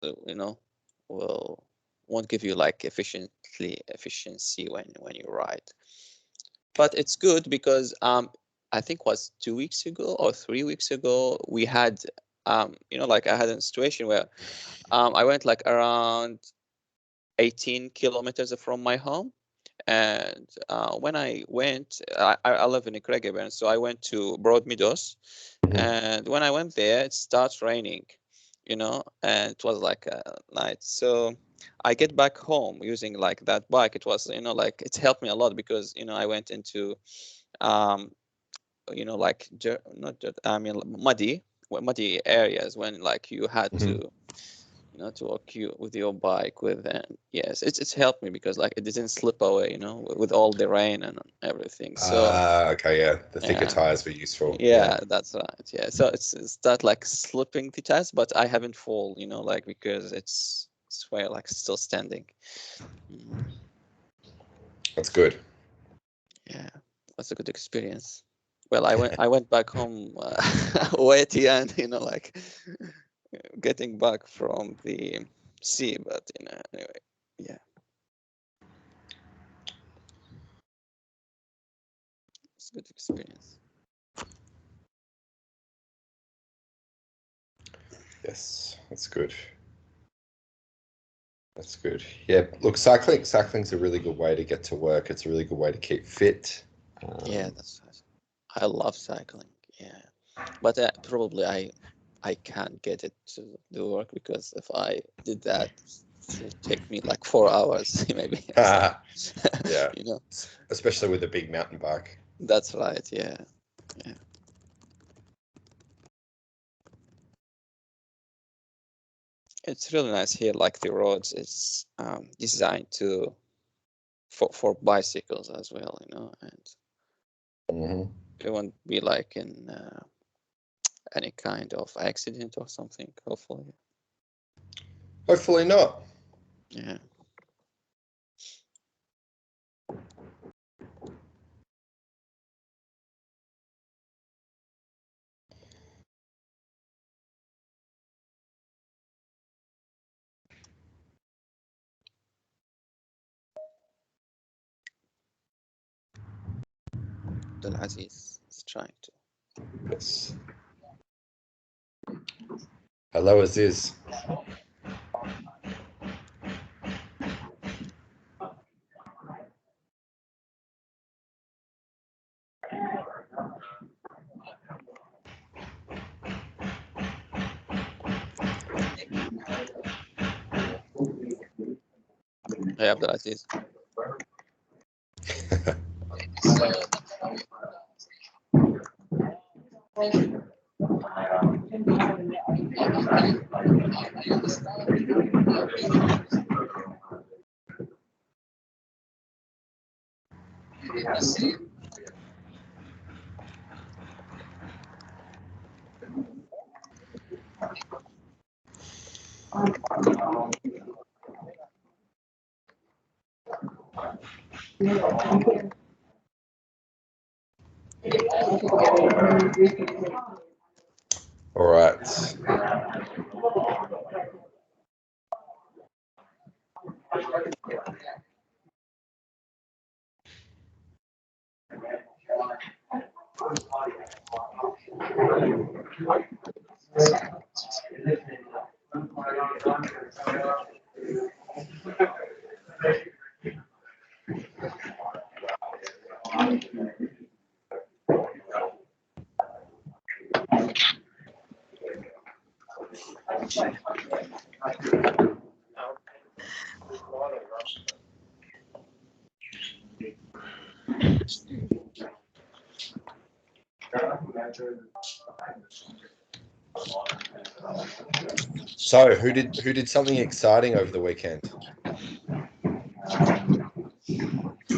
you know, will won't give you like efficiency when you ride. But it's good because I think was 2 weeks ago or 3 weeks ago we had you know, like I had a situation where I went like around 18 kilometers from my home. And when I went, I live in Kregeberg, so I went to Broadmeadows. And when I went there, it starts raining, you know, and it was like a night. So I get back home using like that bike. It was, you know, like it helped me a lot because, you know, I went into, um, you know, like not I mean muddy areas when like you had to, Mhm. you know, to walk you with your bike with. And yes, it's helped me because like it didn't slip away, you know, with all the rain and everything. So Okay, yeah. The thicker yeah, tires were useful. Yeah. yeah, that's right. Yeah, so it's not like slipping the test, but I haven't fall, you know, like because it's where like still standing. Mm, That's good. yeah, that's a good experience. Well, I went back home wetty and, you know, like getting back from the sea, but you know, anyway, yeah, it's a good experience. Yes, that's good. That's good. Yeah, look, cycling's a really good way to get to work. It's a really good way to keep fit. Yeah, Um, that's I love cycling. Yeah, but probably I can't get it to do work because if I did that, it would take me like 4 hours maybe. So, yeah, you know, especially with a big mountain bike. that's right. Yeah, yeah. It's really nice here. Like the roads, it's designed to for bicycles as well. You know, and Hmm. it won't be like in any kind of accident or something. Hopefully, Hopefully not. yeah. Abdul Aziz is trying to. Yes. Hello, Aziz. Hey, Abdul Aziz. All right. So, who did something exciting over the weekend?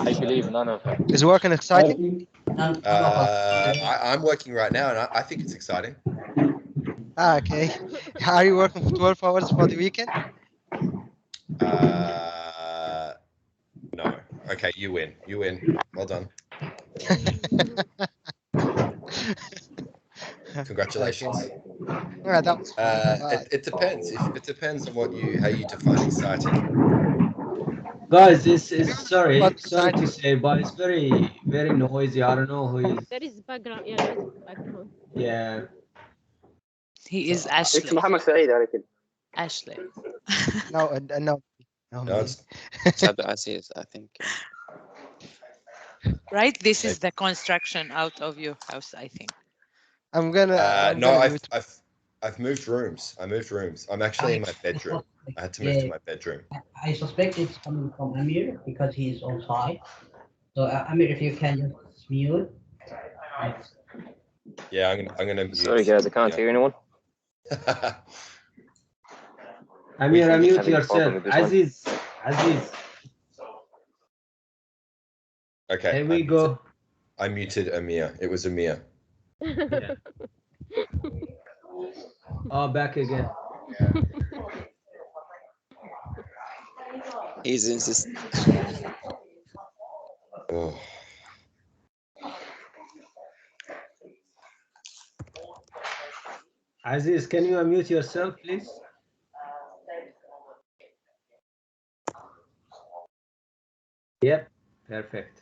I believe none of them. Is working exciting? I'm working right now, and I think it's exciting. Okay. Are you working for 12 hours for the weekend? Uh, no. Okay, you win. You win. Well done. Okay. Congratulations. Yeah, that was fun. It depends. If it depends on how you define exciting. Guys, this is sorry But to say, but it's very noisy. I don't know who is. There is background, yeah, noise in the background. Yeah. He is It's Ashley. Muhammad Saeed, I reckon. Ashley. no, no, No, me. it's Abdulaziz, I think. Right? This is the construction out of your house, I think. I'm gonna. I've moved rooms. I moved rooms. I'm actually in my bedroom. I had to move to my bedroom. I suspect it's coming from Amir because he's on site. So Amir, if you can just mute. Yeah, I'm gonna mute. Sorry guys, I can't hear anyone. Amir, I'm mute having a problem yourself. with this one. Aziz. Okay. Here we go. I muted Amir. It was Amir. Yeah. Oh, back again. He's insisting. Oh. Aziz, can you unmute yourself, please? Yep, perfect.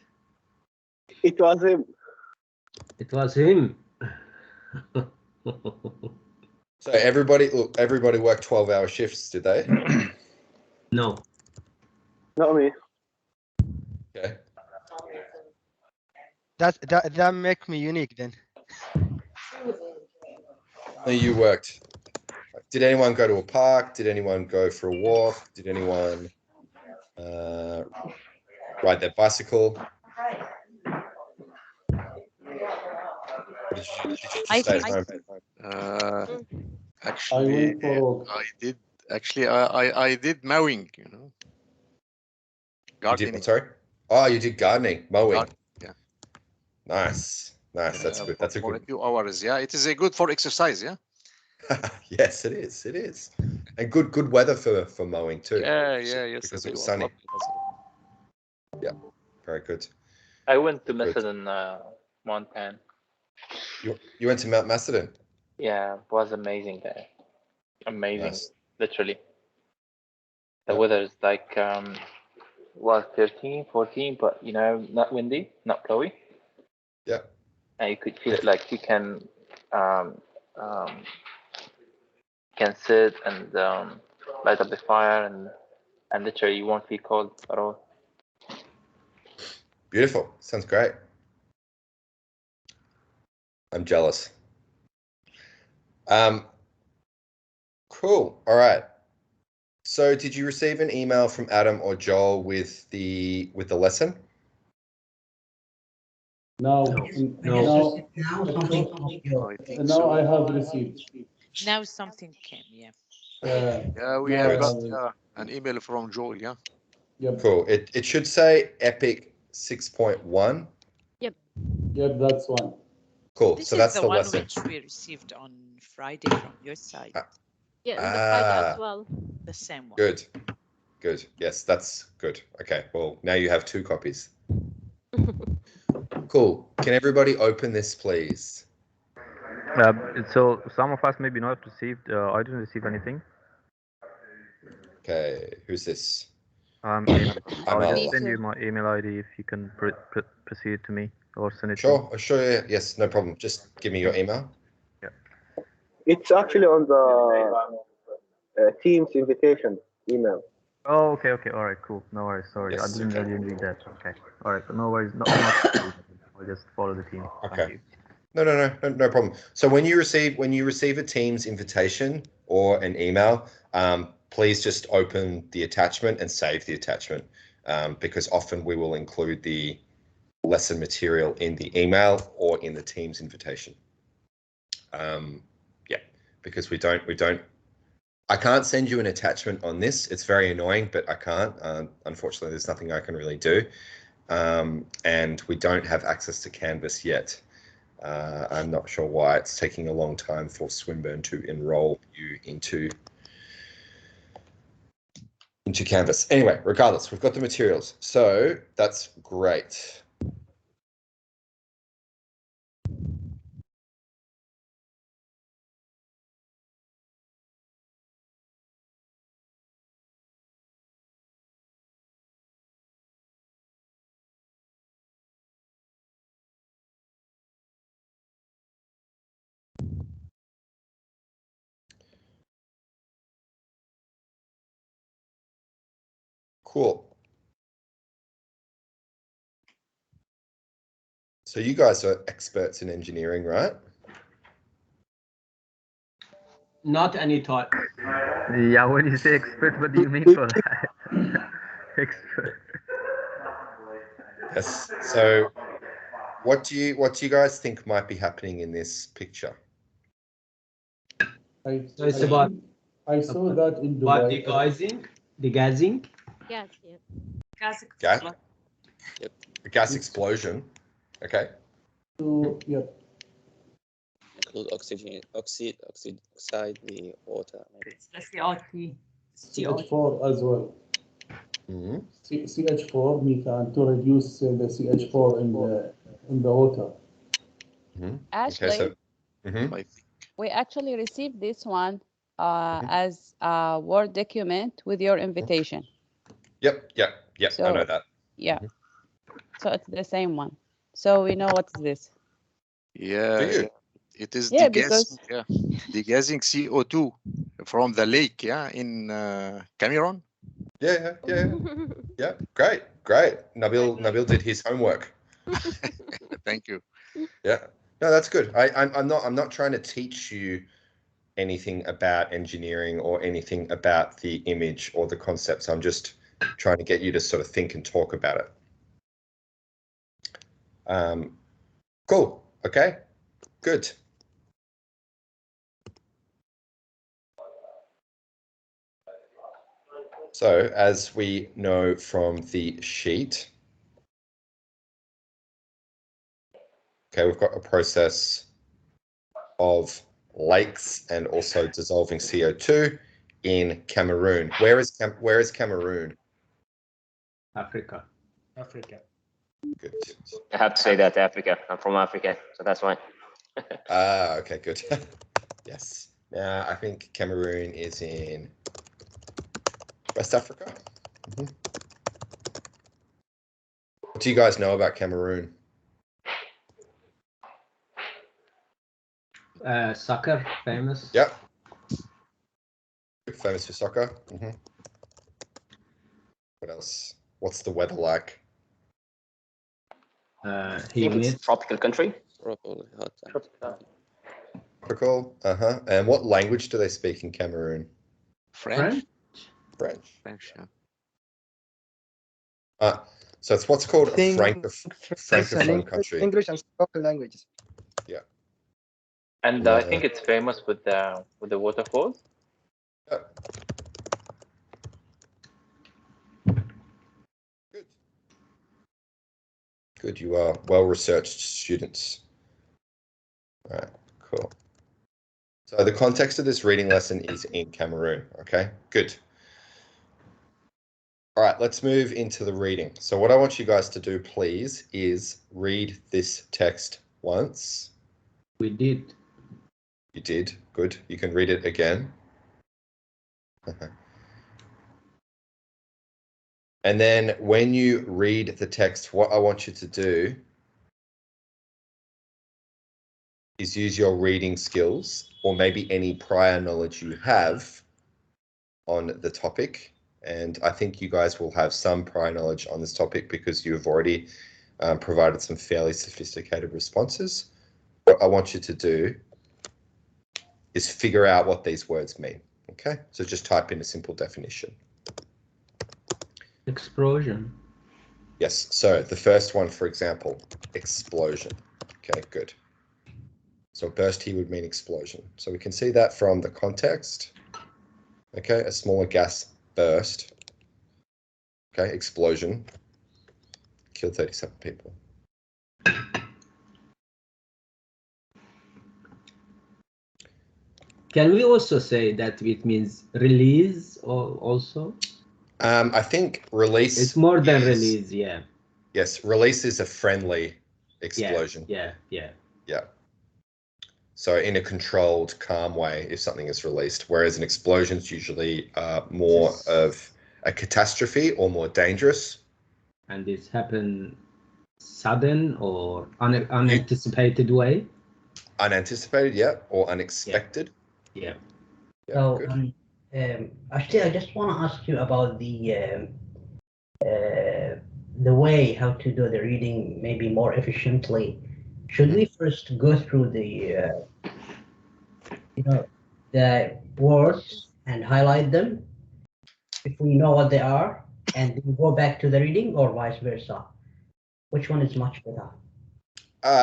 It was him. It was him. So everybody worked 12-hour shifts, did they? No. Not me. Okay. That make me unique then. Only you worked. Did anyone go to a park? Did anyone go for a walk? Did anyone ride their bicycle? Or did you just stay at home? Actually, I did. Actually, I did mowing. You know, You gardening. did, sorry? Oh, you did gardening, mowing. Yeah. Nice. That's good. That's a for good. a few hours. Yeah, it is a good for exercise. Yeah. Yes, it is. It is, and good weather for mowing too. Yeah. Yes. Because it was sunny. Yeah, very good. I went to Good. Macedon, Mountain. You went to Mount Macedon. Yeah, it was amazing there. Amazing, Nice. literally. The Yeah. weather is like was 13, 14, but you know, not windy, not blowy. Yeah. And you could feel it like you can sit and light up the fire and literally you won't feel cold at all. Beautiful. Sounds great. I'm jealous. Cool. All right. So did you receive an email from Adam or Joel with the lesson? No. Now something No, I have received. Now something came, yeah. Yeah, we have got an email from Joel. Yeah. Cool. It should say Epic 6.1. Yep, that's one. Cool. This So is that's the the one lesson. which we received on Friday from your side. yeah, and the Friday Ah. as well. The same one. Good. Yes, that's good. Okay. Well, now you have 2 copies. Cool. Can everybody open this, please? So some of us maybe not received. I didn't receive anything. Okay. Who's this? I'll just send you my email ID if you can proceed to me or send it. Sure. Sure. Yes. No problem. Just give me your email. Yeah. It's actually on the Teams invitation email. Oh, okay. All right. Cool. No worries. Sorry, Yes. I didn't read that. Okay. All right. No worries. I'll just follow the team. Okay. Thank you. No problem. So when you receive a Teams invitation or an email, please just open the attachment and save the attachment, because often we will include the lesson material in the email or in the Teams invitation. Yeah, because we don't. I can't send you an attachment on this. It's very annoying, but I can't. Unfortunately, there's nothing I can really do, and we don't have access to Canvas yet. I'm not sure why it's taking a long time for Swinburne to enroll you into Canvas. Anyway, regardless, we've got the materials, so that's great. Cool. So you guys are experts in engineering, right? Not any type. Yeah, when you say expert, what do you mean for that? Expert. Yes. So what do you guys think might be happening in this picture? So it's about I saw that in what Dubai. degassing. Yes, yes. Gas Gas? explosion. Yep. A gas explosion. Okay. So, yeah. Include oxide, the water. Maybe. It's the CO2. CH4 as well. Mm-hmm. CH4 methane to reduce the CH4 in the water. Mm-hmm. Actually, Okay, so we actually received this one as a Word document with your invitation. Yep. So, I know that. Yeah. So it's the same one. So we know what's this. Yeah, it is Yeah, degassing. Yeah, degassing CO2 from the lake. Yeah, in Cameroon. Yeah. Great. Nabil did his homework. Thank you. Yeah. No, that's good. I'm not trying to teach you anything about engineering or anything about the image or the concepts. I'm just trying to get you to sort of think and talk about it. Cool. Okay. Good. So as we know from the sheet, okay, we've got a process of lakes and also dissolving CO2 in Cameroon. Where is Cameroon? Africa. Good. I have to say that Africa. I'm from Africa, so that's why. Okay, good. Yes. Now I think Cameroon is in West Africa. Mm-hmm. What do you guys know about Cameroon? Soccer, famous. Yep. Famous for soccer. Mm-hmm. What else? What's the weather like? I think it's a tropical country. Tropical. And what language do they speak in Cameroon? French. French. So it's what's called a francophone country. English and local languages. Yeah. And I think it's famous with the waterfalls. Yeah. Good. You are well-researched students. All right. Cool. So the context of this reading lesson is in Cameroon. Okay. Good. All right, let's move into the reading. So what I want you guys to do, please, is read this text once. We did. You did. Good. You can read it again. And then when you read the text, what I want you to do is use your reading skills or maybe any prior knowledge you have on the topic. And I think you guys will have some prior knowledge on this topic because you have already provided some fairly sophisticated responses. What I want you to do is figure out what these words mean. Okay, so just type in a simple definition. Explosion. Yes, so the first one, for example, explosion. Okay, good. So burst here would mean explosion. So we can see that from the context. Okay, a smaller gas burst. Okay, explosion. Killed 37 people. Can we also say that it means release or also? I think release. It's more than release, yeah. Yes, release is a friendly explosion. Yeah. So in a controlled, calm way, if something is released, whereas an explosion is usually more of a catastrophe or more dangerous. And this happened sudden or unanticipated way? Unanticipated, yeah, or unexpected. Yeah. So, actually, I just want to ask you about the the way how to do the reading maybe more efficiently, should we first go through the the words and highlight them if we know what they are, and then go back to the reading, or vice versa? Which one is much better?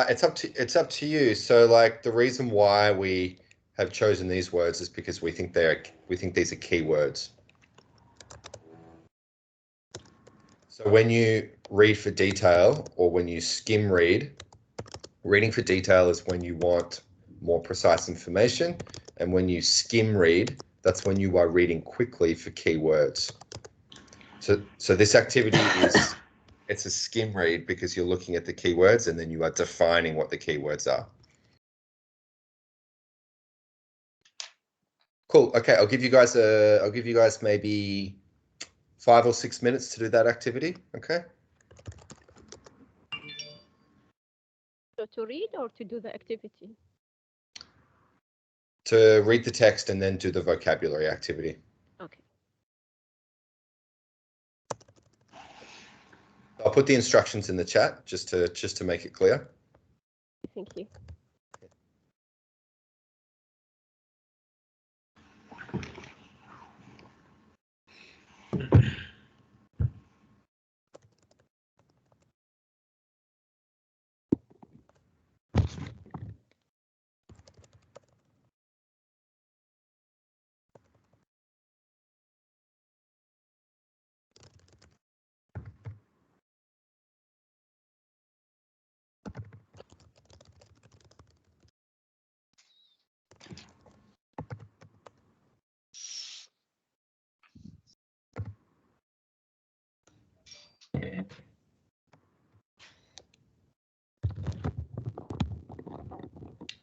It's up to you. So like the reason why we have chosen these words is because we think these are key words. So when you read for detail or when you skim read, reading for detail is when you want more precise information, and when you skim read, that's when you are reading quickly for keywords. So this activity is it's a skim read because you're looking at the keywords and then you are defining what the keywords are. Cool. Okay, I'll give you guys maybe 5 or 6 minutes to do that activity. Okay. So to read or to do the activity? To read the text and then do the vocabulary activity. Okay. I'll put the instructions in the chat just to make it clear. Thank you.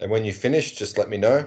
And when you finish, just let me know.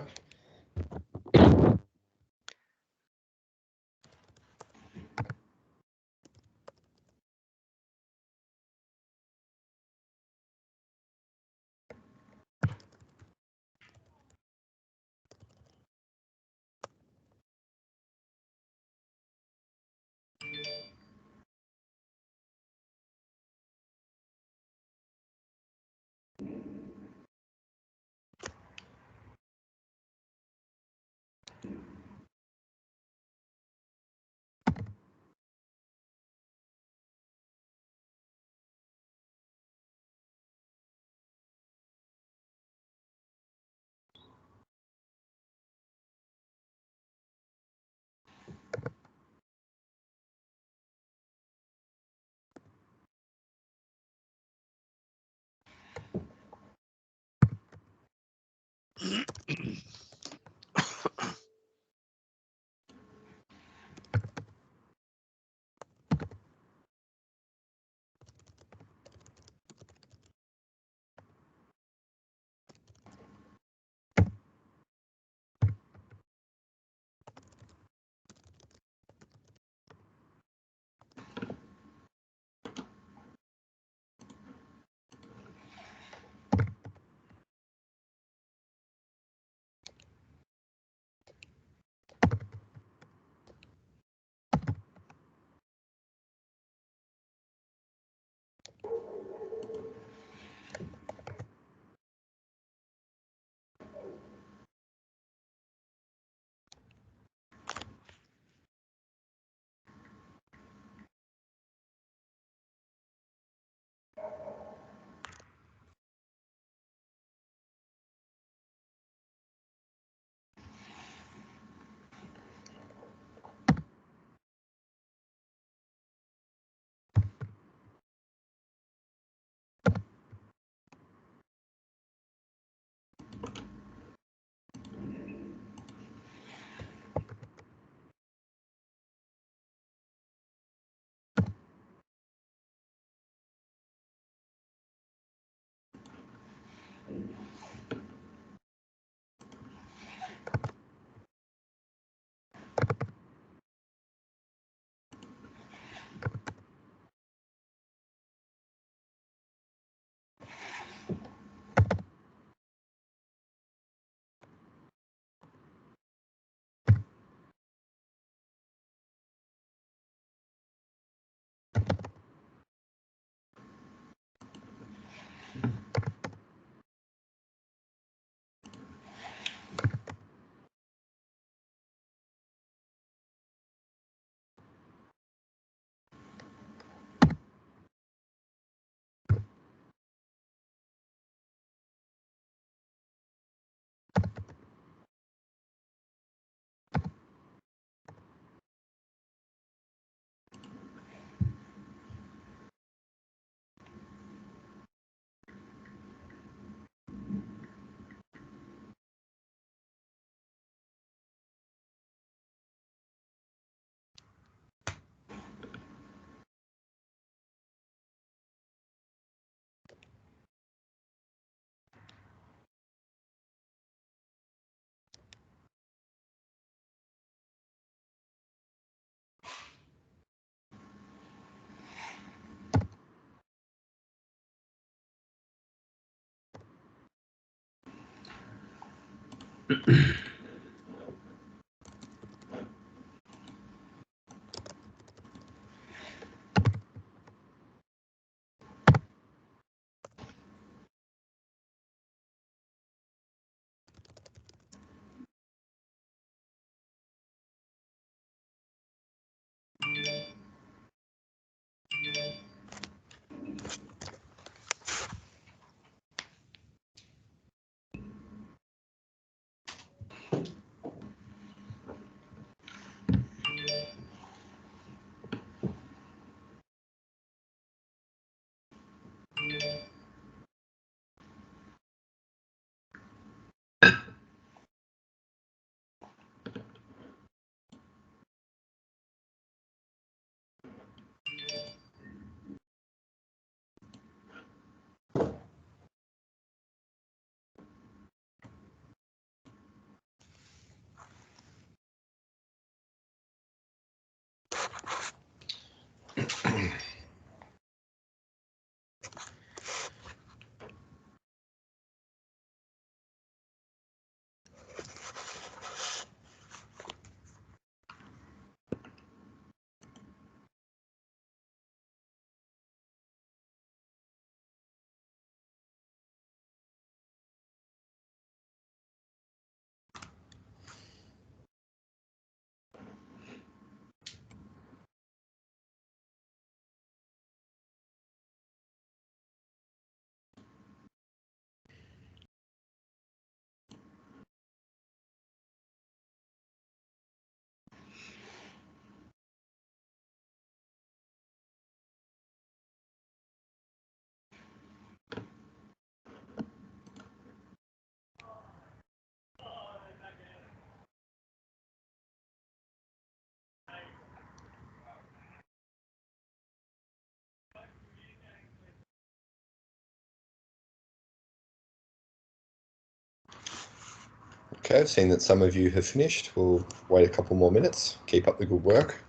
Okay, I've seen that some of you have finished. We'll wait a couple more minutes. Keep up the good work.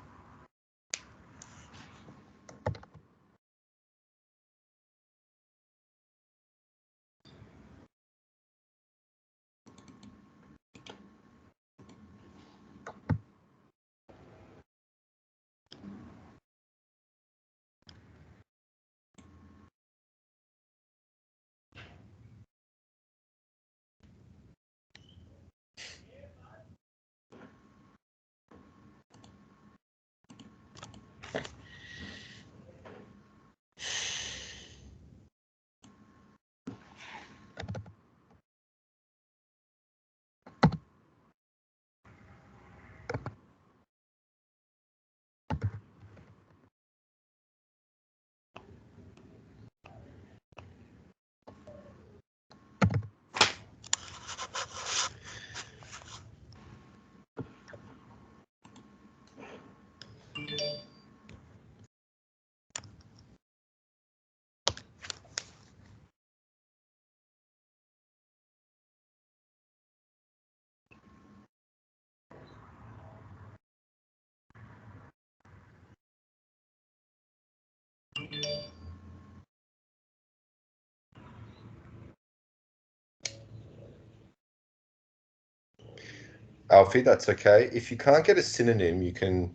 Alfie, that's okay. If you can't get a synonym, you can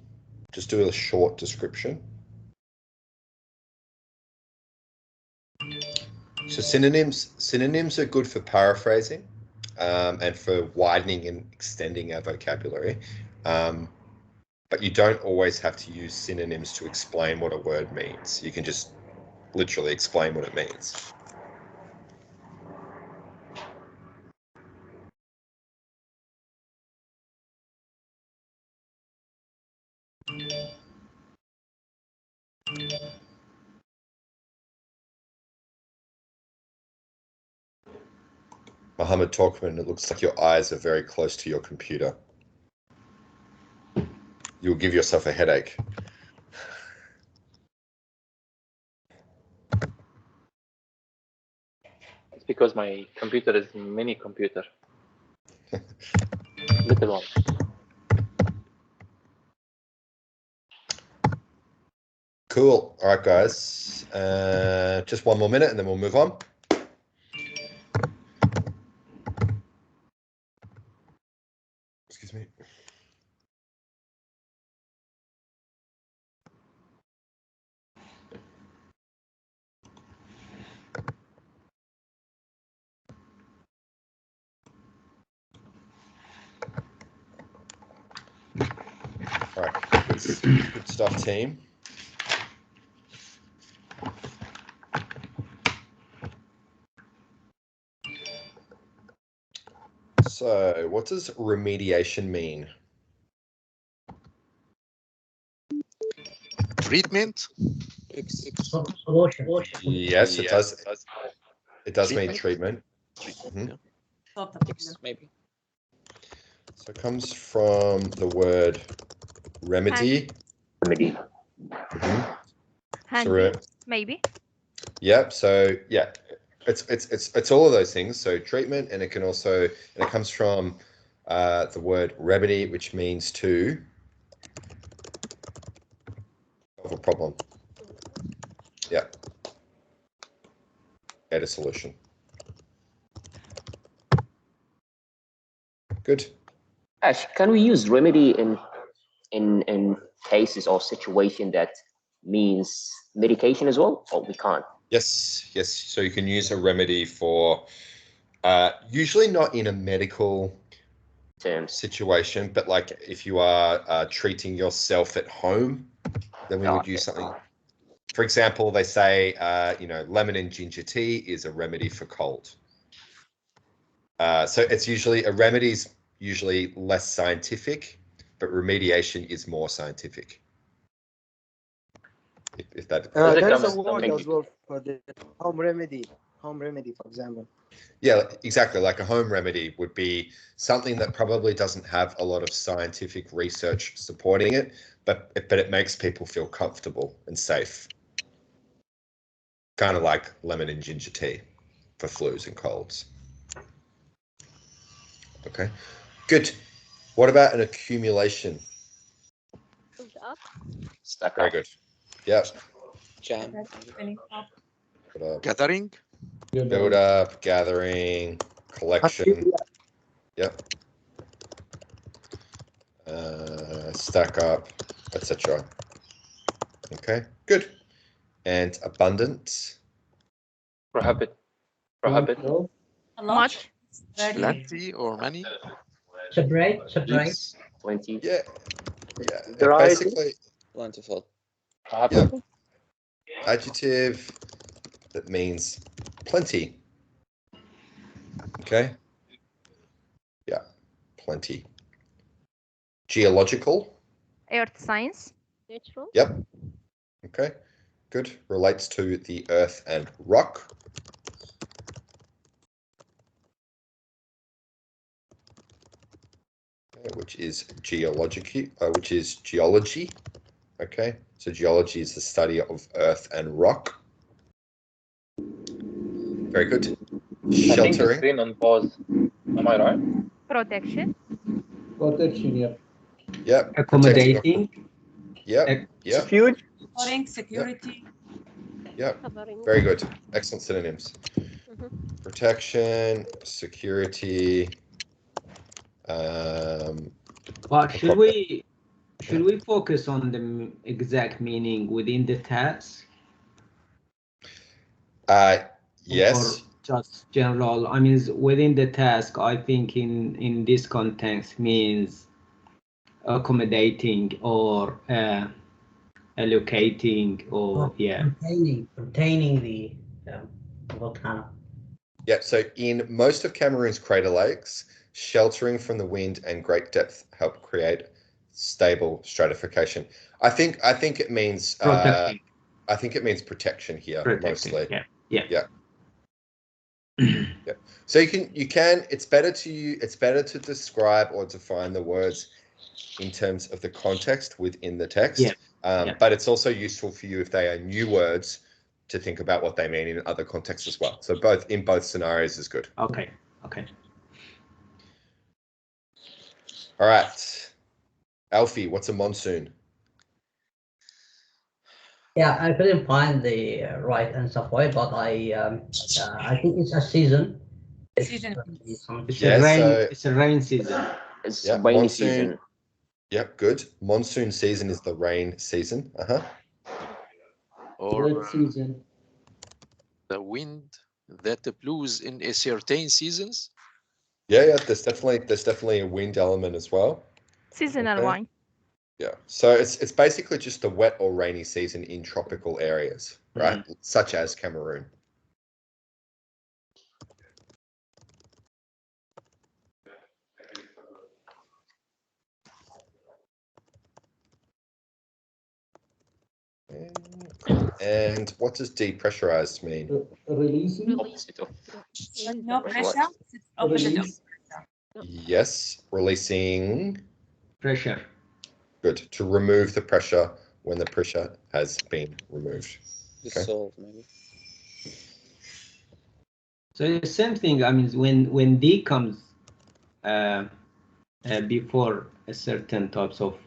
just do a short description. So synonyms are good for paraphrasing and for widening and extending our vocabulary. But you don't always have to use synonyms to explain what a word means. You can just literally explain what it means. Mohammed Talkman, it looks like your eyes are very close to your computer. You'll give yourself a headache. It's because my computer is mini computer. Little one. Cool. All right, guys. Just one more minute and then we'll move on. Good stuff, team. So, what does remediation mean? Treatment? Solution. Yes, it does. It does mean Treatment? treatment. Yes, maybe. So it comes from the word remedy. Remedy. Handy, maybe. Yep. So yeah, it's all of those things. So treatment, and it can also, and it comes from the word remedy, which means to solve a problem. Yeah. Add a solution. Good. Ash, can we use remedy in cases or situation that means medication as well, or we can't? Yes. Yes. So you can use a remedy for usually not in a medical situation, but like if you are treating yourself at home, then we would use something. For example, they say, lemon and ginger tea is a remedy for cold. So it's usually, a remedy is usually less scientific, but remediation is more scientific. If that. There's a word as well for the home remedy. Home remedy, for example. Yeah, exactly. Like a home remedy would be something that probably doesn't have a lot of scientific research supporting it, but it makes people feel comfortable and safe. Kind of like lemon and ginger tea for flus and colds. Okay, good. What about an accumulation? Stack Very up. good. Yeah. Jam. Gathering? Build up, gathering, collection. Yep. Stack up, etc. Okay, good. And abundant. Prohibit. Much. Plenty or many? Separate. Yes. 20. Yeah. Variety. Basically, Plentiful. yep. Adjective that means plenty. Okay. Yeah, plenty. Geological. Earth science. Natural. Yep. Okay, good. Relates to the earth and rock. Okay, which is geology. Okay, so geology is the study of earth and rock. Very good. I think it's Sheltering. been on pause. Am I right? Protection. Protection, yeah. Yep. Accommodating. Yep. Yep. Security. Yep. Covering. Very good. Excellent synonyms. Mhm. Protection, security. But should we focus on the exact meaning within the task? Yes. Or just general? I mean, within the task, I think in this context means accommodating or allocating or Containing the volcano. Yeah, so in most of Cameroon's crater lakes, sheltering from the wind and great depth help create stable stratification. I think it means protecting. I think it means protection here mostly. Yeah. Yeah. So you can it's better to describe or define the words in terms of the context within the text. But it's also useful for you if they are new words to think about what they mean in other contexts as well. So in both scenarios is good. Okay. All right. Alfie, what's a monsoon? Yeah, I couldn't find the right answer for it, but I think it's a season. It's a rain season. It's rainy monsoon. Season. Yep, good. Monsoon season is the rain season. Or Wet season. the wind that blows in a certain seasons? Yeah, there's definitely a wind element as well. Seasonal wine. Yeah. So it's basically just the wet or rainy season in tropical areas, right? Such as Cameroon. And what does depressurized mean? Releasing. No pressure. It's opposite of pressure. Yes, releasing Pressure. Good. To remove the pressure when the pressure has been removed. Dissolve, maybe. So the same thing. I mean, when D comes before a certain types of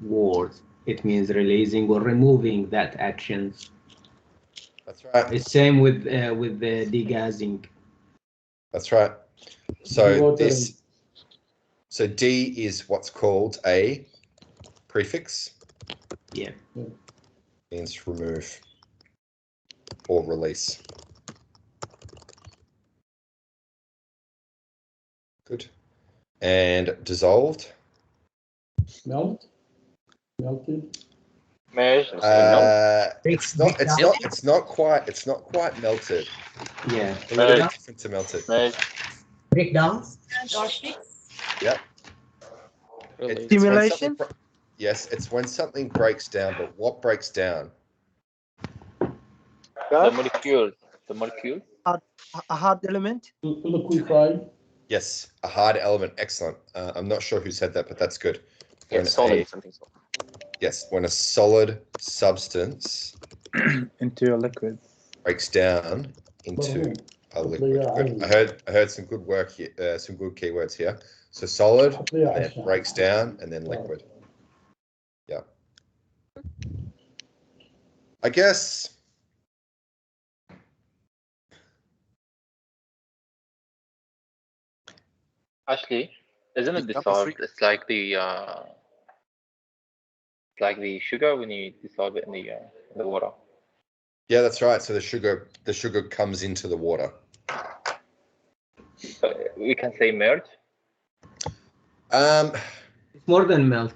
words, it means releasing or removing that actions. That's right. The same with the degassing. That's right. So so D is what's called a prefix. Yeah. Means remove or release. Good. And dissolved. Melt. Melted. It's not quite melted. Yeah. A little bit different to melted. Breakdown. Or fix. Yep. Stimulation. Yes, it's when something breaks down, but what breaks down? The molecule. The molecule. A hard element. Liquefied. Yes, a hard element. Excellent. I'm not sure who said that, but that's good. Yeah, solid, something solid. Yes, when a solid substance into a liquid breaks down into a liquid. Good. I heard some good work here, some good keywords here. So solid, and then breaks down, and then liquid. Yeah. I guess. Actually, isn't it dissolved? It's like the sugar when you dissolve it in the water. Yeah, that's right. So the sugar comes into the water. So we can say merge. It's more than melt.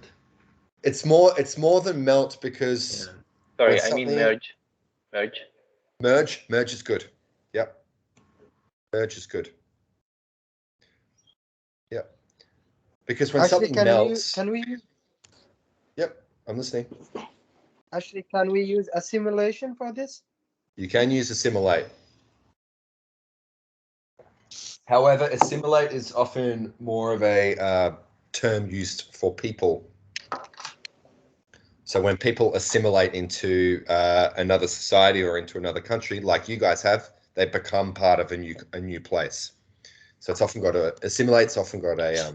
It's more than melt because. Sorry, I mean merge. Merge. Merge is good. Yep. Merge is good. Yep. Because when Actually, something melts. Can we? Yep, I'm listening. Actually, can we use assimilation for this? You can use assimilate. However, assimilate is often more of a term used for people. So when people assimilate into another society or into another country, like you guys have, they become part of a new place. So it's often got assimilate's often got a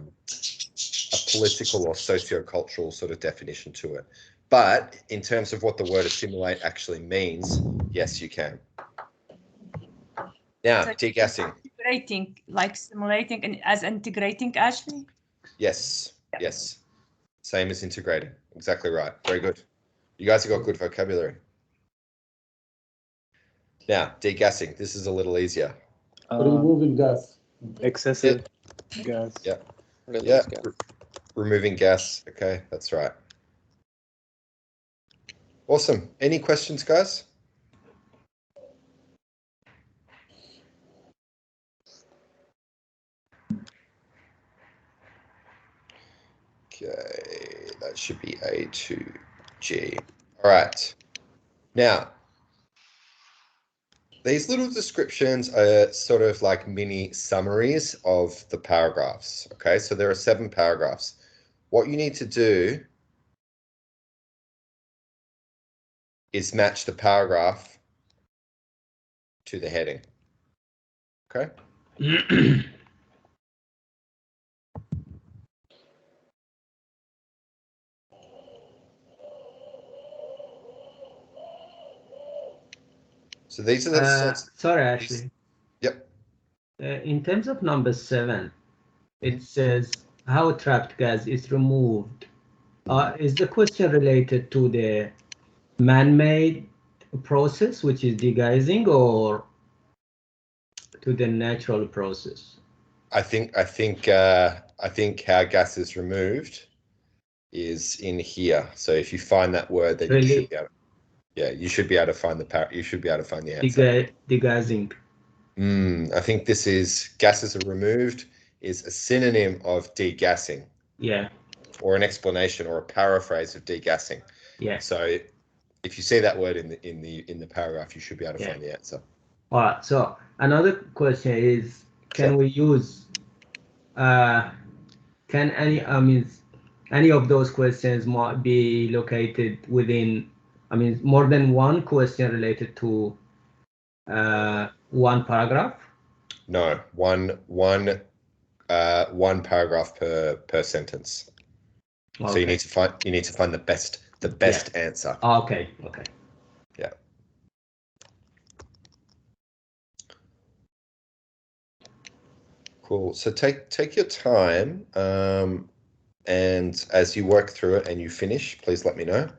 political or socio-cultural sort of definition to it. But in terms of what the word assimilate actually means, yes, you can. Now, So degassing. integrating, like simulating and as integrating, actually. Yes, yes. Same as integrating. Exactly right. Very good. You guys have got good vocabulary. Now, degassing. This is a little easier. Removing gas. Excessive gas. Yeah. Yeah. Removing gas. Okay, that's right. Awesome. Any questions, guys? Okay, that should be A to G. All right. Now, these little descriptions are sort of like mini summaries of the paragraphs. Okay, so there are 7 paragraphs. What you need to do is match the paragraph to the heading. Okay. So these are the sorts. Sorry, Ashley. Yep. In terms of number 7, it says how trapped gas is removed. Is the question related to the man-made process, which is degassing, or to the natural process? I think how gas is removed is in here. So if you find that word, then you should be able. Yeah, you should be able to find you should be able to find the answer. Degassing. I think this is gases are removed is a synonym of degassing. Yeah. Or an explanation or a paraphrase of degassing. Yeah. So if you see that word in the paragraph, you should be able to find the answer. All right. So another question is, can we use can any of those questions might be located within, more than one question related to one paragraph? No, one paragraph per sentence. Okay. So you need to find the best answer. Okay. Yeah. Cool. So take your time, and as you work through it and you finish, please let me know.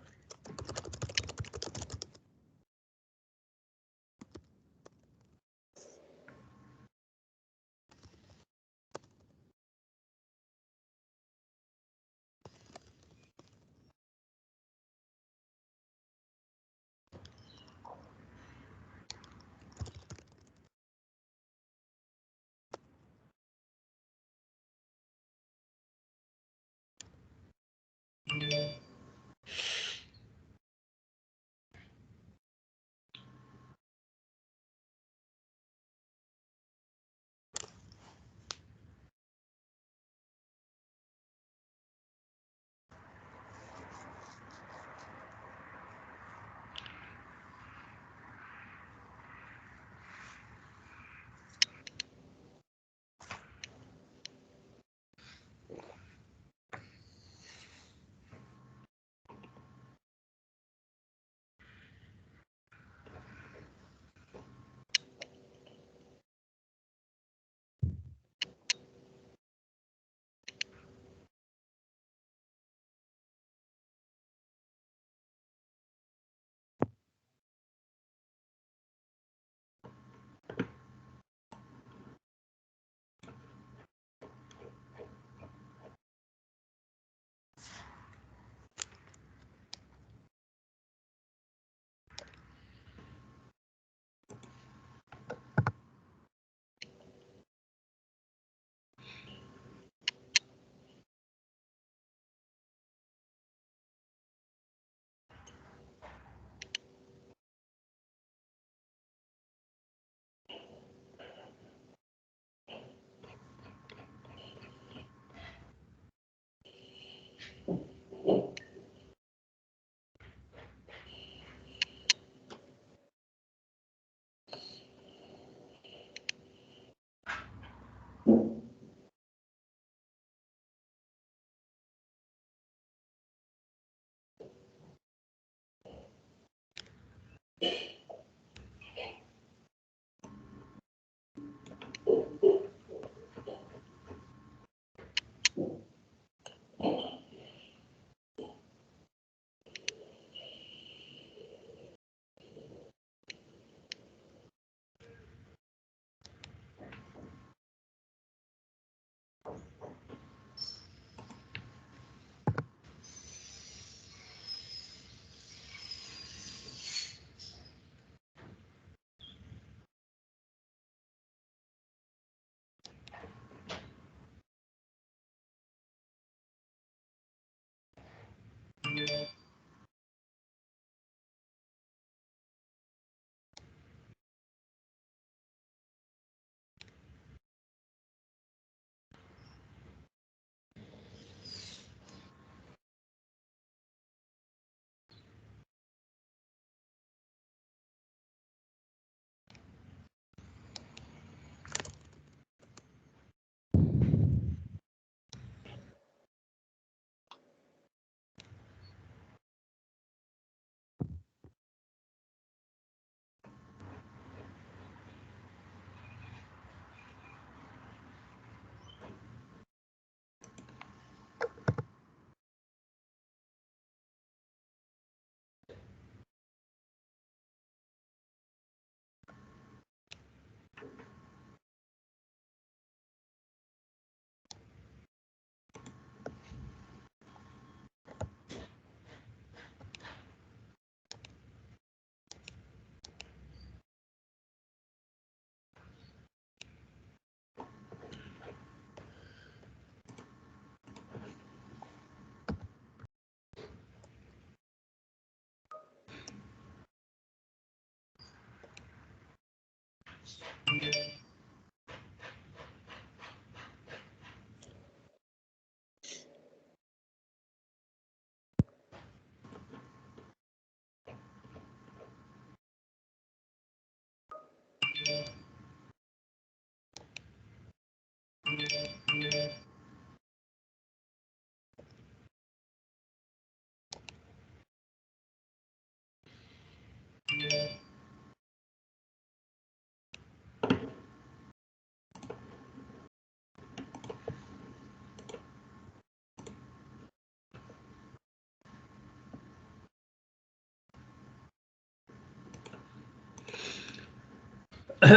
All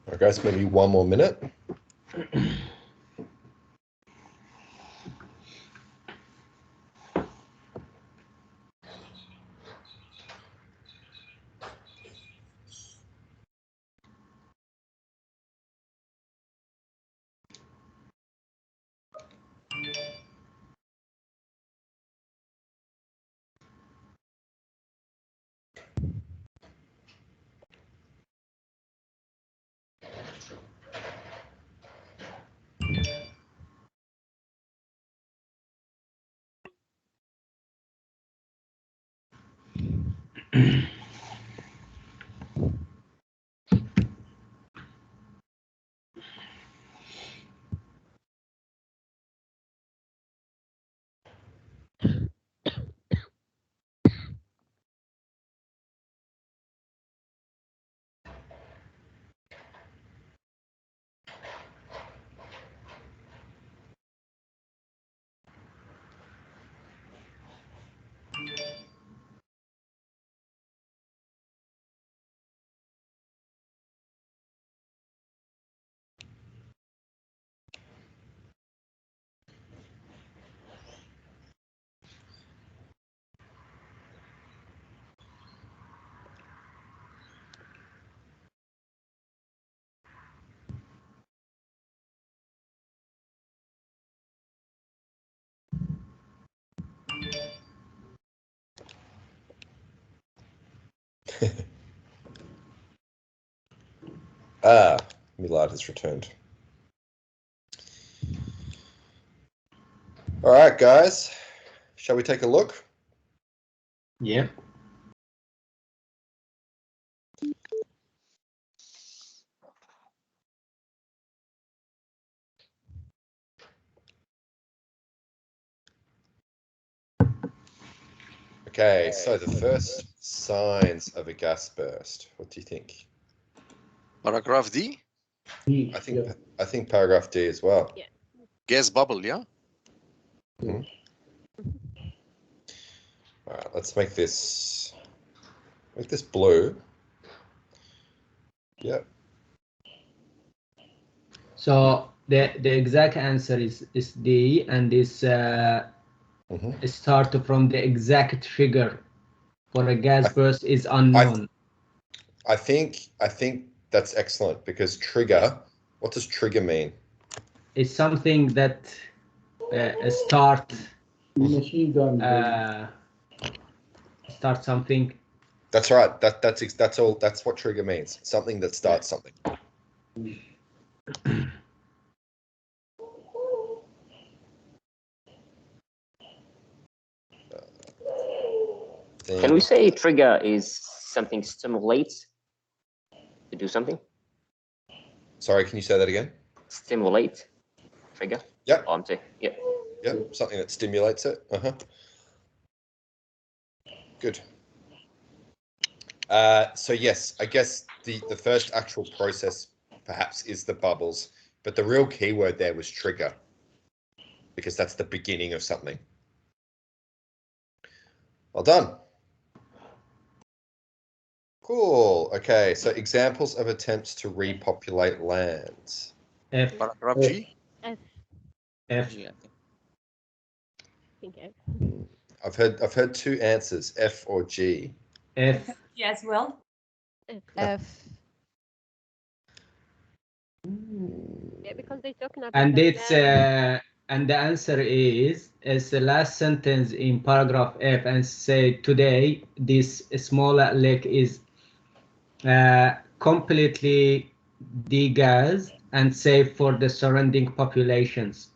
right, guys, maybe one more minute. Milad has returned. All right, guys, shall we take a look? Yeah. Okay, so the first signs of a gas burst. What do you think? Paragraph D? I think paragraph D as well. Yeah. Gas bubble, yeah? Mhm. All right, let's make this blue. Yep. So the exact answer is D, and this start from the exact trigger for a gas burst is unknown. I think that's excellent because trigger. What does trigger mean? It's something that start Machine gun. Start something. That's right. That's all. That's what trigger means. Something that starts something. Can we say trigger is something stimulates to do something? Sorry, can you say that again? Stimulate trigger. Yep. Oh, I'm saying, yep. Yep. Something that stimulates it. Good. So yes, I guess the first actual process perhaps is the bubbles, but the real key word there was trigger, because that's the beginning of something. Well done. Cool. Okay, so examples of attempts to repopulate lands. F. Paragraph G? F. F. I think F. I've heard two answers, F or G. F. G as well. F. Yeah, because they're talking about And the it's plan. And the answer is the last sentence in paragraph F and say today this small lake is completely degassed and safe for the surrounding populations.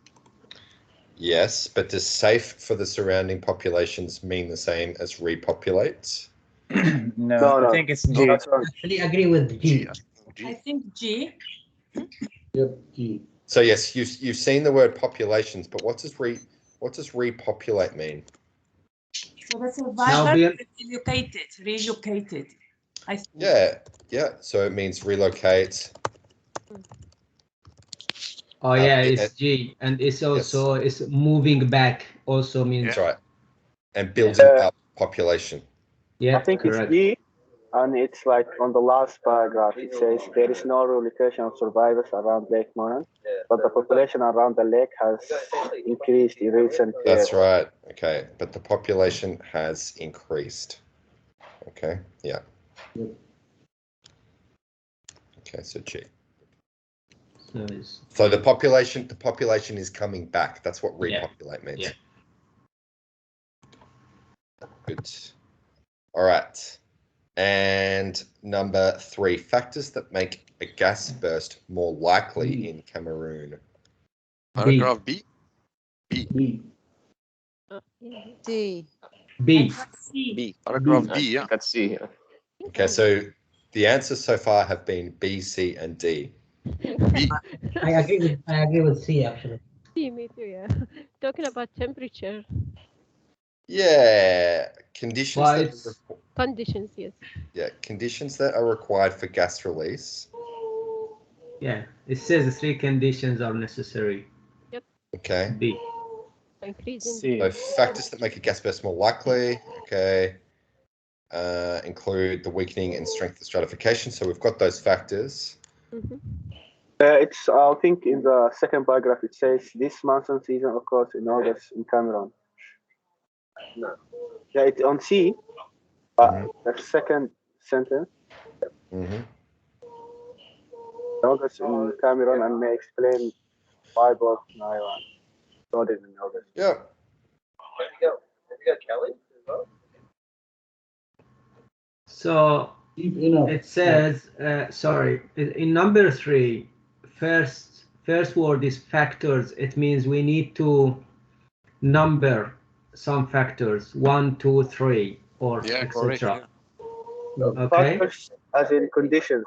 Yes, but does safe for the surrounding populations mean the same as repopulate? No, I think it's G. Actually, agree with G. I think G. Yep, G. So yes, you've seen the word populations, but what does repopulate mean? So the survivor relocated. I think. Yeah. So it means relocate. Oh yeah, it's G, and it's also it's moving back. Also means that's right, and building up population. Yeah, I think correct. it's G, and it's like on the last paragraph. It says there is no relocation of survivors around Lake Monon, but the population around the lake has increased in recent years. That's right. Okay, but the population has increased. Okay. Yeah. Okay, so G. So the population is coming back. That's what repopulate means. Yeah. Good. All right. And number 3, factors that make a gas burst more likely in Cameroon. Paragraph B. B. D. B. B. Paragraph B, yeah. Let's see. Okay, so the answers so far have been B, C, and D. B. I agree with C actually. See, me too, yeah. Talking about temperature. Yeah, conditions Well, that it's Conditions, yes. conditions that are required for gas release. yeah. It says the 3 conditions are necessary. Yep. Okay. B. Increasing. So factors that make a gas burst more likely. Okay. Include the weakening and strength of stratification. So we've got those factors. It's I think in the second paragraph it says this monsoon season occurs in August in Cameroon. No. Yeah, it's on C. The second sentence. August in Cameroon and may explain why both Nile and started in August. Yeah. So it says, sorry, in number 3, first word is factors. It means we need to number some factors, 1, 2, 3, or etc. Okay. Factors as in conditions.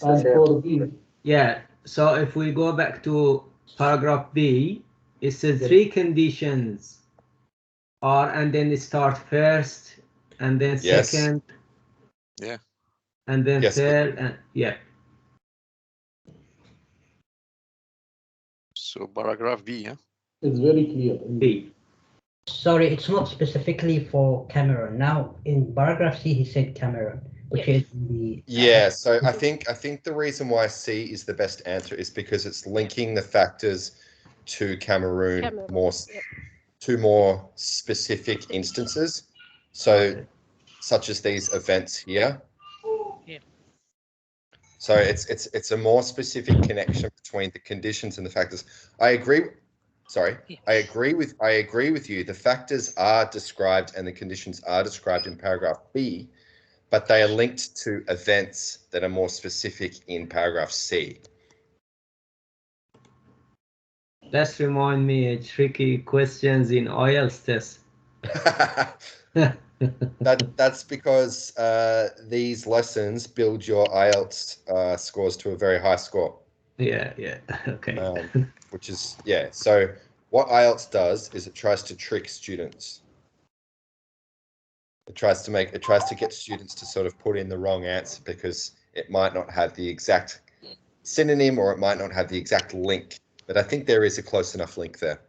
And for B. Yeah. So if we go back to paragraph B, it says 3 conditions are, and then it start first, and then second. Yeah. And then third, and yeah. So paragraph B, yeah. It's very clear. B. Sorry, it's not specifically for Cameroon. Now in paragraph C, he said Cameroon, which is the So I think the reason why C is the best answer is because it's linking the factors to Cameroon to more specific instances. So such as these events here. Yeah. So it's a more specific connection between the conditions and the factors. I agree. Sorry, I agree with you. The factors are described and the conditions are described in paragraph B, but they are linked to events that are more specific in paragraph C. That's remind me of tricky questions in IELTS test. That's because these lessons build your IELTS scores to a very high score. Yeah, okay. Which is So what IELTS does is it tries to trick students. It tries to get students to sort of put in the wrong answer because it might not have the exact synonym or it might not have the exact link. But I think there is a close enough link there.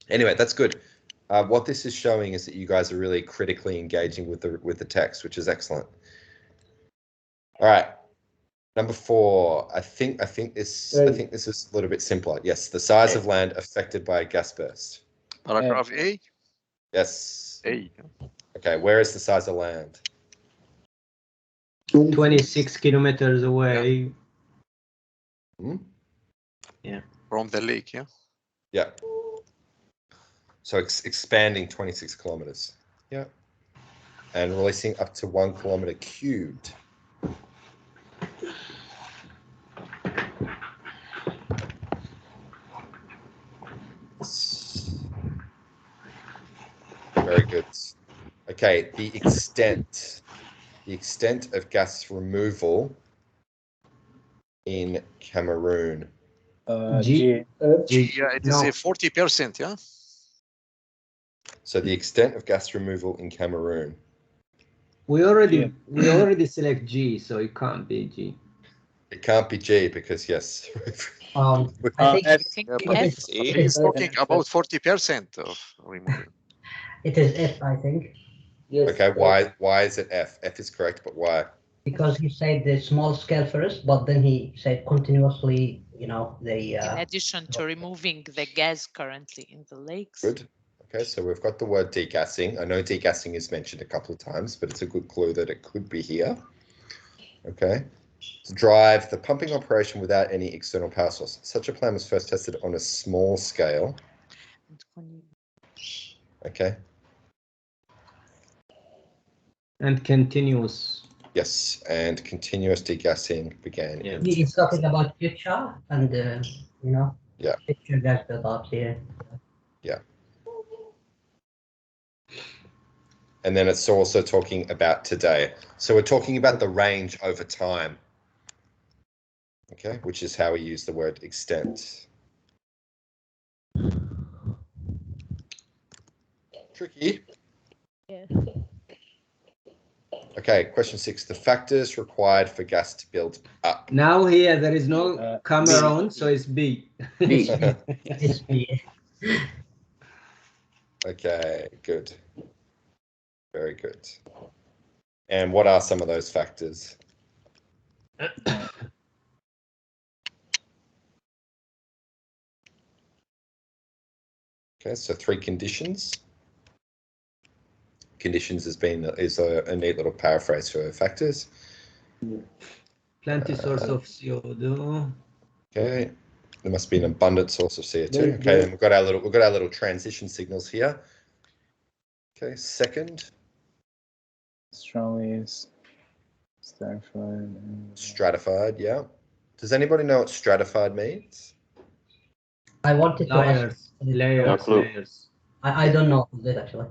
Anyway, that's good. What this is showing is that you guys are really critically engaging with the text, which is excellent. All right. Number 4, I think this is a little bit simpler. Yes, the size of land affected by a gas burst. Paragraph A. Yes. A. Okay, where is the size of land? 26 kilometers away. Yeah. Yeah. From the lake, yeah. Yeah. So expanding 26 kilometers. Yeah. And releasing up to 1 kilometer cubed. Very good. Okay, the extent of gas removal in Cameroon. G. Yeah, it is a 40%, yeah? So the extent of gas removal in Cameroon. We already select G, so it can't be G. It can't be G because yes. I think Yeah, but he's talking about 40% of removal. it is F, I think. Okay, why is it F? F is correct, but why? Because he said the small scale first, but then he said continuously, you know, the In addition to removing the gas currently in the lakes. Good. Okay, so we've got the word degassing. I know degassing is mentioned a couple of times, but it's a good clue that it could be here. Okay. To drive the pumping operation without any external power source. Such a plan was first tested on a small scale. Okay. And continuous. Yes, and continuous degassing began. Yeah. he's talking about future and you know, Yeah. future gas buildups here. Yeah. And then it's also talking about today. So we're talking about the range over time. Okay, which is how we use the word extent. Tricky. Yes. Okay, question 6. The factors required for gas to build up. Now here there is no Cameroon, so it's B. It's B. Okay, good. Very good. And what are some of those factors? Okay, so 3 conditions. Conditions is a neat little paraphrase for factors. Plenty source of CO2. Okay, there must be an abundant source of CO2. Okay, then we've got our little transition signals here. Okay, second. Strongly stratified. Stratified, yeah. Does anybody know what stratified means? I wanted to ask. Layers. I don't know that actually.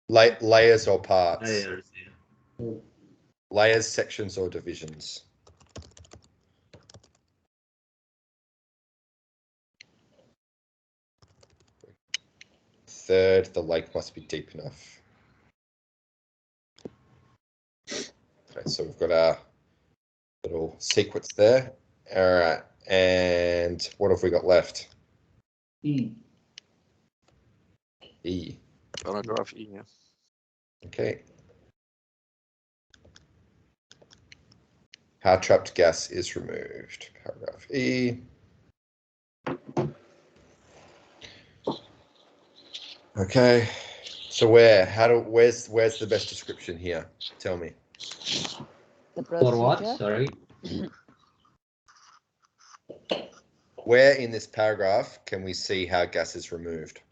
Layers or parts? Layers, yeah. Layers, sections, or divisions? Third, the lake must be deep enough. Okay, so we've got our little sequence there. All right, and what have we got left? E. E. Paragraph E, yeah. Okay. How trapped gas is removed. Paragraph E. Okay. So where's the best description here? Tell me. For what? Sorry. Where in this paragraph can we see how gas is removed?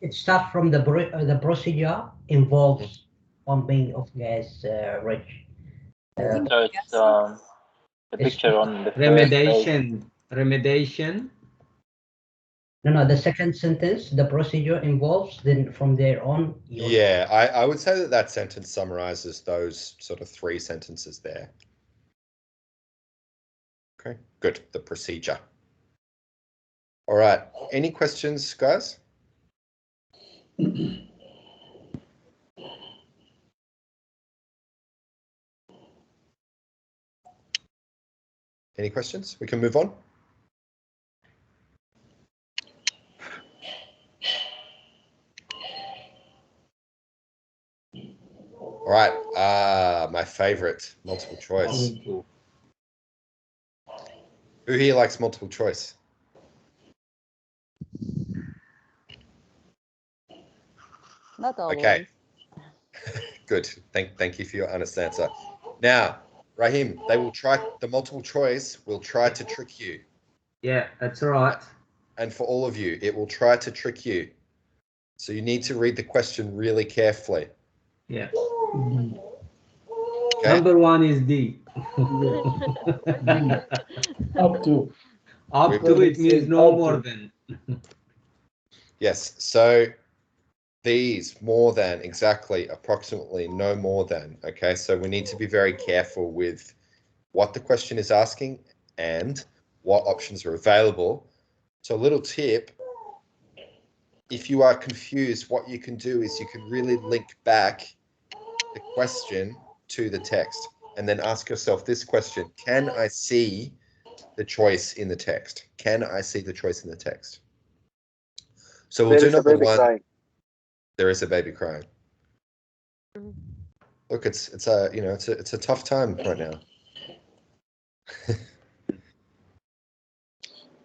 It starts from the procedure involves pumping of gas rich. So it's the picture on the Remediation. No, the second sentence, the procedure involves, then from there on. Yeah, I would say that sentence summarizes those sort of 3 sentences there. Okay, good. The procedure. All right. Any questions, guys? Any questions? We can move on. All right. My favorite, multiple choice. Who here likes multiple choice? Not always. Okay. Good. Thank you for your honest answer. Now, Rahim, the multiple choice will try to trick you. Yeah, that's right. and for all of you, it will try to trick you. So you need to read the question really carefully. Yeah. Okay? Number one is D. Up to. Up to it means no more than. Yes. So these more than, exactly, approximately, no more than. Okay. So we need to be very careful with what the question is asking and what options are available. So a little tip, if you are confused, what you can do is you can really link back the question to the text and then ask yourself this question: can I see the choice in the text? Can I see the choice in the text? So we'll There do is a number baby one. crying. There is a baby crying. Look, it's a it's a tough time right now.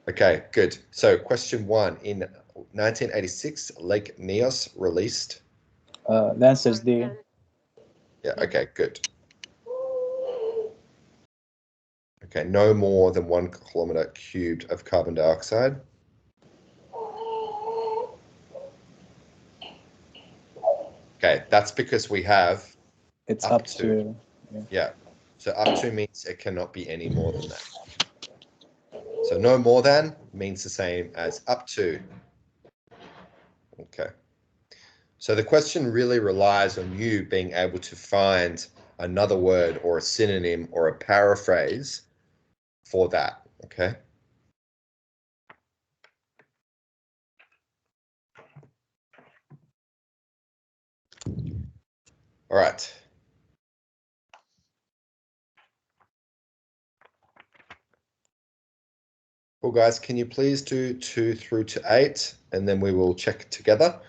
Okay, good. So question one: in 1986, Lake Neos released. The answer is D. Yeah. Okay. Good. Okay. No more than 1 kilometer cubed of carbon dioxide. Okay, that's because we have It's up to. Yeah. So up to means it cannot be any more than that. So no more than means the same as up to. Okay. So the question really relies on you being able to find another word or a synonym or a paraphrase for that. Okay. All right. Well, guys, can you please do 2 through to 8, and then we will check together.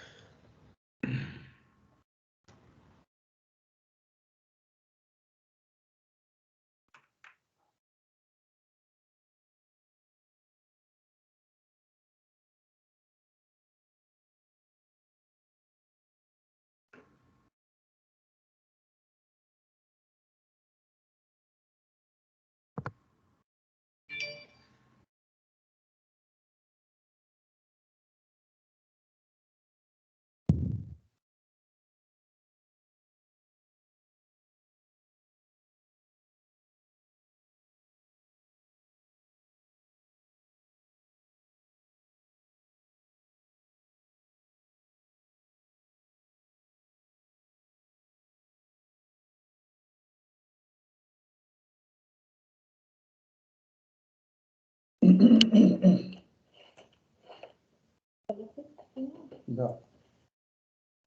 لا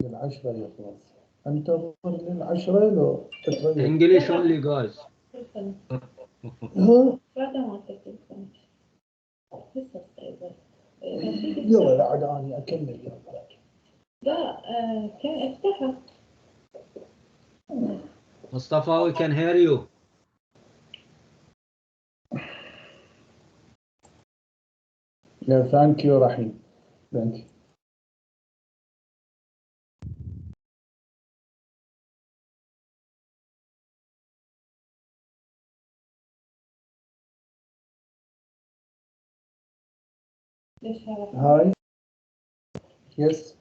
للعشرة يخلص. انتظر للعشرة لو تتغير. English only, guys. ها؟ يلا لا عاد اني اكمل يلا. لا كان افتحت. Mustafa, we can hear you. Yeah, thank you, Rahim. Thank you. Hi. Yes.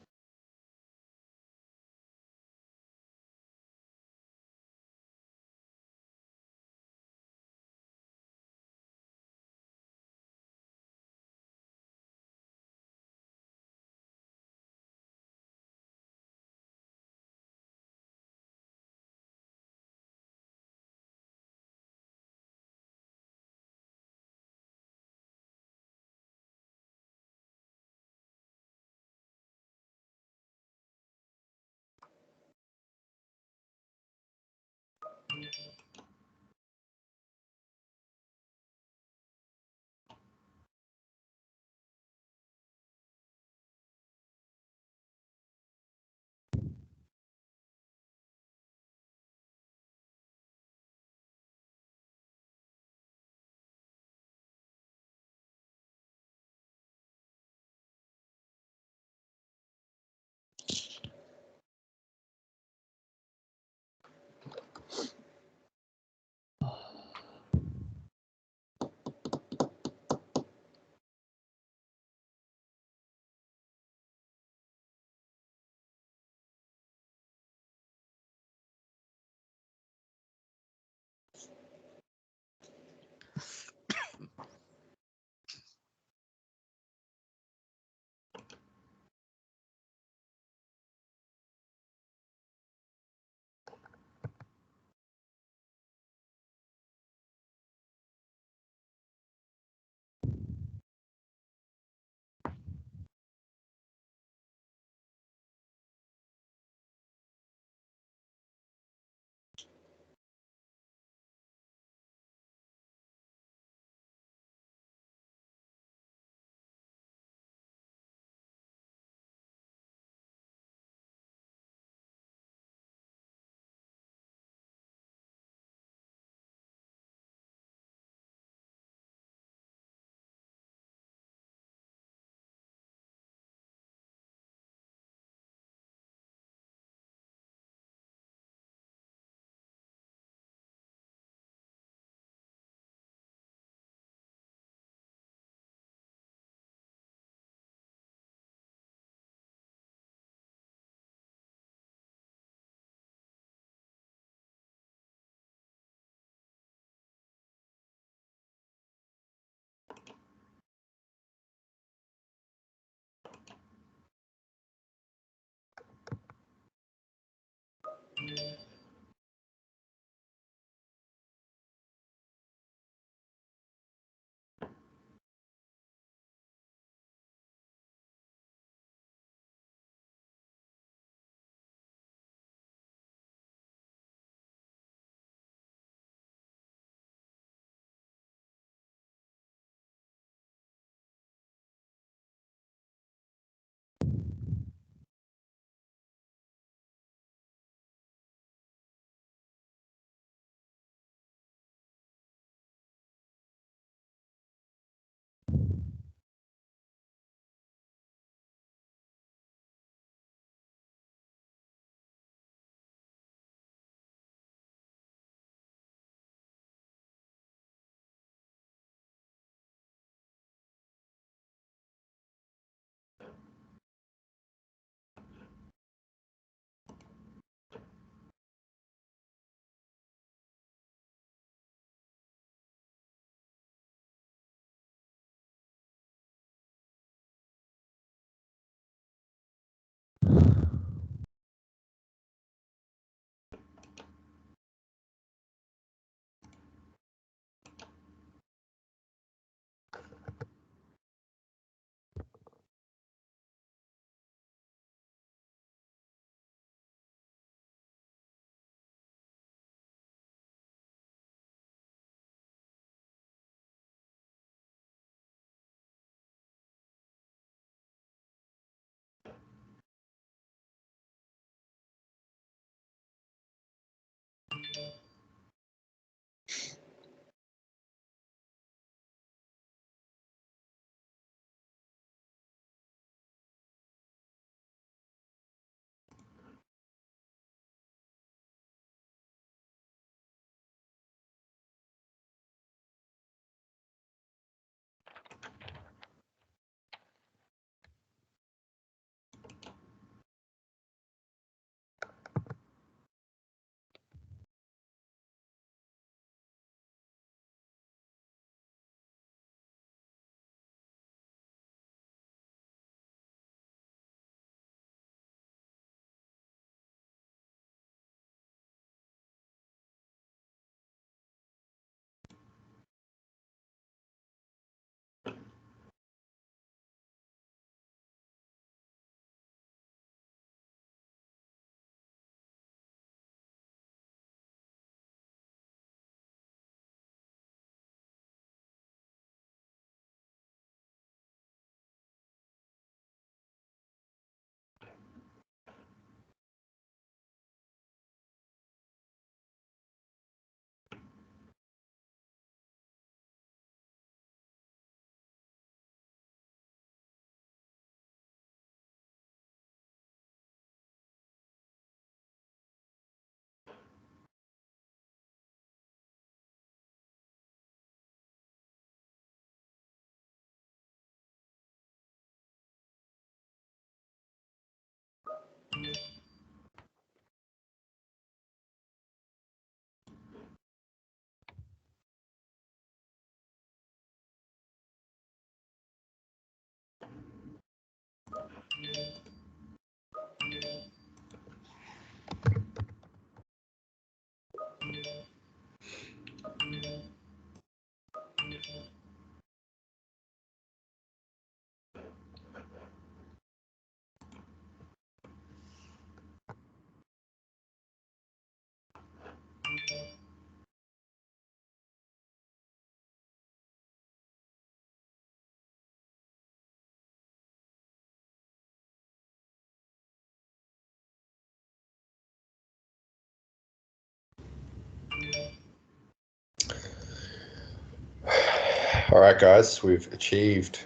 All right, guys, we've achieved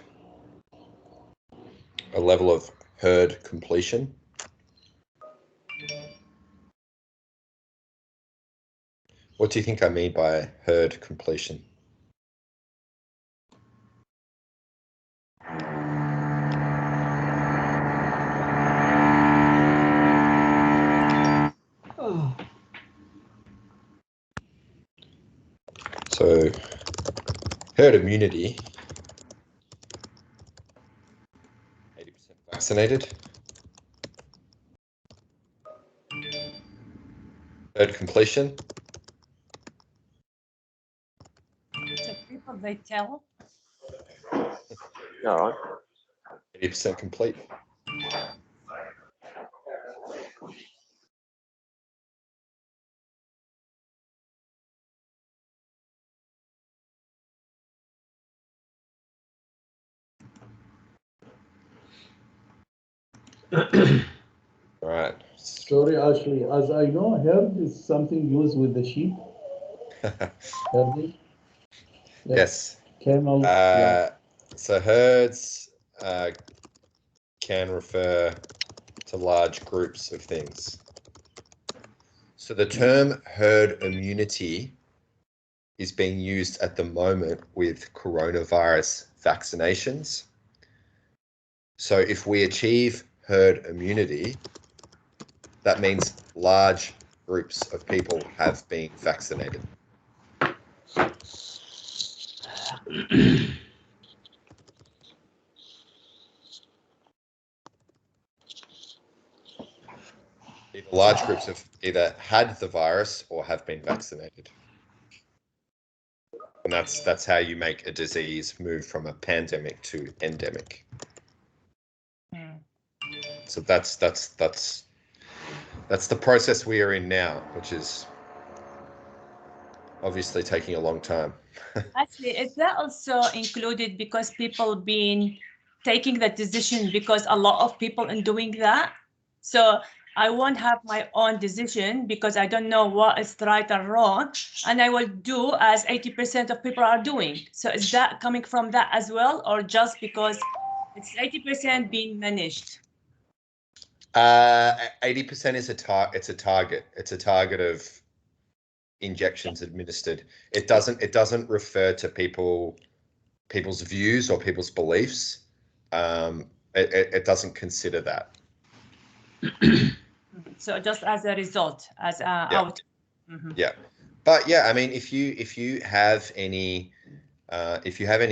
a level of herd completion. What do you think I mean by herd completion? Oh. So, herd immunity, 80% vaccinated. Herd completion, So people they tell. All right. 80% complete. All right. Sorry, Ashley. As I know, herd is something used with the sheep. Herding. Like Yes. camel. Yeah. So herds can refer to large groups of things. So the term herd immunity is being used at the moment with coronavirus vaccinations. So if we achieve herd immunity, that means large groups of people have been vaccinated. Either large groups have either had the virus or have been vaccinated. And that's how you make a disease move from a pandemic to endemic. So that's the process we are in now, which is obviously taking a long time. Actually, is that also included because people been taking that decision because a lot of people in doing that? So I won't have my own decision because I don't know what is right or wrong, and I will do as 80% of people are doing. So is that coming from that as well, or just because it's 80% being managed? 80% is it's a target. It's a target of injections administered. It doesn't refer to people's views or people's beliefs. It doesn't consider that. So just as a result, as out. Yeah, but yeah, I mean, if you have any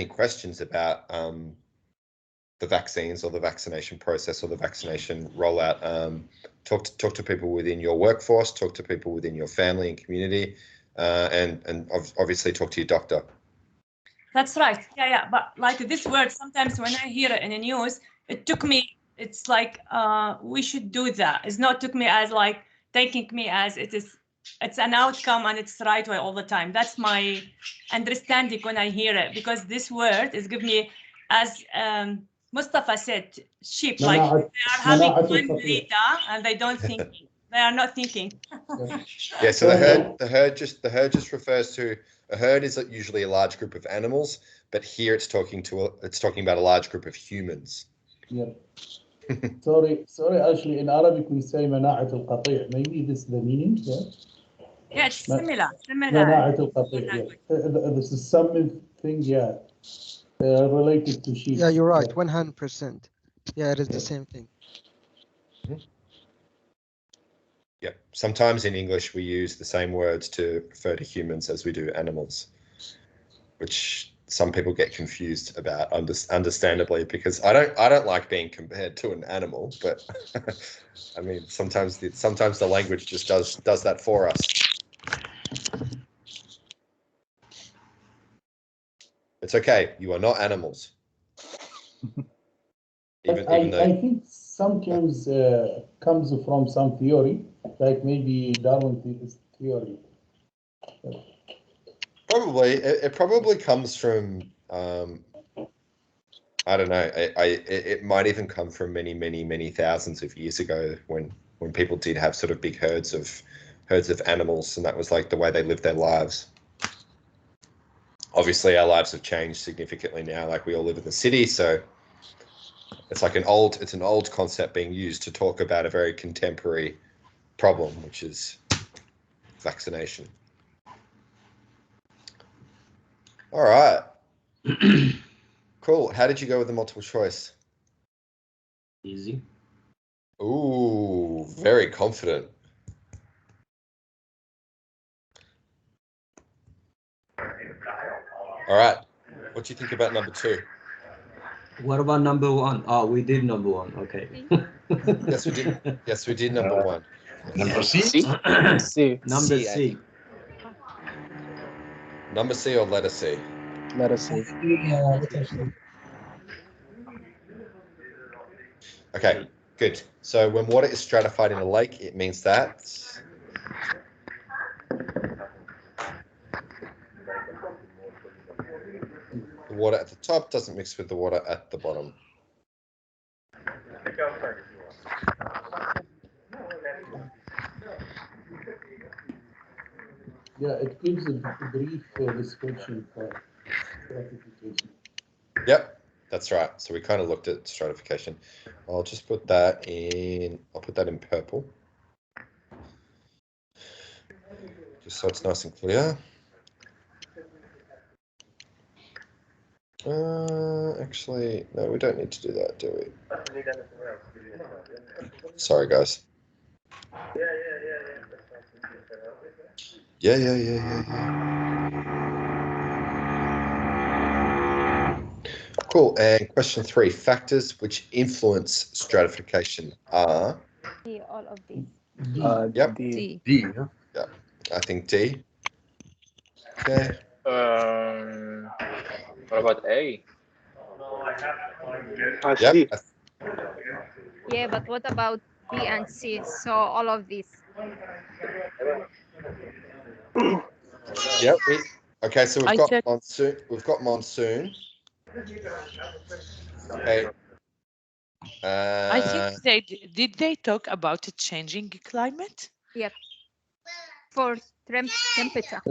questions about the vaccines or the vaccination process or the vaccination rollout, talk to people within your workforce, talk to people within your family and community, and obviously talk to your doctor. That's right. Yeah. But like this word, sometimes when I hear it in the news, it took me. It's like we should do that. It's not took me as like taking me as it is. It's an outcome and it's the right way all the time. That's my understanding when I hear it, because this word is giving me, as Mustafa said, sheep. Like they are having one data and they don't think. They are not thinking. Yeah. So the herd just refers to a herd is usually a large group of animals, but here it's talking about a large group of humans. Yeah. sorry, Ashley. In Arabic we say مناعة القطيع. Maybe this is the meaning. Yeah. Yeah, it's similar. مناعة القطيع. Yeah. This is something. Yeah. Related to sheep. Yeah, you're right. 100%. Yeah, it is the same thing. Yeah. Sometimes in English we use the same words to refer to humans as we do animals, which some people get confused about, understandably, because I don't like being compared to an animal, but I mean sometimes the language just does that for us. It's okay. You are not animals. I think sometimes comes from some theory, like maybe Darwin's theory. Probably it probably comes from I don't know. It might even come from many thousands of years ago when people did have sort of big herds of animals, and that was like the way they lived their lives. Obviously, our lives have changed significantly now. Like we all live in the city, so it's like an old concept being used to talk about a very contemporary problem, which is vaccination. All right. Cool. How did you go with the multiple choice? Easy. Ooh, very confident. All right. What do you think about number 2? What about number 1? Oh, we did number 1. Okay. Yes, we did. Yes, we did number 1. Number C? C? C. Number C, I C. think. Number C or letter C? Let us see. Okay, good. So when water is stratified in a lake, it means that the water at the top doesn't mix with the water at the bottom. Yeah, it gives a brief description for stratification. Yep, that's right. So we kind of looked at stratification. I'll just put that in, I'll put that in purple. Just so it's nice and clear. Actually, no, we don't need to do that, do we? Sorry, guys. Yeah. Cool. And question 3, factors which influence stratification are? See all of these. Yep. D. Yep. I think D. Okay. What about A? Yep. C. Yeah, but what about B and C? So all of these. Yep. Okay, so I we've got checked. monsoon. We've got monsoon. Okay. I think did they talk about a changing climate? Yep. For temperature.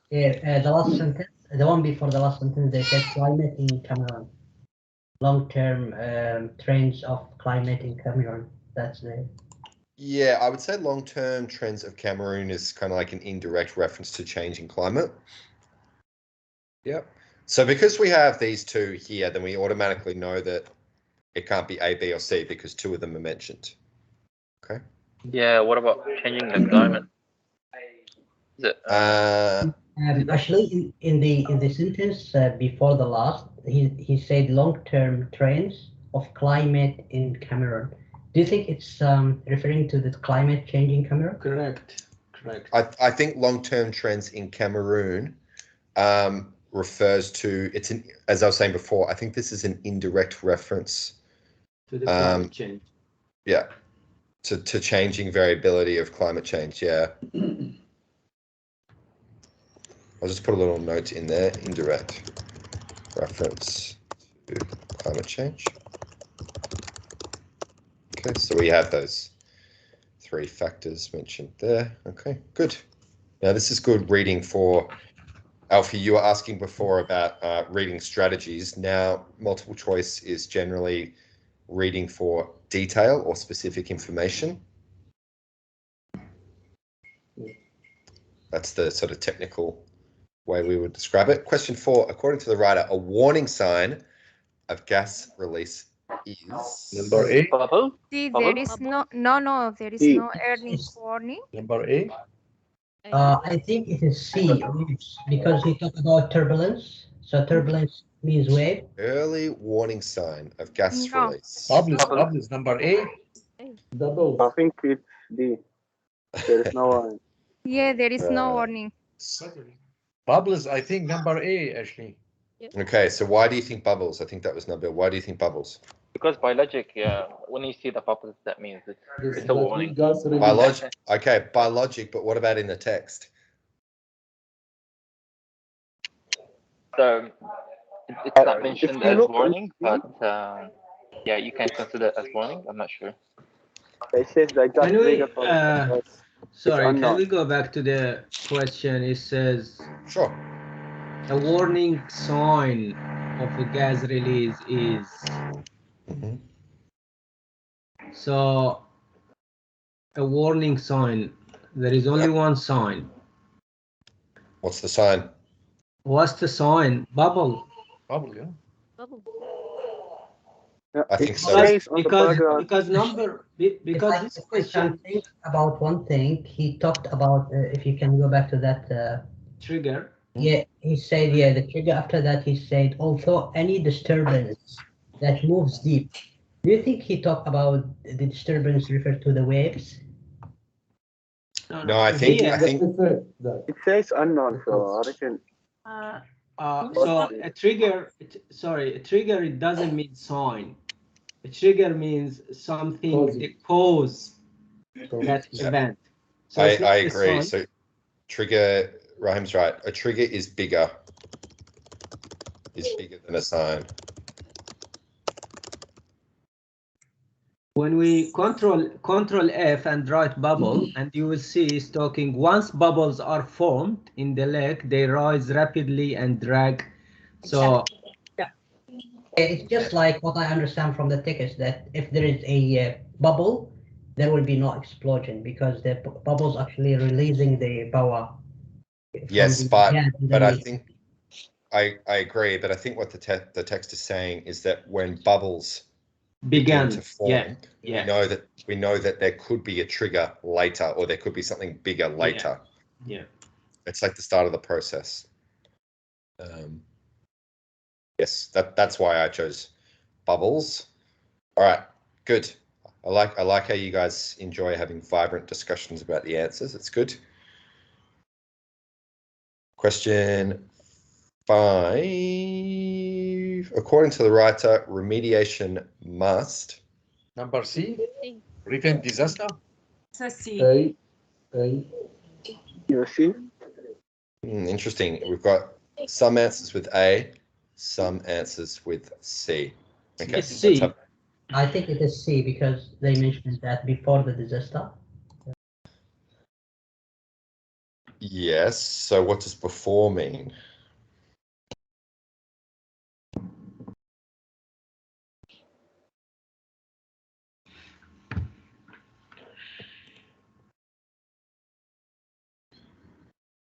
Yeah, the last sentence, the one before the last sentence, they said climate in Cameroon. Long-term trends of climate in Cameroon. That's the. Yeah, I would say long-term trends of Cameroon is kind of like an indirect reference to changing climate. Yep. So because we have these two here, then we automatically know that it can't be A, B, or C because 2 of them are mentioned. Okay. Yeah, what about changing the climate? Is it, Actually, in the sentence before the last, he said long-term trends of climate in Cameroon. Do you think it's referring to the climate change in Cameroon? Correct. I think long-term trends in Cameroon refers to, as I was saying before, I think this is an indirect reference to the climate change. Yeah, to changing variability of climate change. Yeah. I'll just put a little note in there, indirect reference to climate change. Okay, so we have those 3 factors mentioned there. Okay, good. Now this is good reading for Alfie. You were asking before about reading strategies. Now multiple choice is generally reading for detail or specific information. That's the sort of technical way we would describe it. Question 4, according to the writer, a warning sign of gas release is number A. Bubble? See, there is no there is no early warning. Number A. I think it is C because he talked about turbulence. So turbulence means wave. Early warning sign of gas release. Bubbles, number A. Double. I think it's D. There is no one. Yeah, there is no warning. Bubbles, I think number A, Ashley. Okay, so why do you think bubbles? I think that was number. Why do you think bubbles? Because by logic, yeah, when you see the bubbles, that means it's a warning. By logic, okay, by logic, but what about in the text? So it's not mentioned as warning, but yeah, you can consider it as warning. I'm not sure. It says that gas Can we, trigger sorry, can unknown. we go back to the question? It says, sure. a warning sign of a gas release is so a warning sign. There is only one sign. What's the sign? What's the sign? Bubble. Bubble, yeah. I think so. Because number It's because like this the question think about one thing. He talked about if you can go back to that trigger. Yeah, he said the trigger. After that, he said although any disturbance that moves deep. Do you think he talked about the disturbance referred to the waves? No, I think It says unknown, so I reckon. So a trigger, sorry, a trigger, it doesn't mean sign. A trigger means something that cause that event. So it's I not a agree. sign. So trigger, Rahim's right. A trigger is bigger than a sign. When we control F and write bubble, and you will see it's talking once bubbles are formed in the lake, they rise rapidly and drag. So It's just like what I understand from the tickets that if there is a bubble, there will be no explosion because the bubbles actually releasing the power. Yes, the but gas I underneath. think I agree, but I think what the text is saying is that when bubbles begin to form, we know that there could be a trigger later, or there could be something bigger later. Yeah. It's like the start of the process. Yes, that's why I chose bubbles. All right, good. I like how you guys enjoy having vibrant discussions about the answers. It's good. Question 5. According to the writer, remediation must. Number C. Prevent disaster. So C. You see? Interesting. We've got some answers with A, some answers with C. Okay. It's C. I think it is C because they mentioned that before the disaster. Yes. So what does before mean?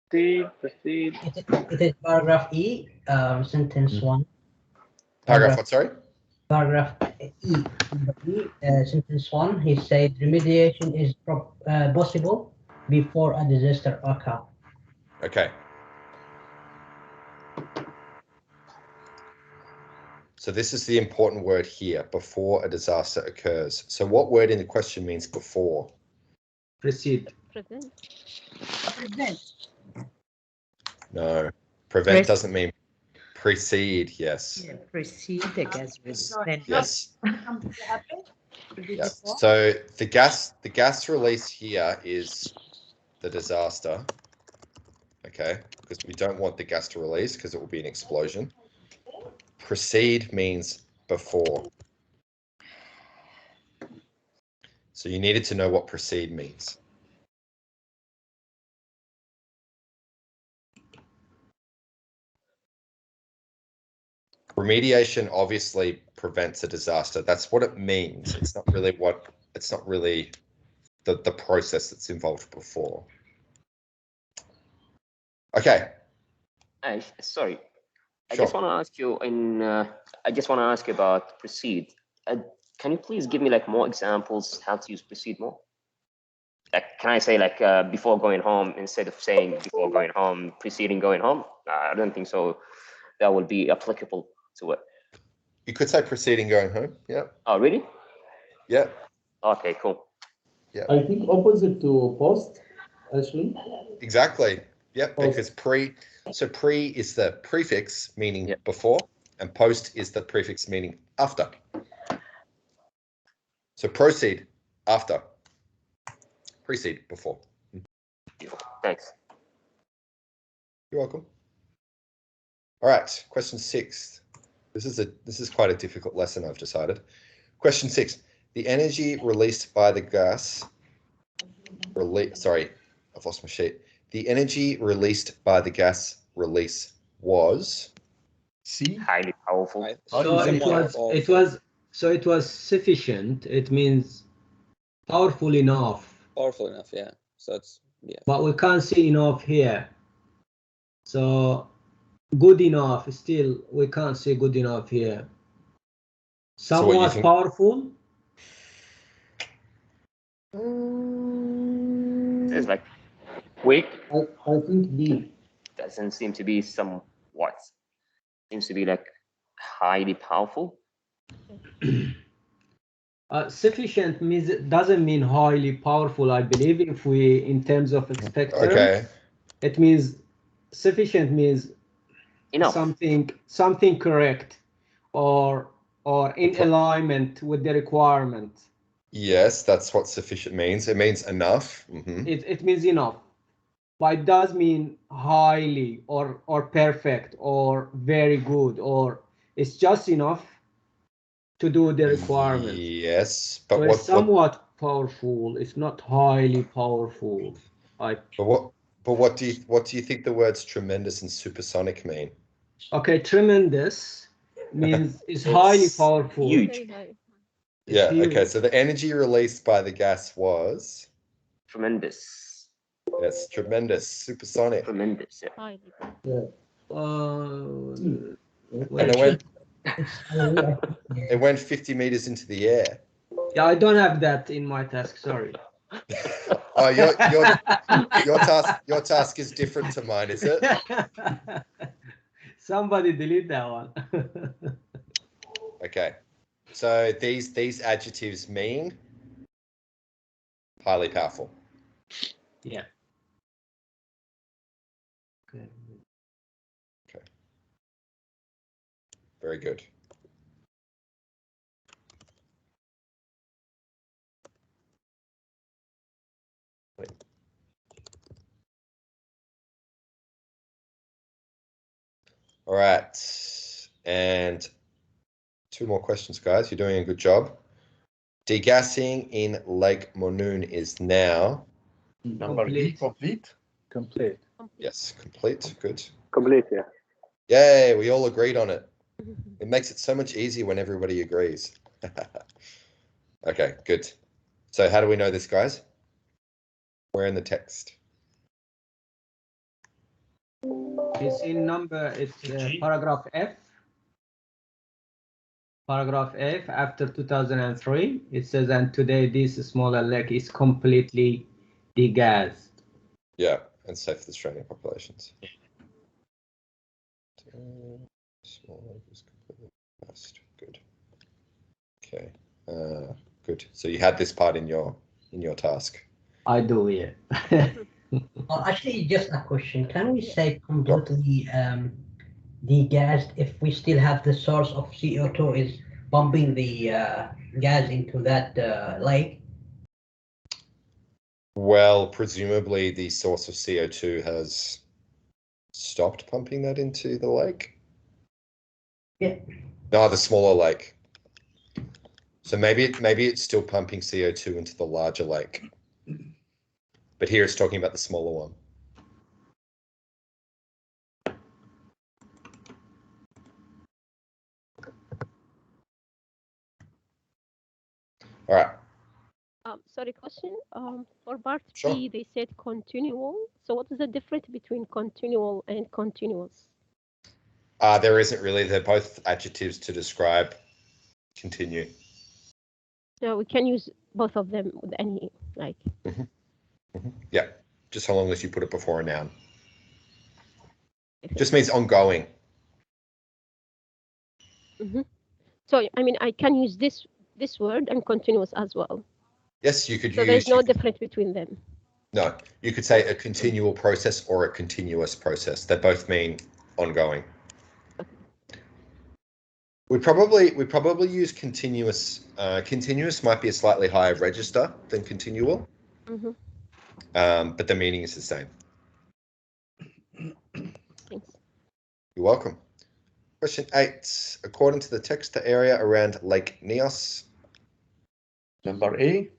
Proceed. It is paragraph E, sentence 1. Paragraph what, sorry? Paragraph E. Sentence 1, he said remediation is possible before a disaster occurs. Okay. So this is the important word here, before a disaster occurs. So what word in the question means before? Precede. Prevent. No. Prevent doesn't mean precede, yes. Yeah, precede the gas release. Then Yes. Yeah. So the gas release here is the disaster. Okay, because we don't want the gas to release because it will be an explosion. Precede means before. So you needed to know what precede means. Remediation obviously prevents a disaster. That's what it means. It's not really the process that's involved before. Okay. Sorry, I Sure. just want to ask you. I just want to ask you about proceed. Can you please give me like more examples how to use proceed more? Like, can I say like before going home instead of saying before going home, preceding going home? I don't think so. That would be applicable to it. You could say preceding going home. Yeah. Oh, really? Yeah. Okay, cool. Yeah. I think opposite to post, actually. Exactly. Yep. Because pre is the prefix meaning before, and post is the prefix meaning after. So proceed after. Precede before. Thanks. You're welcome. All right. Question 6. This is quite a difficult lesson, I've decided. Question 6. The energy released by the gas. Sorry, I've lost my sheet. The energy released by the gas release was C. Highly powerful. So it was sufficient. It means powerful enough. Powerful enough, yeah. So it's But we can't see enough here. So good enough, still we can't see good enough here. So what you Somewhat think- powerful. It's like weak. I think D. Doesn't seem to be somewhat. Seems to be like highly powerful. Sufficient means doesn't mean highly powerful. I believe if we in terms of spectrum, Okay. it means sufficient means enough. something correct or in alignment with the requirement. Yes, that's what sufficient means. It means enough. Mhm. It means enough, but it does mean highly or perfect or very good, or it's just enough to do the requirement. Yes, but So what it's somewhat powerful. It's not highly powerful. But what do you think the words tremendous and supersonic mean? Okay, tremendous means it's highly powerful. Huge. Yeah, huge. okay, so the energy released by the gas was tremendous. Yes, tremendous, supersonic. Tremendous, Yeah. And it went 50 meters into the air. Yeah, I don't have that in my task. Sorry. Oh, your task is different to mine, is it? Somebody delete that one. Okay. So these adjectives mean highly powerful. Yeah. Okay. Very good. All right. And 2 more questions, guys. You're doing a good job. Degassing in Lake Monoon is now Number B, complete. Complete. Yes, complete. Good. Complete, yeah. Yay, we all agreed on it. It makes it so much easier when everybody agrees. Okay, good. So how do we know this, guys? Where in the text? It's in number, it's paragraph F. Paragraph F after 2003. It says, and today this smaller lake is completely degassed. Yeah, and safe for the Australian populations. Small lake is completely degassed. Good. Okay. Good. So you had this part in your task. I do, yeah. Actually, just a question. Can we say completely degassed if we still have the source of CO2 is pumping the gas into that lake? Well, presumably the source of CO2 has stopped pumping that into the lake. Yeah. No, the smaller lake. So maybe it's still pumping CO2 into the larger lake. But here it's talking about the smaller one. All right. Sorry, question. For part Sure. B, they said continual. So what is the difference between continual and continuous? There isn't really. They're both adjectives to describe continue. So we can use both of them with any, like. Yeah, just so long as you put it before a noun. Just means ongoing. So I mean, I can use this word and continuous as well. Yes, you could So use. there's no difference between them. No, you could say a continual process or a continuous process. They both mean ongoing. We probably use continuous. Continuous might be a slightly higher register than continual, but the meaning is the same. Thanks. You're welcome. Question 8. According to the text, the area around Lake Neos. Number A.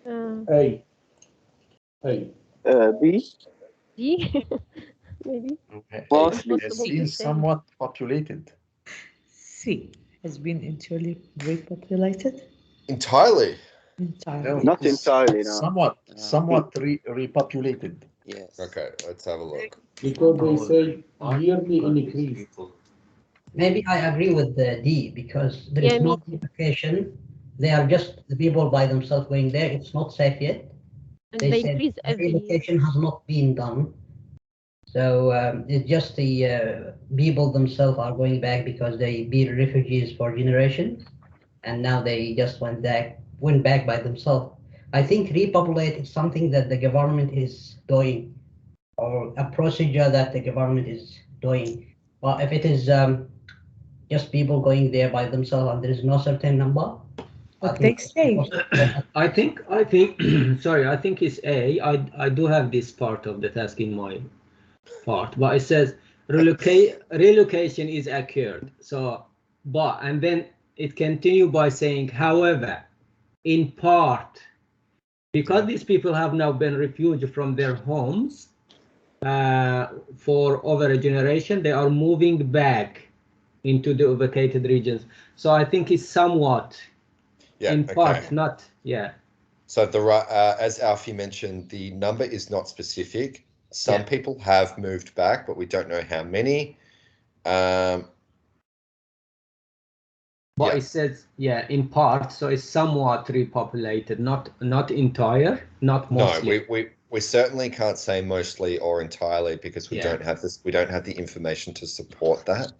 A. A. A. B. B. maybe. Mostly. It's Has possible been to say. somewhat populated. C has been entirely repopulated. Entirely. Entirely. Not entirely, no. Somewhat repopulated. Yes. Okay, let's have a look. Because they say yearly increase. Maybe I agree with the D because there is Yeah, me no implication. They are just the people by themselves going there. It's not safe yet. And They they said increase the every year. relocation has not been done. So it's just the people themselves are going back because they been refugees for generations, and now they just went back by themselves. I think repopulate is something that the government is doing, or a procedure that the government is doing. Well, if it is just people going there by themselves and there is no certain number, But they say. I think, sorry, I think it's A. I do have this part of the task in my part, but it says relocation is occurred. So, but, and then it continue by saying, however, in part, because these people have now been refuged from their homes for over a generation, they are moving back into the vacated regions. So I think it's somewhat in part, not, yeah. So as Alfie mentioned, the number is not specific. Some people have moved back, but we don't know how many. But it says, in part, so it's somewhat repopulated, not entire, not mostly. No, we certainly can't say mostly or entirely because we don't have this. We don't have the information to support that.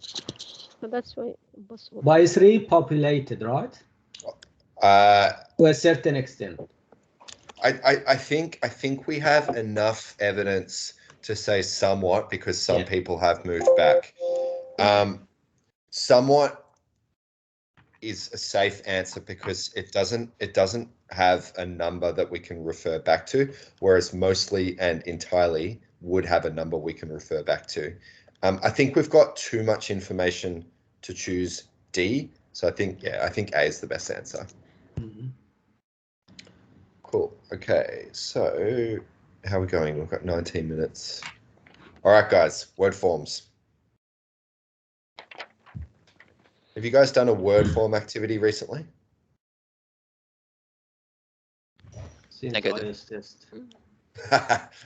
So that's why impossible. But it's repopulated, right? To a certain extent. I think we have enough evidence to say somewhat because some people have moved back. Somewhat is a safe answer because it doesn't have a number that we can refer back to, whereas mostly and entirely would have a number we can refer back to. I think we've got too much information to choose D, so I think A is the best answer. Cool. Okay, so how are we going? We've got 19 minutes. All right, guys, word forms. Have you guys done a word form activity recently? Since IELTS test.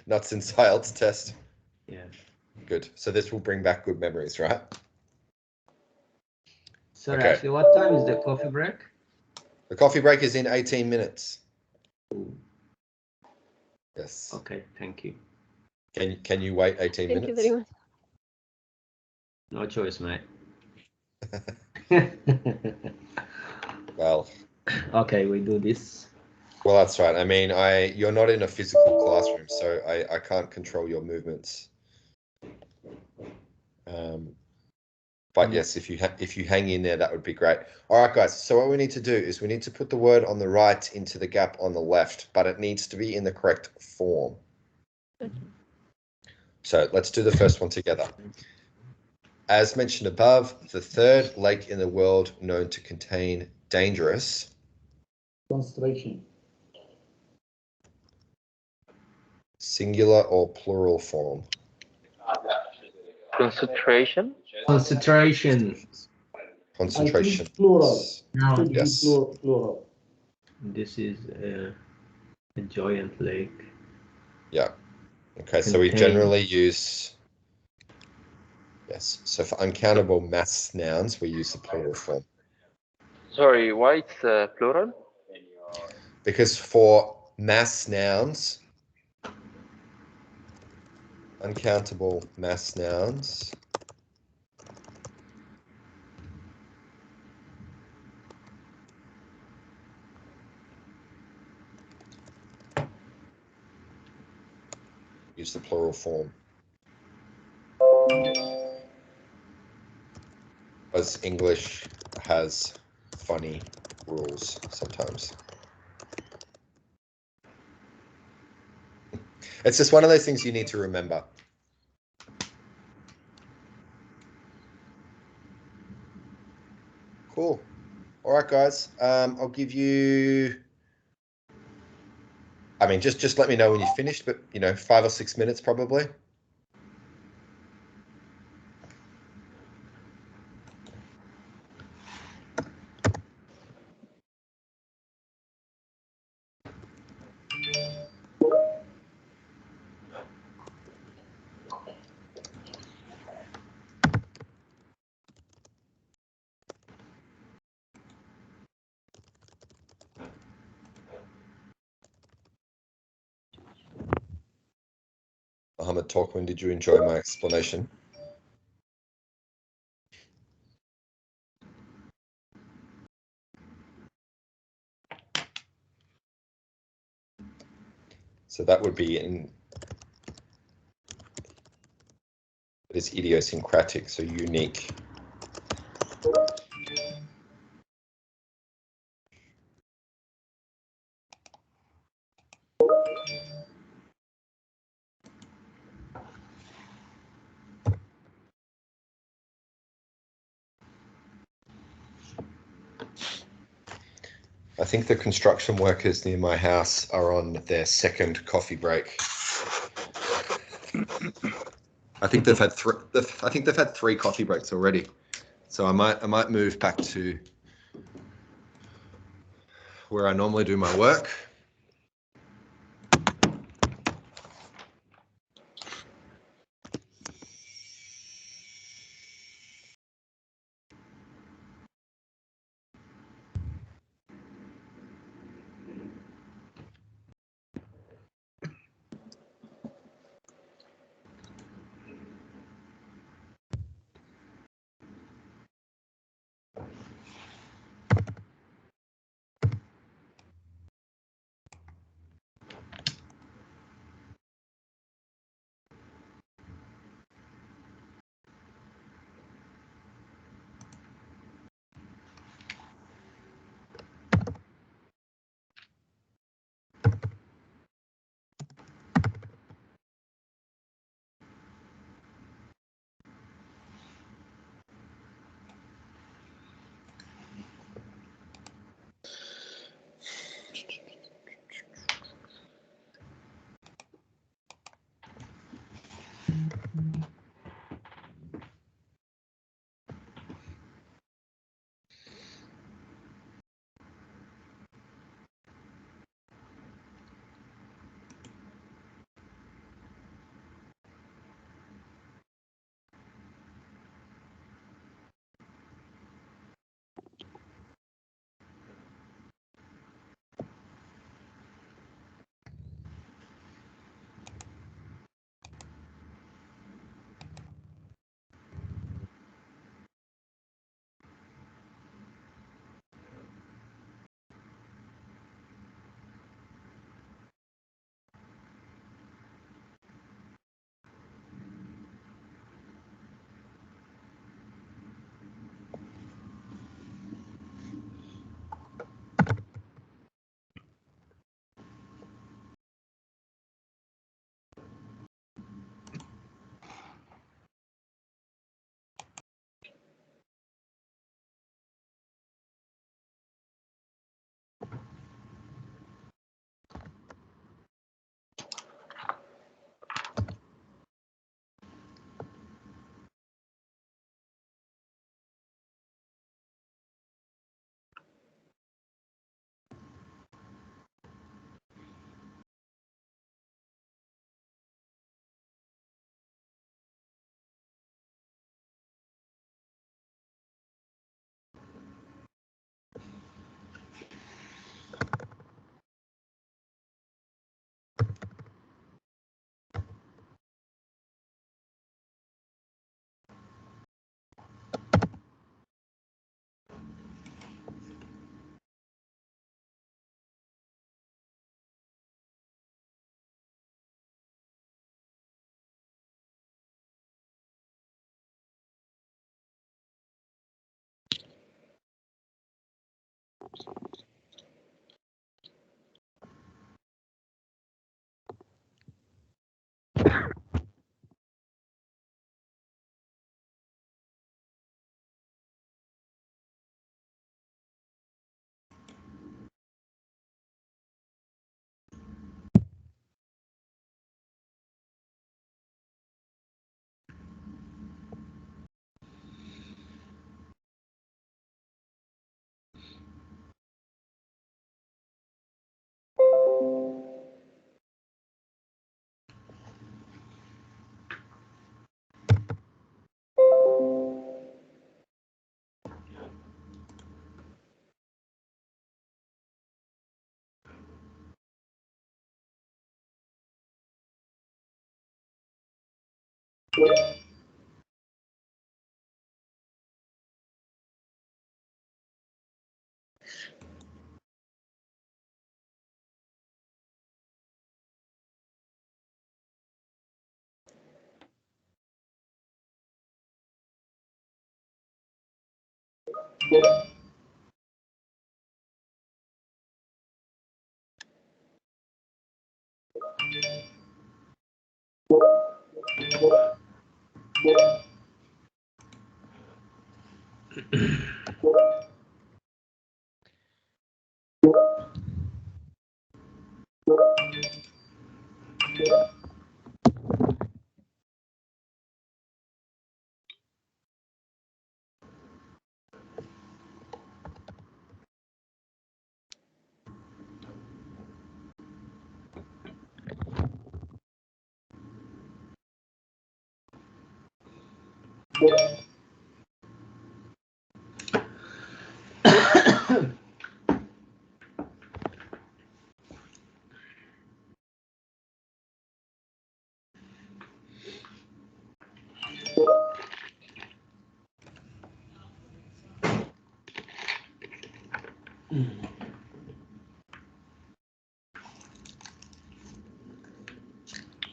Not since IELTS test. Yeah. Good. So this will bring back good memories, right? Sorry, Okay. actually, what time is the coffee break? The coffee break is in 18 minutes. Yes. Okay, thank you. Can you wait 18 minutes? Thank you very much. No choice, mate. Well. Okay, we do this. Well, that's right. I mean, you're not in a physical classroom, so I can't control your movements. But yes, if you hang in there, that would be great. All right, guys. So what we need to do is we need to put the word on the right into the gap on the left, but it needs to be in the correct form. So let's do the first one together. As mentioned above, the third lake in the world known to contain dangerous Concentration. Singular or plural form. Concentration. Concentration. Concentration. Plural. Should be Yes. plural. This is a giant lake. Yeah. Okay, so we generally use, yes, so for uncountable mass nouns, we use the plural form. Sorry, why it's plural? Because for mass nouns, uncountable mass nouns, use the plural form. As English has funny rules sometimes. It's just one of those things you need to remember. Cool. All right, guys. I'll give you, I mean, just let me know when you've finished, but 5 or 6 minutes probably. Mohammed Torquin, did you enjoy my explanation? So that would be it is idiosyncratic, so unique. I think the construction workers near my house are on their second coffee break. I think they've had three coffee breaks already. So I might move back to where I normally do my work.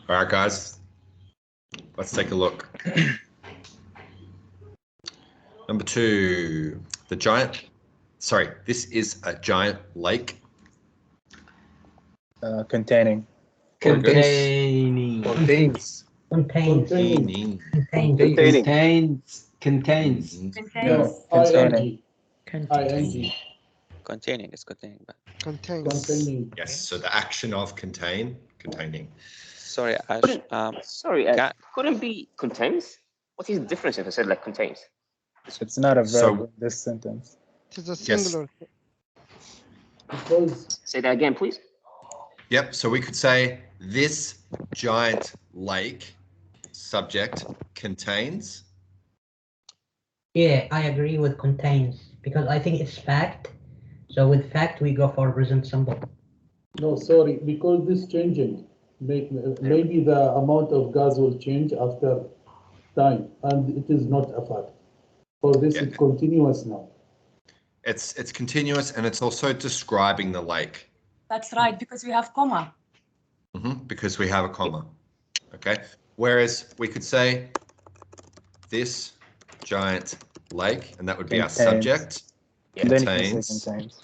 All right, guys, let's take a look. Number 2, the giant. Sorry, this is a giant lake. Containing. Containing. Contains. Containing. Contains. No, Containing. ing. Containing is containing. But Containing. Yes, so the action of containing. sorry, Ash. Sorry, couldn't be contains? What is the difference if I said like contains? It's not a verb So- in this sentence. It is a Yes. singular. Because Say that again, please. Yep, so we could say this giant lake, subject, contains. Yeah, I agree with contains because I think it's fact. So with fact, we go for present simple. no, sorry, because this changing, maybe the amount of gas will change after time, and it is not a fact. For this, Yeah. it's continuous now. It's continuous and it's also describing the lake. That's right, because we have comma. Because we have a comma. Okay. Whereas we could say this giant lake, and that would be our Contains. subject. And then you can say Contains. contains.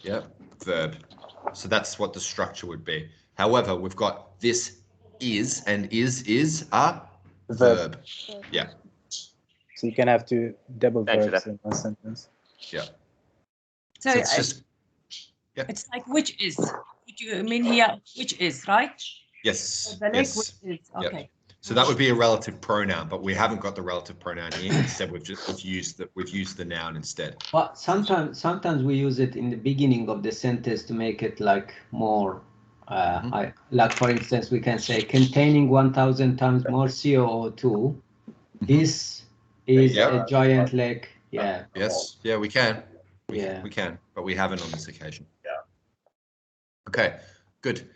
Yep. Verb. So that's what the structure would be. However, we've got this is, and is a verb. Yeah. So you can have two double Thanks for verbs that. in one sentence. Yeah. So, So it's just it's like which is. What you mean here, which is, right? yes. The lake Yes. which is, Yep. okay. So that would be a relative pronoun, but we haven't got the relative pronoun here. Instead, we've used the noun instead. But sometimes we use it in the beginning of the sentence to make it like more. Like for instance, we can say containing 1,000 times more CO2. This is a giant lake. Yeah. Yes. Yeah, we can. Yeah. We can, but we haven't on this occasion. Okay. Good.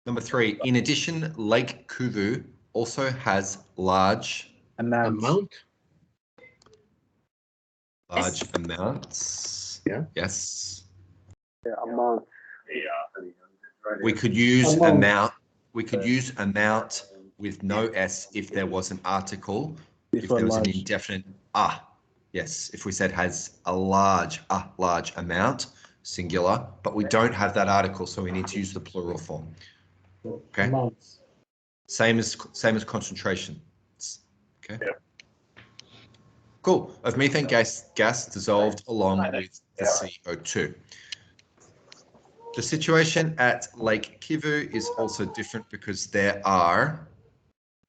Number 3. In addition, Lake Kuvu also has large Amount. amounts. Yeah. Yes. Yeah, amount. We could use Amount. amount. We could use amount with no s if there was an article. If Before there was an large. indefinite yes. If we said has a large amount, singular, but we don't have that article, so we need to use the plural form. Okay. Amounts. Same as concentration. Okay. Cool. Of methane gas dissolved along with the CO2. The situation at Lake Kivu is also different because there are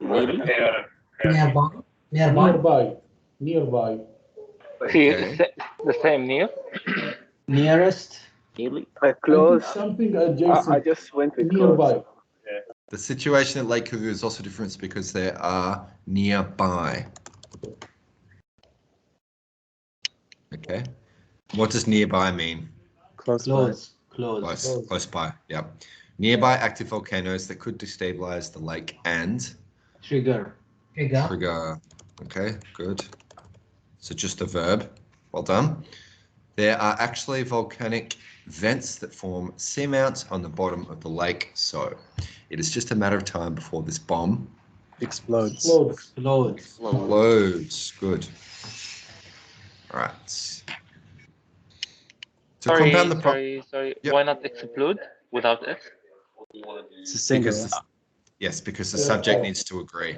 Nearby. Nearby. See, Okay. the same near. Nearest. Close. Something adjacent. I just went with Nearby. close. The situation at Lake Kivu is also different because there are nearby. Okay. What does nearby mean? Close. Close by. Yeah. Nearby active volcanoes that could destabilize the lake and Trigger Trigger. Okay, good. So just a verb. Well done. There are actually volcanic vents that form seamounts on the bottom of the lake. So it is just a matter of time before this bomb Explodes. Explodes. Good. All right. To Sorry, compound the problem. sorry. Yep. Why not explode without X? It's a singular. Because yes, because the subject needs to agree.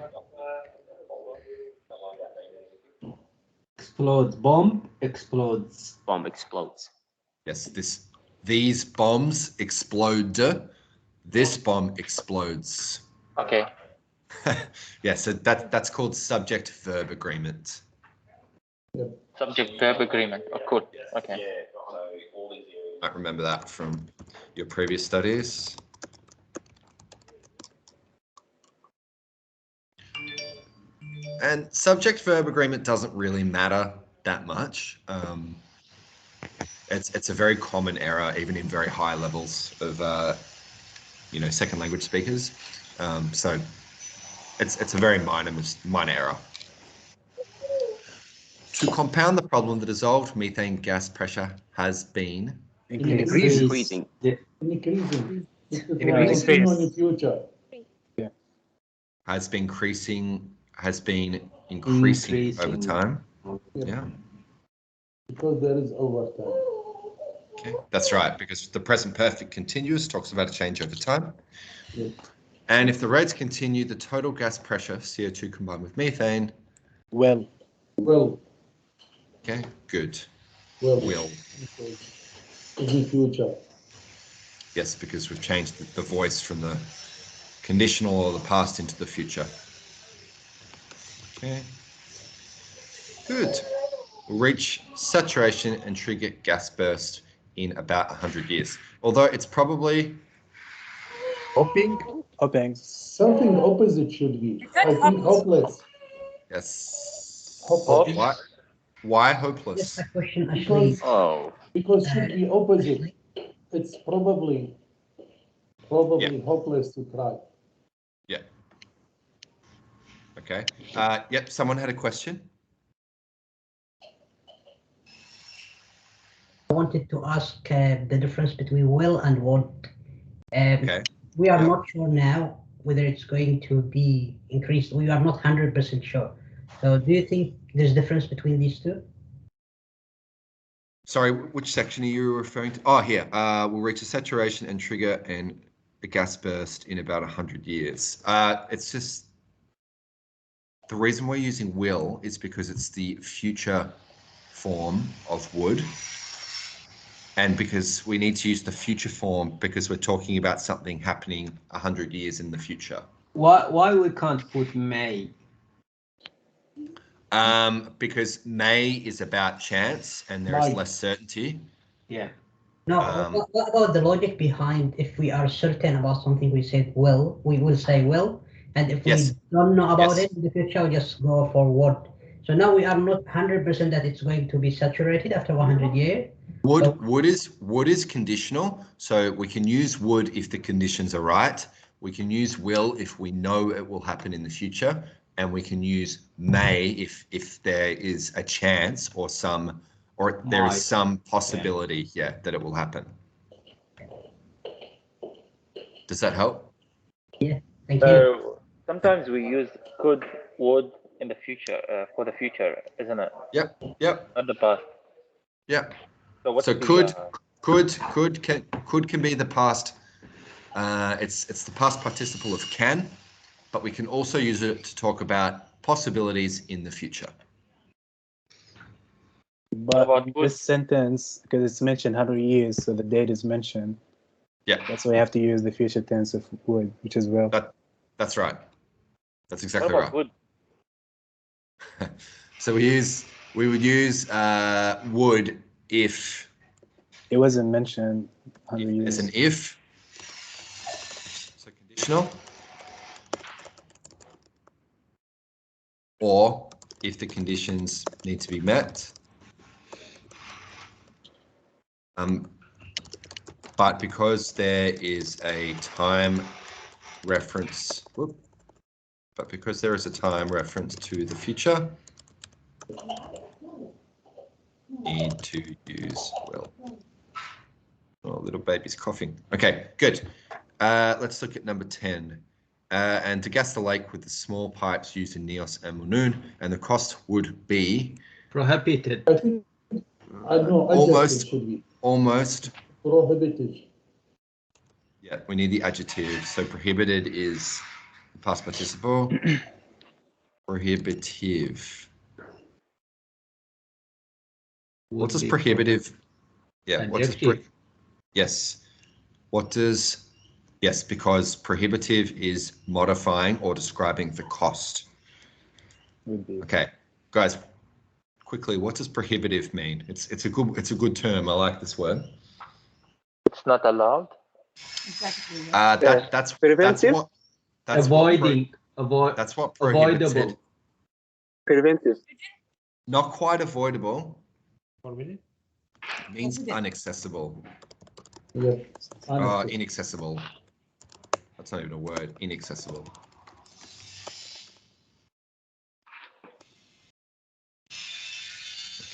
Explodes. Bomb explodes. Bomb explodes. Yes, these bombs explode. This bomb explodes. Okay. Yeah, so that's called subject-verb agreement. Subject-verb agreement. Oh, cool. Okay. I remember that from your previous studies. And subject-verb agreement doesn't really matter that much. It's a very common error, even in very high levels of second language speakers. So it's a very minor error. To compound the problem, the dissolved methane gas pressure has been Increasing. Increasing. It will continue in the future. has been increasing over time. Yeah. Because there is overtime. Okay, that's right, because the present perfect continuous talks about a change over time. Yes. And if the rates continue, the total gas pressure, CO2 combined with methane. Well. Okay, good. Will. In the future. Yes, because we've changed the voice from the conditional or the past into the future. Okay. Good. We'll reach saturation and trigger gas burst in about 100 years. Although it's probably Hoping. Something opposite should be. I think hopeless. Yes. Hopeless. Why hopeless? Just a question, actually. Because should be opposite. It's probably hopeless to try. Yeah. Okay. Yep. Someone had a question. I wanted to ask the difference between will and would. Okay. We are not sure now whether it's going to be increased. We are not 100% sure. So do you think there's a difference between these two? Sorry, which section are you referring to? Oh, here. We'll reach a saturation and trigger a gas burst in about 100 years. It's just the reason we're using will is because it's the future form of would. And because we need to use the future form because we're talking about something happening 100 years in the future. Why we can't put may? Because may is about chance and there is less certainty. Yeah. No, what about the logic behind if we are certain about something we said will, we will say will, and if we don't know about it in the future, we just go for would. So now we are not 100% that it's going to be saturated after 100 years. Would is conditional, so we can use would if the conditions are right. We can use will if we know it will happen in the future, and we can use may if there is a chance or there is some possibility, that it will happen. Does that help? Yeah, thank you. you. Sometimes we use could, would in the future for the future, isn't it? Yep. Not the past. Yep. So could can be the past. It's the past participle of can, but we can also use it to talk about possibilities in the future. But in this sentence, because it's mentioned 100 years, so the date is mentioned. Yeah. That's why we have to use the future tense of would, which is will. That's right. That's exactly what about right. Would? So we would use would if it wasn't mentioned 100 years. As an if. So conditional. Or if the conditions need to be met. But because there is a time reference, but because there is a time reference to the future, need to use will. Oh, little baby's coughing. Okay, good. Let's look at number 10. And to gas the lake with the small pipes used in Neos and Monoon, and the cost would be prohibited. I think I know. Almost. Should be Almost. prohibited. Yeah, we need the adjective. So prohibited is past participle. Prohibitive. What does prohibitive? Yeah. What does yes? What does? Yes, because prohibitive is modifying or describing the cost. Okay, guys, quickly, what does prohibitive mean? It's a good term. I like this word. It's not allowed. Exactly. That's what Avoiding. That's what prohibited. Avoidable. Preventive. Not quite avoidable. Forbidden? Means inaccessible. Yeah. Inaccessible. That's not even a word. Inaccessible.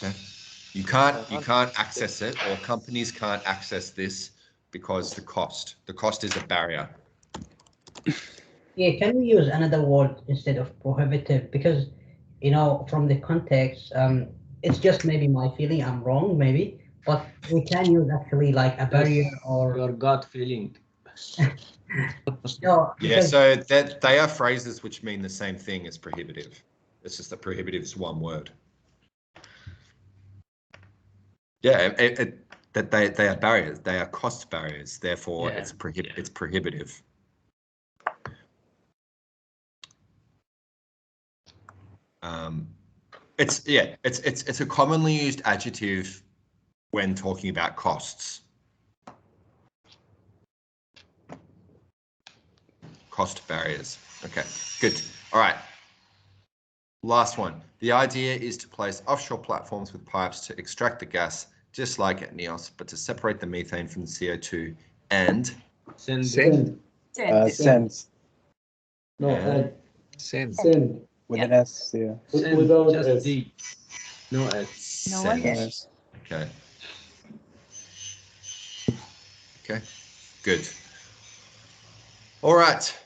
Okay. You can't access it, or companies can't access this because the cost is a barrier. Yeah, can we use another word instead of prohibitive? Because, you know, from the context, it's just maybe my feeling, I'm wrong maybe, but we can use actually like a barrier or your gut feeling. No, Yeah, so that they are phrases which mean the same thing as prohibitive. It's just that prohibitive is one word. Yeah, that they are barriers. They are cost barriers. Therefore, it's prohibitive. It's a commonly used adjective when talking about costs. Cost barriers. Okay, good. All right. Last one. The idea is to place offshore platforms with pipes to extract the gas, just like at Neos, but to separate the methane from the CO2 and send. Send. No, and send. With an S, yeah. Without just S. D. No S. No send. S. Okay. Okay. Good. All right.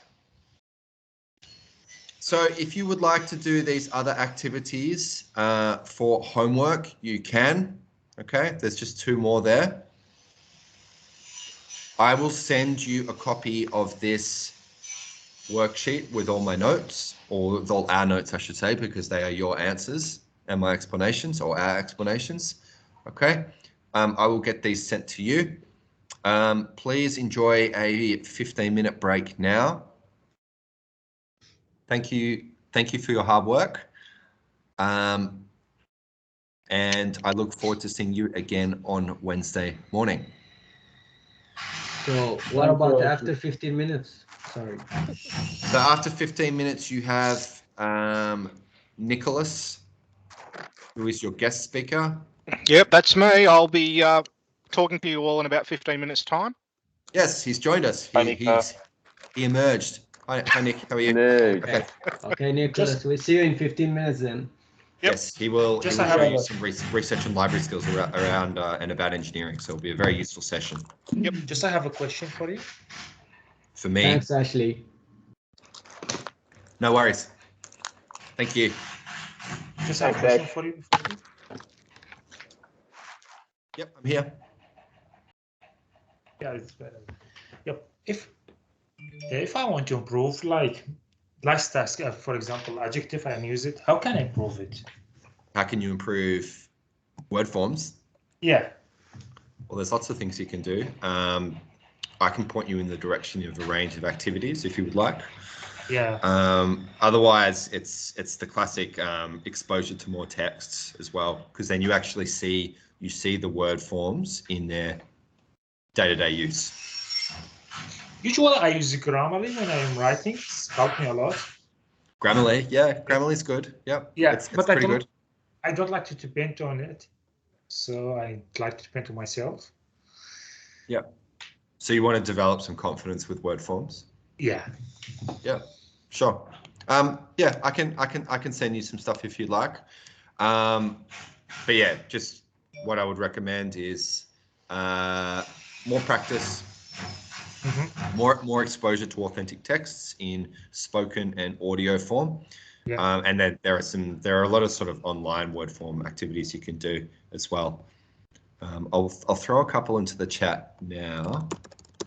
So if you would like to do these other activities for homework, you can. Okay, there's just 2 more there. I will send you a copy of this worksheet with all my notes, or with all our notes, I should say, because they are your answers and my explanations, or our explanations. Okay, I will get these sent to you. Please enjoy a 15-minute break now. Thank you for your hard work. And I look forward to seeing you again on Wednesday morning. So what about after 15 minutes? Sorry. So after 15 minutes, you have Nicholas, who is your guest speaker. Yep, that's me. I'll be talking to you all in about 15 minutes' time. Yes, he's joined us. He emerged. Hi Nick, how are you? Okay, Nicholas, we'll see you in 15 minutes then. Yep. Yes, he will show you some research and library skills around and about engineering. So it'll be a very useful session. Yep. Just I have a question for you. For me. Thanks, Ashley. No worries. Thank you. Just have a question for you. Yep, I'm here. Yeah, it's better. Yep. If I want to improve, like last task, for example, adjective, and use it, how can I improve it? How can you improve word forms? Yeah. Well, there's lots of things you can do. I can point you in the direction of a range of activities if you would like. Yeah. Otherwise, it's the classic exposure to more texts as well, because then you actually see the word forms in their day-to-day use. Usually, I use Grammarly when I'm writing. It's helped me a lot. Grammarly, yeah, Grammarly's good. Yep. Yeah, it's but pretty good. I don't like to depend on it, so I like to depend on myself. Yeah. So you want to develop some confidence with word forms? Yeah. Yeah, sure. Yeah, I can send you some stuff if you'd like. But yeah, just what I would recommend is more practice, more exposure to authentic texts in spoken and audio form. Yeah. And then there are a lot of sort of online word form activities you can do as well. I'll throw a couple into the chat now.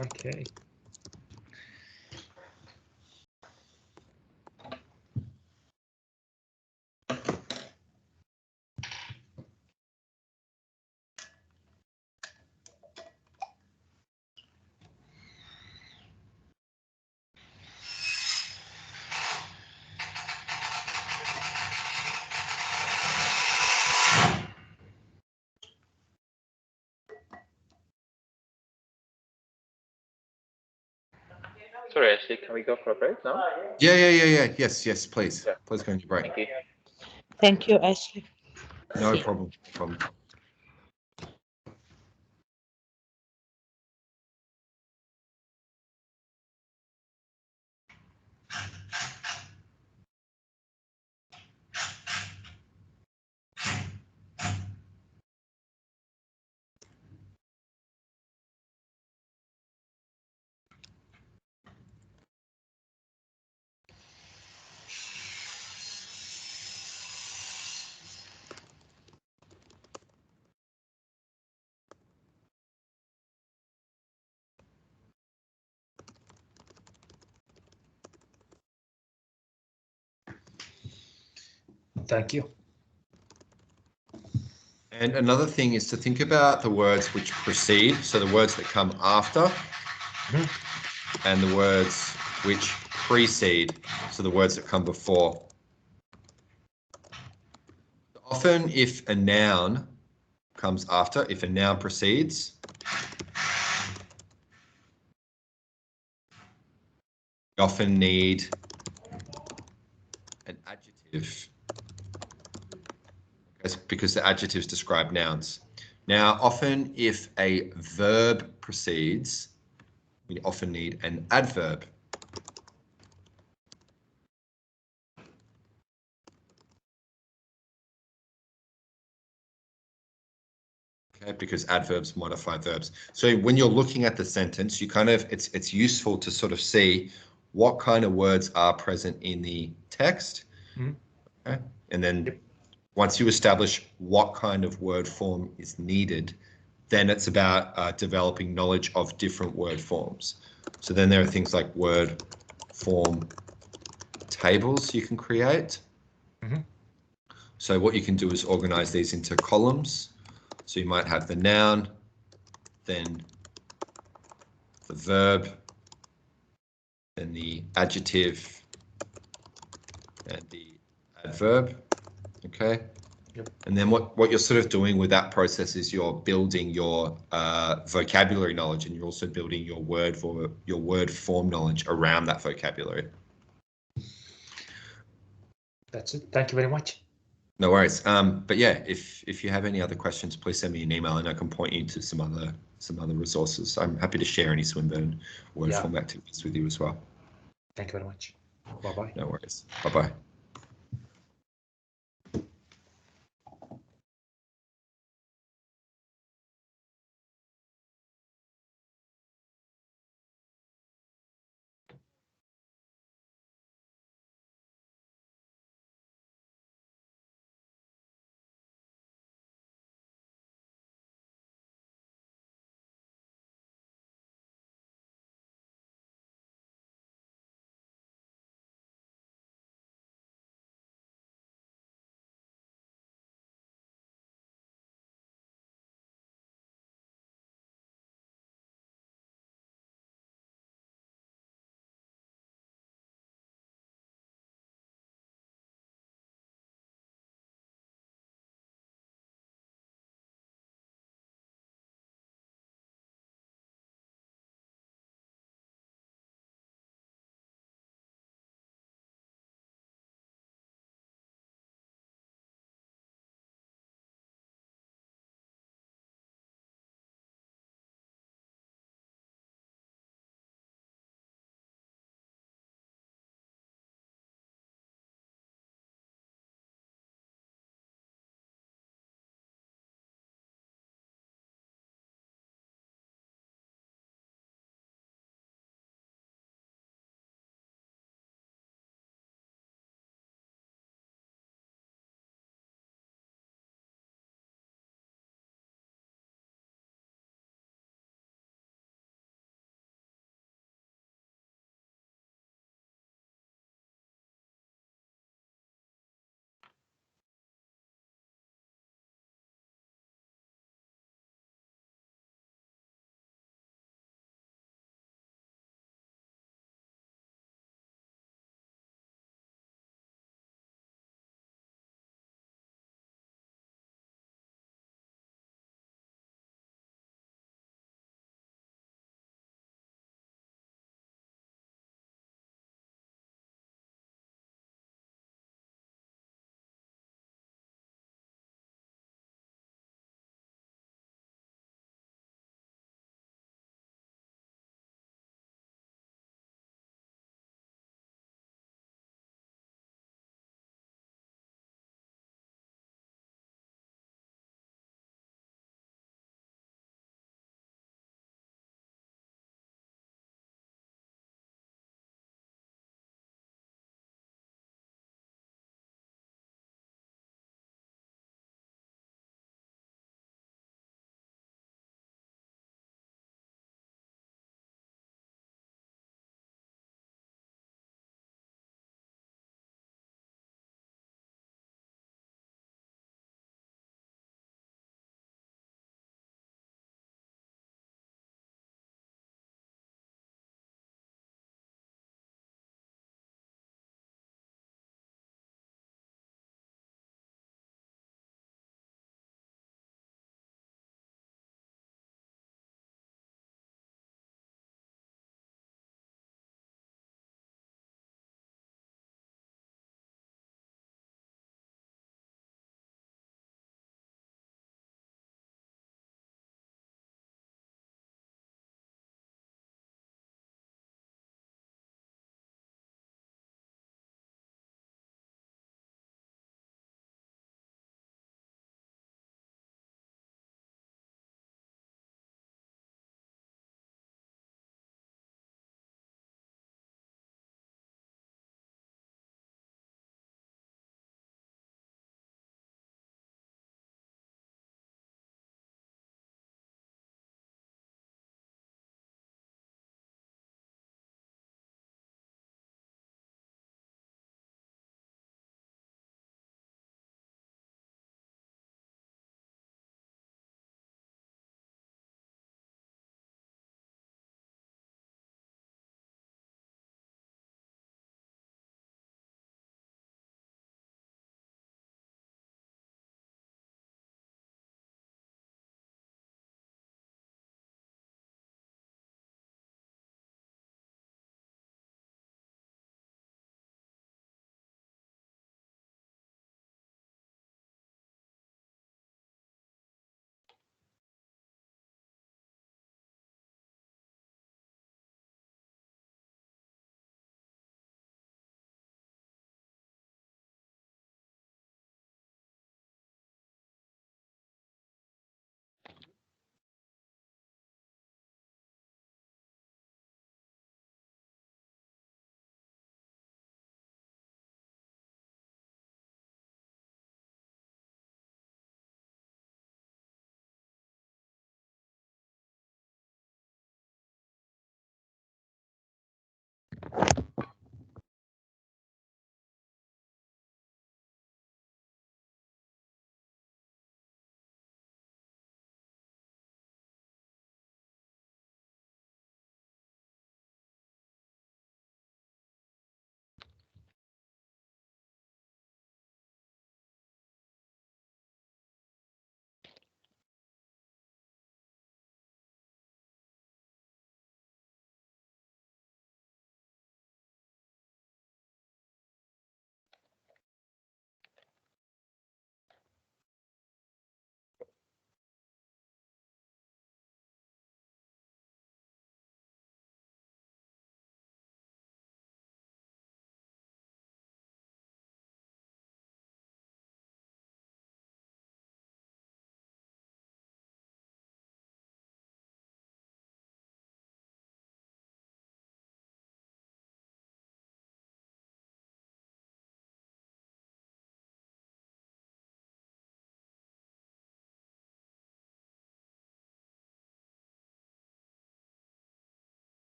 Okay. Sorry, Ashley, can we go for a break now? Yeah. Yes, please. Yeah. Please go on your break. Thank you. Thank you, Ashley. No problem. Thank you. And another thing is to think about the words which precede, so the words that come after, and the words which precede, so the words that come before. Often if a noun comes after, if a noun precedes, you often need an adjective because the adjectives describe nouns. Now, often if a verb precedes, we often need an adverb. Okay, because adverbs modify verbs. So when you're looking at the sentence, you kind of, it's useful to sort of see what kind of words are present in the text. Okay? And then once you establish what kind of word form is needed, then it's about developing knowledge of different word forms. So then there are things like word form tables you can create. So what you can do is organize these into columns. So you might have the noun, then the verb, then the adjective, and the adverb. Okay. Yep. And then what you're sort of doing with that process is you're building your vocabulary knowledge, and you're also building your word form knowledge around that vocabulary. That's it. Thank you very much. No worries. But yeah, if you have any other questions, please send me an email, and I can point you to some other resources. I'm happy to share any Swinburne word form activities with you as well. Thank you very much. Bye-bye. No worries. Bye-bye.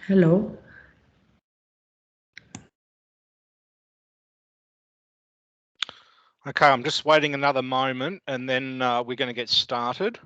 Hello. Okay, I'm just waiting another moment and then we're going to get started.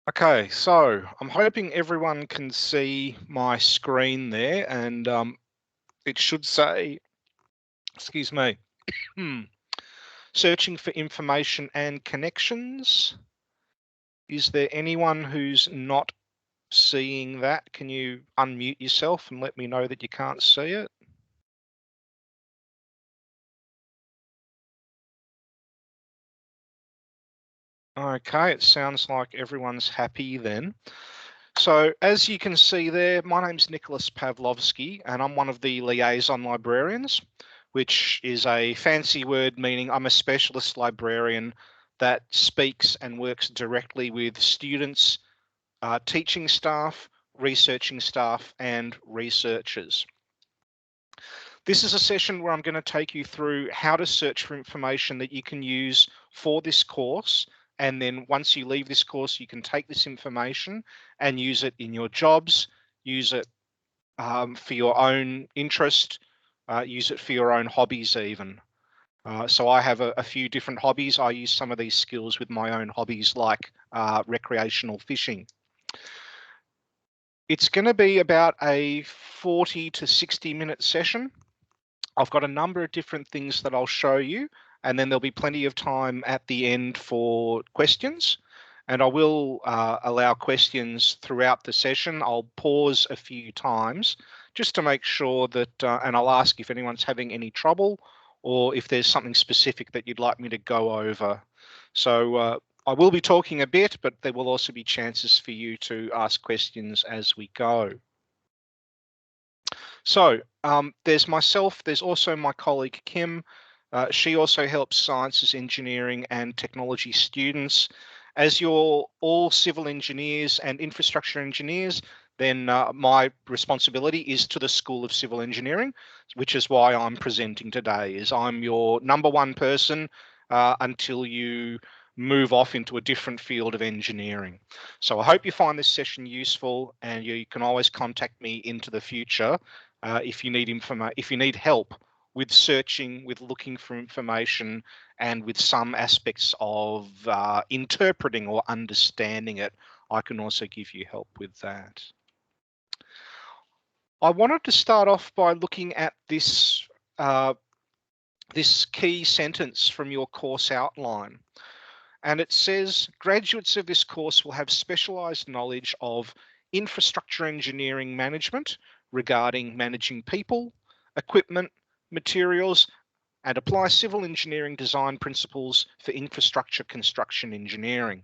Okay, so I'm hoping everyone can see my screen there, and it should say, excuse me, searching for information and connections. Is there anyone who's not seeing that? Can you unmute yourself and let me know that you can't see it? Okay, it sounds like everyone's happy then. So as you can see there, my name's Nicholas Pavlovsky and I'm one of the liaison librarians, which is a fancy word meaning I'm a specialist librarian that speaks and works directly with students, teaching staff, researching staff, and researchers. This is a session where I'm going to take you through how to search for information that you can use for this course. And then once you leave this course, you can take this information and use it in your jobs, use it for your own interest, use it for your own hobbies even. So I have a few different hobbies. I use some of these skills with my own hobbies like recreational fishing. It's going to be about a 40 to 60-minute session. I've got a number of different things that I'll show you, and then there'll be plenty of time at the end for questions. And I will allow questions throughout the session. I'll pause a few times just to make sure that, and I'll ask if anyone's having any trouble or if there's something specific that you'd like me to go over. So I will be talking a bit, but there will also be chances for you to ask questions as we go. So there's myself, there's also my colleague Kim. She also helps sciences, engineering and technology students. As you're all civil engineers and infrastructure engineers, then my responsibility is to the School of Civil Engineering, which is why I'm presenting today, is I'm your #1 person until you move off into a different field of engineering. So I hope you find this session useful, and you can always contact me into the future if you need help with searching, with looking for information, and with some aspects of interpreting or understanding it. I can also give you help with that. I wanted to start off by looking at this this key sentence from your course outline. And it says, graduates of this course will have specialised knowledge of infrastructure engineering management regarding managing people, equipment, materials, and apply civil engineering design principles for infrastructure construction engineering.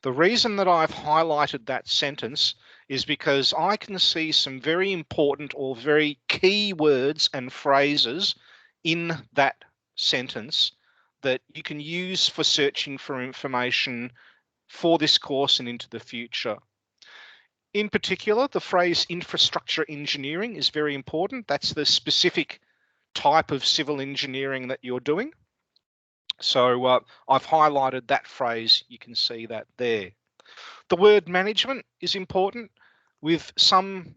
The reason that I've highlighted that sentence is because I can see some very important or very key words and phrases in that sentence that you can use for searching for information for this course and into the future. In particular, the phrase infrastructure engineering is very important. That's the specific type of civil engineering that you're doing. So I've highlighted that phrase. You can see that there. The word management is important. With some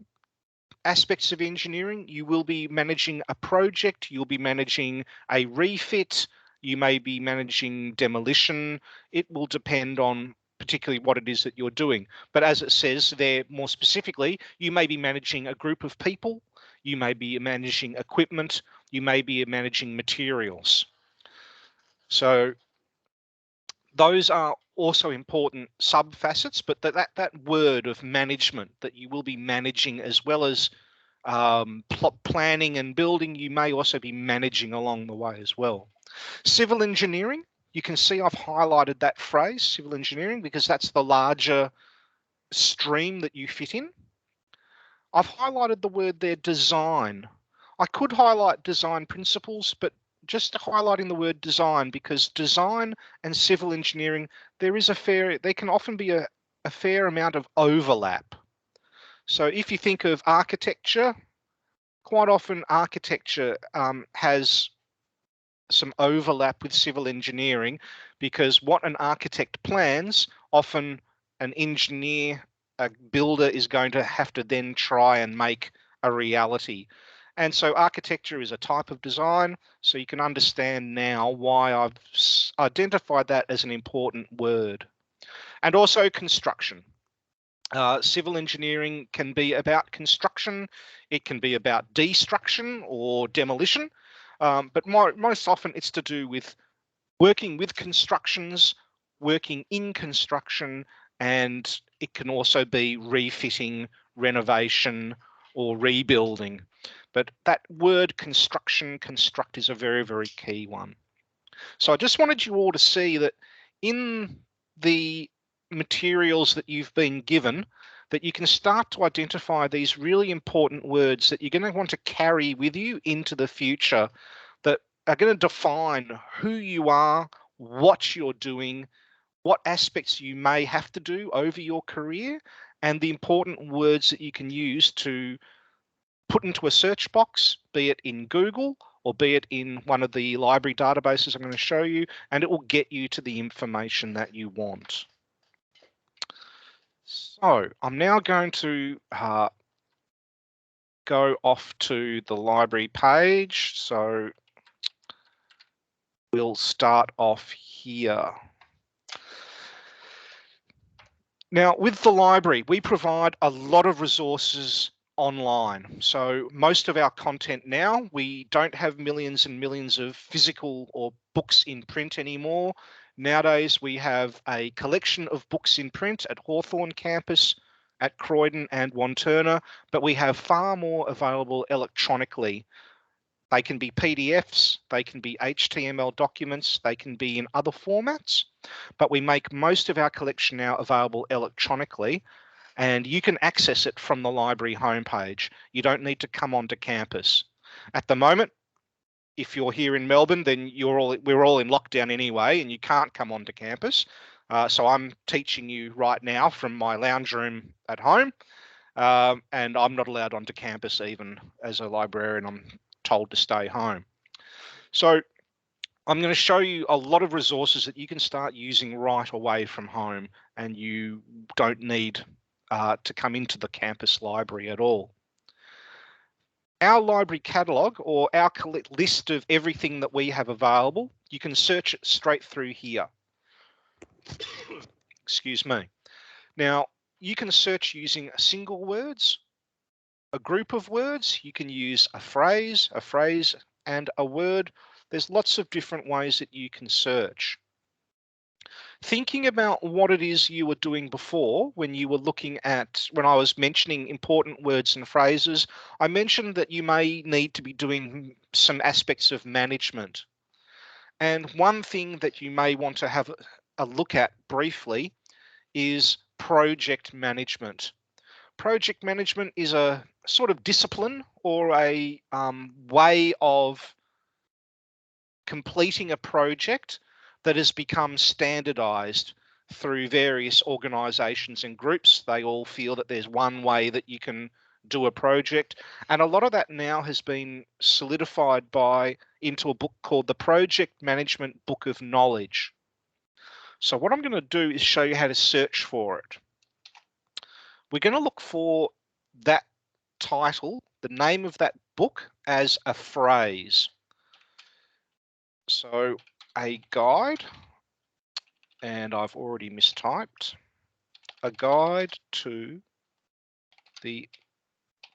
aspects of engineering, you will be managing a project, you'll be managing a refit, you may be managing demolition. It will depend on particularly what it is that you're doing. But as it says there more specifically, you may be managing a group of people, you may be managing equipment, you may be managing materials. So those are also important sub-facets, but that word of management, that you will be managing as well as planning and building, you may also be managing along the way as well. Civil engineering, you can see I've highlighted that phrase, civil engineering, because that's the larger stream that you fit in. I've highlighted the word there, design. I could highlight design principles, but just highlighting the word design, because design and civil engineering, there can often be a fair amount of overlap. So if you think of architecture, quite often architecture has some overlap with civil engineering, because what an architect plans, often an engineer, a builder is going to have to then try and make a reality. And so architecture is a type of design, so you can understand now why I've identified that as an important word. And also construction. Civil engineering can be about construction, it can be about destruction or demolition, but most often it's to do with working with constructions, working in construction, and it can also be refitting, renovation, or rebuilding. But that word construction, construct, is a very, very key one. So I just wanted you all to see that in the materials that you've been given, that you can start to identify these really important words that you're going to want to carry with you into the future, that are going to define who you are, what you're doing, what aspects you may have to do over your career, and the important words that you can use to put into a search box, be it in Google or be it in one of the library databases I'm going to show you, and it will get you to the information that you want. So I'm now going to go off to the library page. So we'll start off here. Now, with the library, we provide a lot of resources online. So most of our content now, we don't have millions and millions of physical or books in print anymore. Nowadays, we have a collection of books in print at Hawthorne campus, at Croydon and Wantirna, but we have far more available electronically. They can be PDFs, they can be HTML documents, they can be in other formats, but we make most of our collection now available electronically, and you can access it from the library homepage. You don't need to come onto campus. At the moment, if you're here in Melbourne, then we're all in lockdown anyway, and you can't come onto campus. So I'm teaching you right now from my lounge room at home, and I'm not allowed onto campus even as a librarian. I'm told to stay home. So I'm going to show you a lot of resources that you can start using right away from home, and you don't need to come into the campus library at all. Our library catalogue, or our list of everything that we have available, you can search it straight through here. Excuse me. Now, you can search using single words, a group of words, you can use a phrase and a word. There's lots of different ways that you can search. Thinking about what it is you were doing before, when you were looking at, when I was mentioning important words and phrases, I mentioned that you may need to be doing some aspects of management. And one thing that you may want to have a look at briefly is project management. Project management is a sort of discipline or a way of completing a project that has become standardized through various organizations and groups. They all feel that there's one way that you can do a project. And a lot of that now has been solidified into a book called the Project Management Book of Knowledge. So what I'm going to do is show you how to search for it. We're going to look for that title, the name of that book, as a phrase. So a guide, and I've already mistyped, a guide to the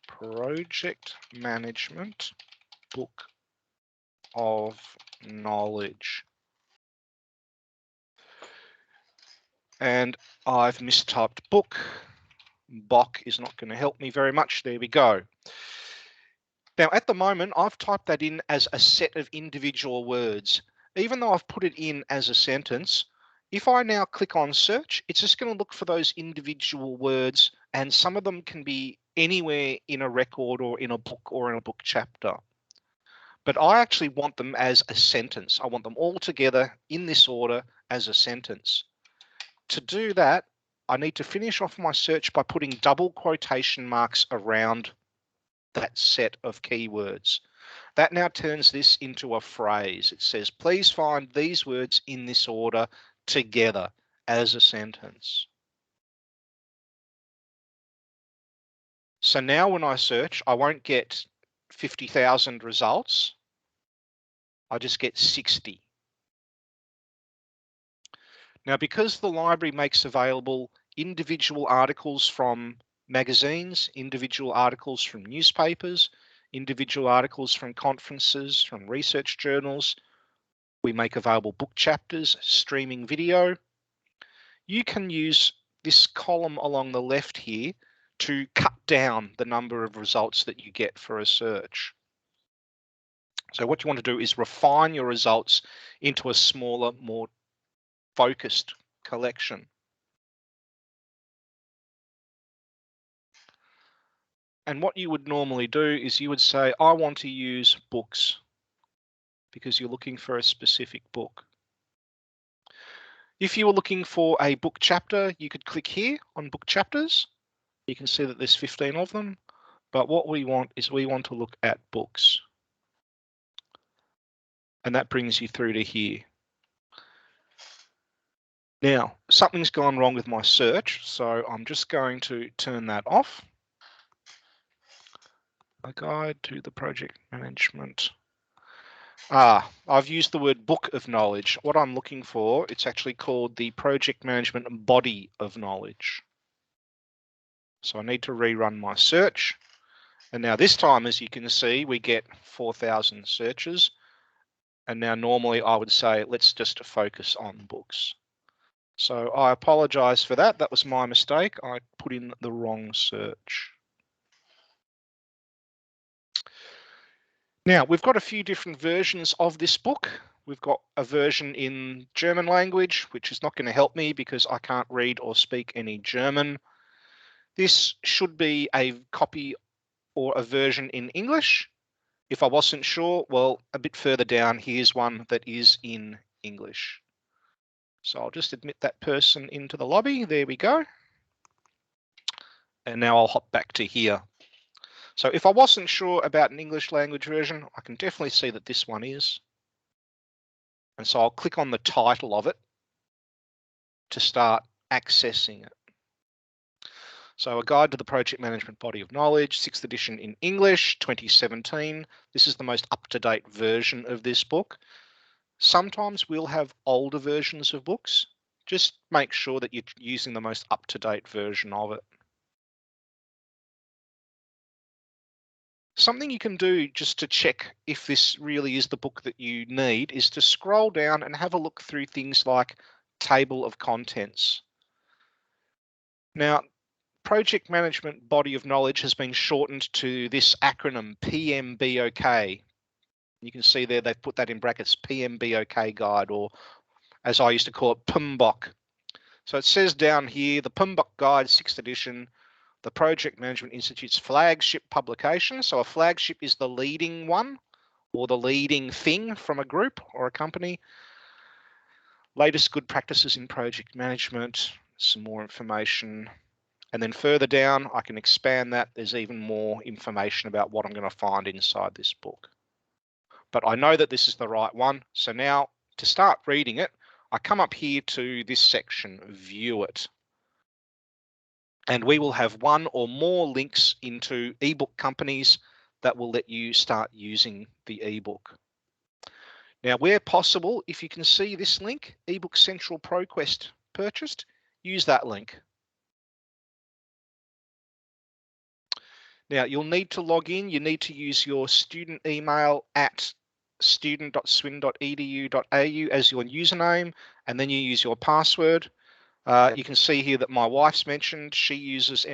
Project Management Book of Knowledge. And I've mistyped book. Bock is not going to help me very much. There we go. Now, at the moment, I've typed that in as a set of individual words. Even though I've put it in as a sentence, if I now click on search, it's just going to look for those individual words, and some of them can be anywhere in a record or in a book or in a book chapter. But I actually want them as a sentence. I want them all together in this order as a sentence. To do that, I need to finish off my search by putting double quotation marks around that set of keywords. That now turns this into a phrase. It says, please find these words in this order together as a sentence. So now when I search, I won't get 50,000 results. I just get 60. Now, because the library makes available individual articles from magazines, individual articles from newspapers, individual articles from conferences, from research journals, we make available book chapters, streaming video. You can use this column along the left here to cut down the number of results that you get for a search. So what you want to do is refine your results into a smaller, more focused collection. And what you would normally do is you would say, I want to use books, because you're looking for a specific book. If you were looking for a book chapter, you could click here on book chapters. You can see that there's 15 of them. But what we want is we want to look at books. And that brings you through to here. Now, something's gone wrong with my search, so I'm just going to turn that off. A guide to the project management. I've used the word book of knowledge. What I'm looking for, it's actually called the project management body of knowledge. So I need to rerun my search. And now this time, as you can see, we get 4,000 searches. And now normally I would say, let's just focus on books. So I apologize for that. That was my mistake. I put in the wrong search. Now, we've got a few different versions of this book. We've got a version in German language, which is not going to help me because I can't read or speak any German. This should be a copy or a version in English. If I wasn't sure, well, a bit further down, here's one that is in English. So I'll just admit that person into the lobby. There we go. And now I'll hop back to here. So if I wasn't sure about an English language version, I can definitely see that this one is. And so I'll click on the title of it to start accessing it. So a guide to the project management body of knowledge, 6th edition in English, 2017. This is the most up-to-date version of this book. Sometimes we'll have older versions of books. Just make sure that you're using the most up-to-date version of it. Something you can do just to check if this really is the book that you need is to scroll down and have a look through things like table of contents. Now, project management body of knowledge has been shortened to this acronym PMBOK. You can see there they've put that in brackets, PMBOK guide, or as I used to call it, PMBOK. So it says down here, the PMBOK Guide 6th edition, the Project Management Institute's flagship publication. So a flagship is the leading one or the leading thing from a group or a company. Latest good practices in project management, some more information. And then further down, I can expand that. There's even more information about what I'm going to find inside this book. But I know that this is the right one. So now to start reading it, I come up here to this section, view it. And we will have one or more links into ebook companies that will let you start using the ebook. Now, where possible, if you can see this link, ebook Central ProQuest purchased, use that link. Now, you'll need to log in. You need to use your student email at student.swin.edu.au as your username, and then you use your password. You can see here that my wife's mentioned she uses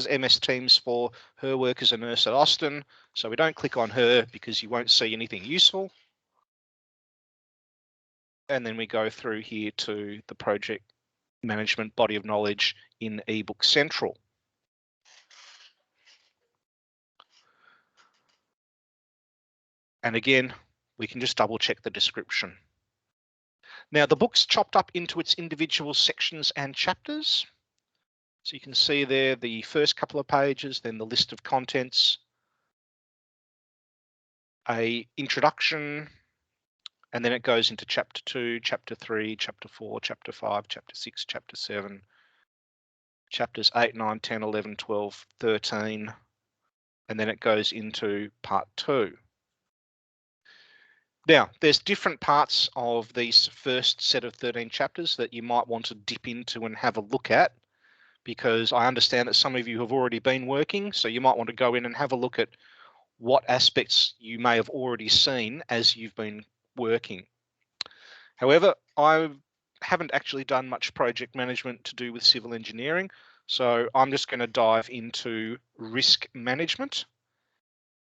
MS Teams for her work as a nurse at Austin, so we don't click on her because you won't see anything useful. And then we go through here to the project management body of knowledge in eBook Central. And again, we can just double check the description. Now the book's chopped up into its individual sections and chapters. So you can see there the first couple of pages, then the list of contents, a introduction, and then it goes into chapter 2, chapter 3, chapter 4, chapter 5, chapter 6, chapter 7, chapters 8, 9, 10, 11, 12, 13, and then it goes into part 2. Now, there's different parts of these first set of 13 chapters that you might want to dip into and have a look at, because I understand that some of you have already been working, so you might want to go in and have a look at what aspects you may have already seen as you've been working. However, I haven't actually done much project management to do with civil engineering, so I'm just going to dive into risk management,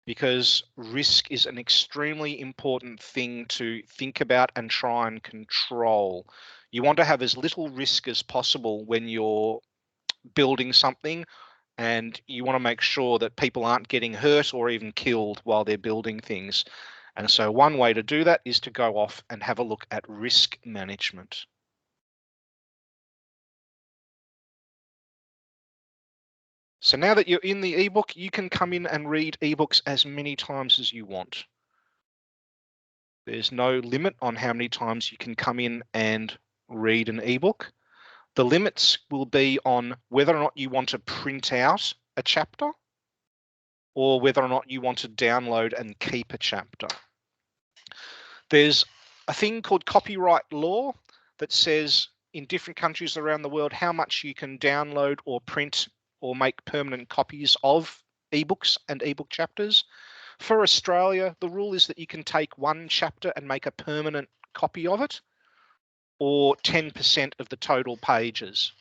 because risk is an extremely important thing to think about and try and control. You want to have as little risk as possible when you're building something, and you want to make sure that people aren't getting hurt or even killed while they're building things. And so one way to do that is to go off and have a look at risk management. So now that you're in the ebook, you can come in and read ebooks as many times as you want. There's no limit on how many times you can come in and read an ebook. The limits will be on whether or not you want to print out a chapter or whether or not you want to download and keep a chapter. There's a thing called copyright law that says in different countries around the world how much you can download or print or make permanent copies of ebooks and ebook chapters. For Australia, the rule is that you can take one chapter and make a permanent copy of it, or 10% of the total pages.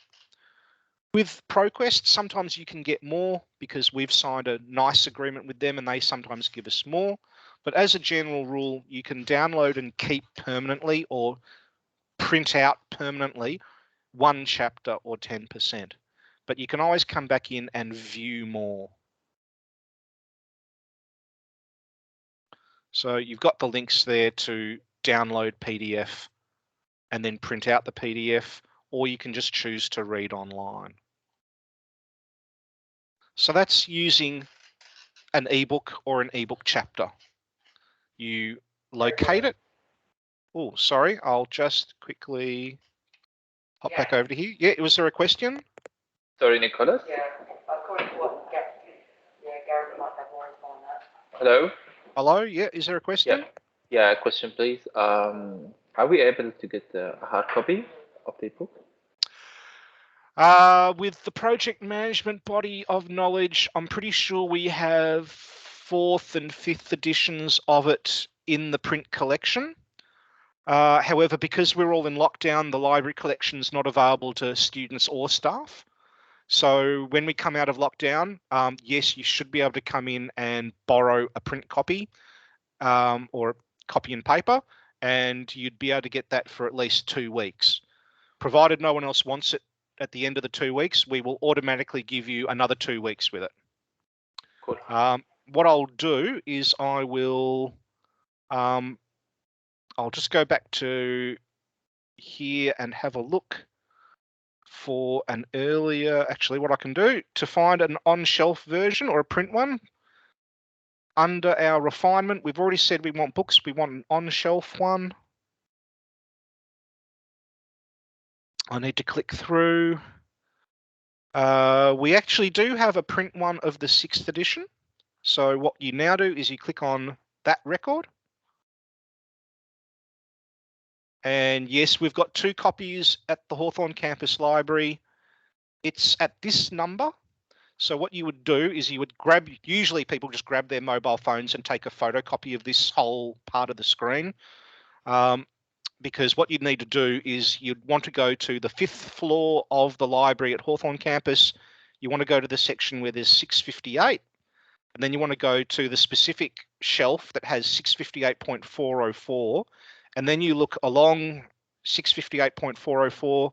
With ProQuest, sometimes you can get more because we've signed a nice agreement with them and they sometimes give us more. But as a general rule, you can download and keep permanently or print out permanently one chapter or 10%. But you can always come back in and view more. So you've got the links there to download PDF and then print out the PDF, or you can just choose to read online. So that's using an ebook or an ebook chapter. You locate it. Oh, sorry, I'll just quickly hop back over to here. Yeah, was there a question? Sorry, Nicholas? Hello? Hello, yeah, is there a question? Yeah, a question, please. Are we able to get a hard copy of the book? With the project management body of knowledge, I'm pretty sure we have 4th and 5th editions of it in the print collection. However, because we're all in lockdown, the library collection is not available to students or staff. So when we come out of lockdown, yes, you should be able to come in and borrow a print copy or a copy and paper, and you'd be able to get that for at least 2 weeks. Provided no one else wants it at the end of the 2 weeks, we will automatically give you another 2 weeks with it. Cool. What I'll do is I will, I'll just go back to here and have a look for an earlier, actually what I can do to find an on-shelf version or a print one. Under our refinement, we've already said we want books, we want an on-shelf one. I need to click through. We actually do have a print one of the 6th edition. So what you now do is you click on that record. And yes, we've got 2 copies at the Hawthorn Campus Library. It's at this number. So what you would do is you would grab, usually people just grab their mobile phones and take a photocopy of this whole part of the screen. Because what you'd need to do is you'd want to go to the 5th floor of the library at Hawthorn Campus. You want to go to the section where there's 658. And then you want to go to the specific shelf that has 658.404. And then you look along 658.404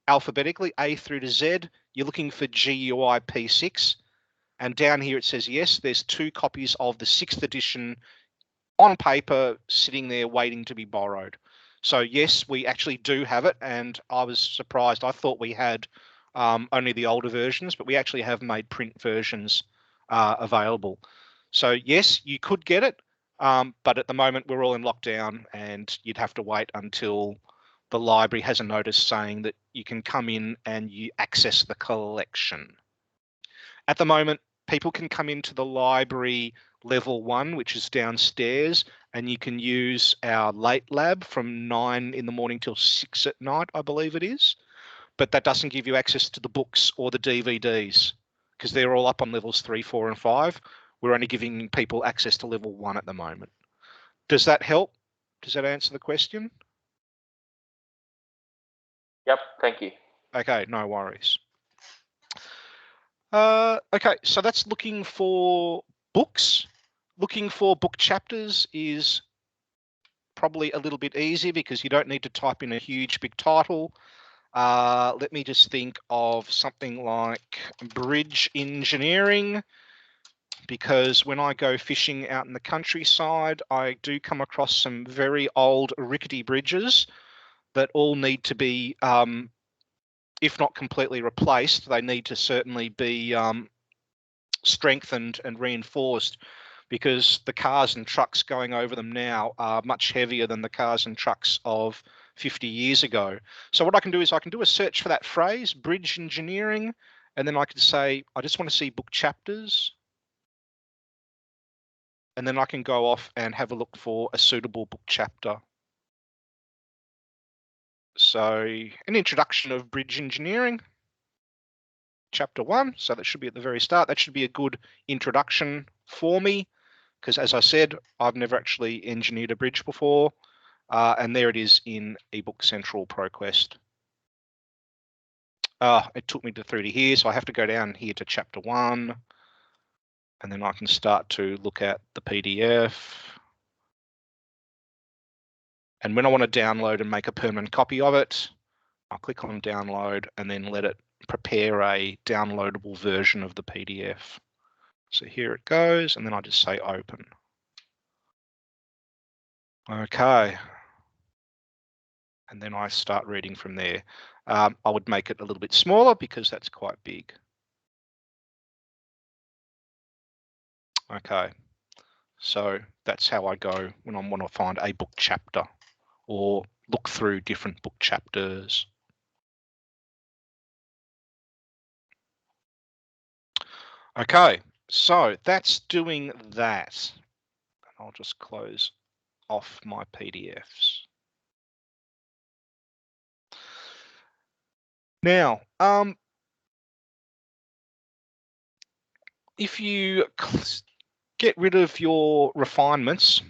alphabetically, A through to Z. You're looking for GUI P6. And down here it says, yes, there's 2 copies of the 6th edition on paper sitting there waiting to be borrowed. So yes, we actually do have it. And I was surprised. I thought we had only the older versions, but we actually have made print versions available. So yes, you could get it, but at the moment we're all in lockdown and you'd have to wait until the library has a notice saying that you can come in and you access the collection. At the moment, people can come into the library level 1, which is downstairs, and you can use our late lab from 9 in the morning till 6 at night, I believe it is. But that doesn't give you access to the books or the DVDs because they're all up on levels 3, 4, and 5. We're only giving people access to level 1 at the moment. Does that help? Does that answer the question? Yep, thank you. Okay, no worries. Okay, so that's looking for books. Looking for book chapters is probably a little bit easier because you don't need to type in a huge big title. Let me just think of something like bridge engineering, because when I go fishing out in the countryside, I do come across some very old rickety bridges that all need to be, if not completely replaced, they need to certainly be strengthened and reinforced, because the cars and trucks going over them now are much heavier than the cars and trucks of 50 years ago. So what I can do is I can do a search for that phrase, bridge engineering, and then I can say, I just want to see book chapters. And then I can go off and have a look for a suitable book chapter. So an introduction of bridge engineering, chapter 1. So that should be at the very start. That should be a good introduction for me, because as I said, I've never actually engineered a bridge before. And there it is in eBook Central ProQuest. It took me through to here, so I have to go down here to chapter 1. And then I can start to look at the PDF. And when I want to download and make a permanent copy of it, I'll click on download and then let it prepare a downloadable version of the PDF. So here it goes, and then I just say open. Okay. And then I start reading from there. I would make it a little bit smaller because that's quite big. Okay. So that's how I go when I want to find a book chapter or look through different book chapters. Okay, so that's doing that. I'll just close off my PDFs. Now, if you get rid of your refinements,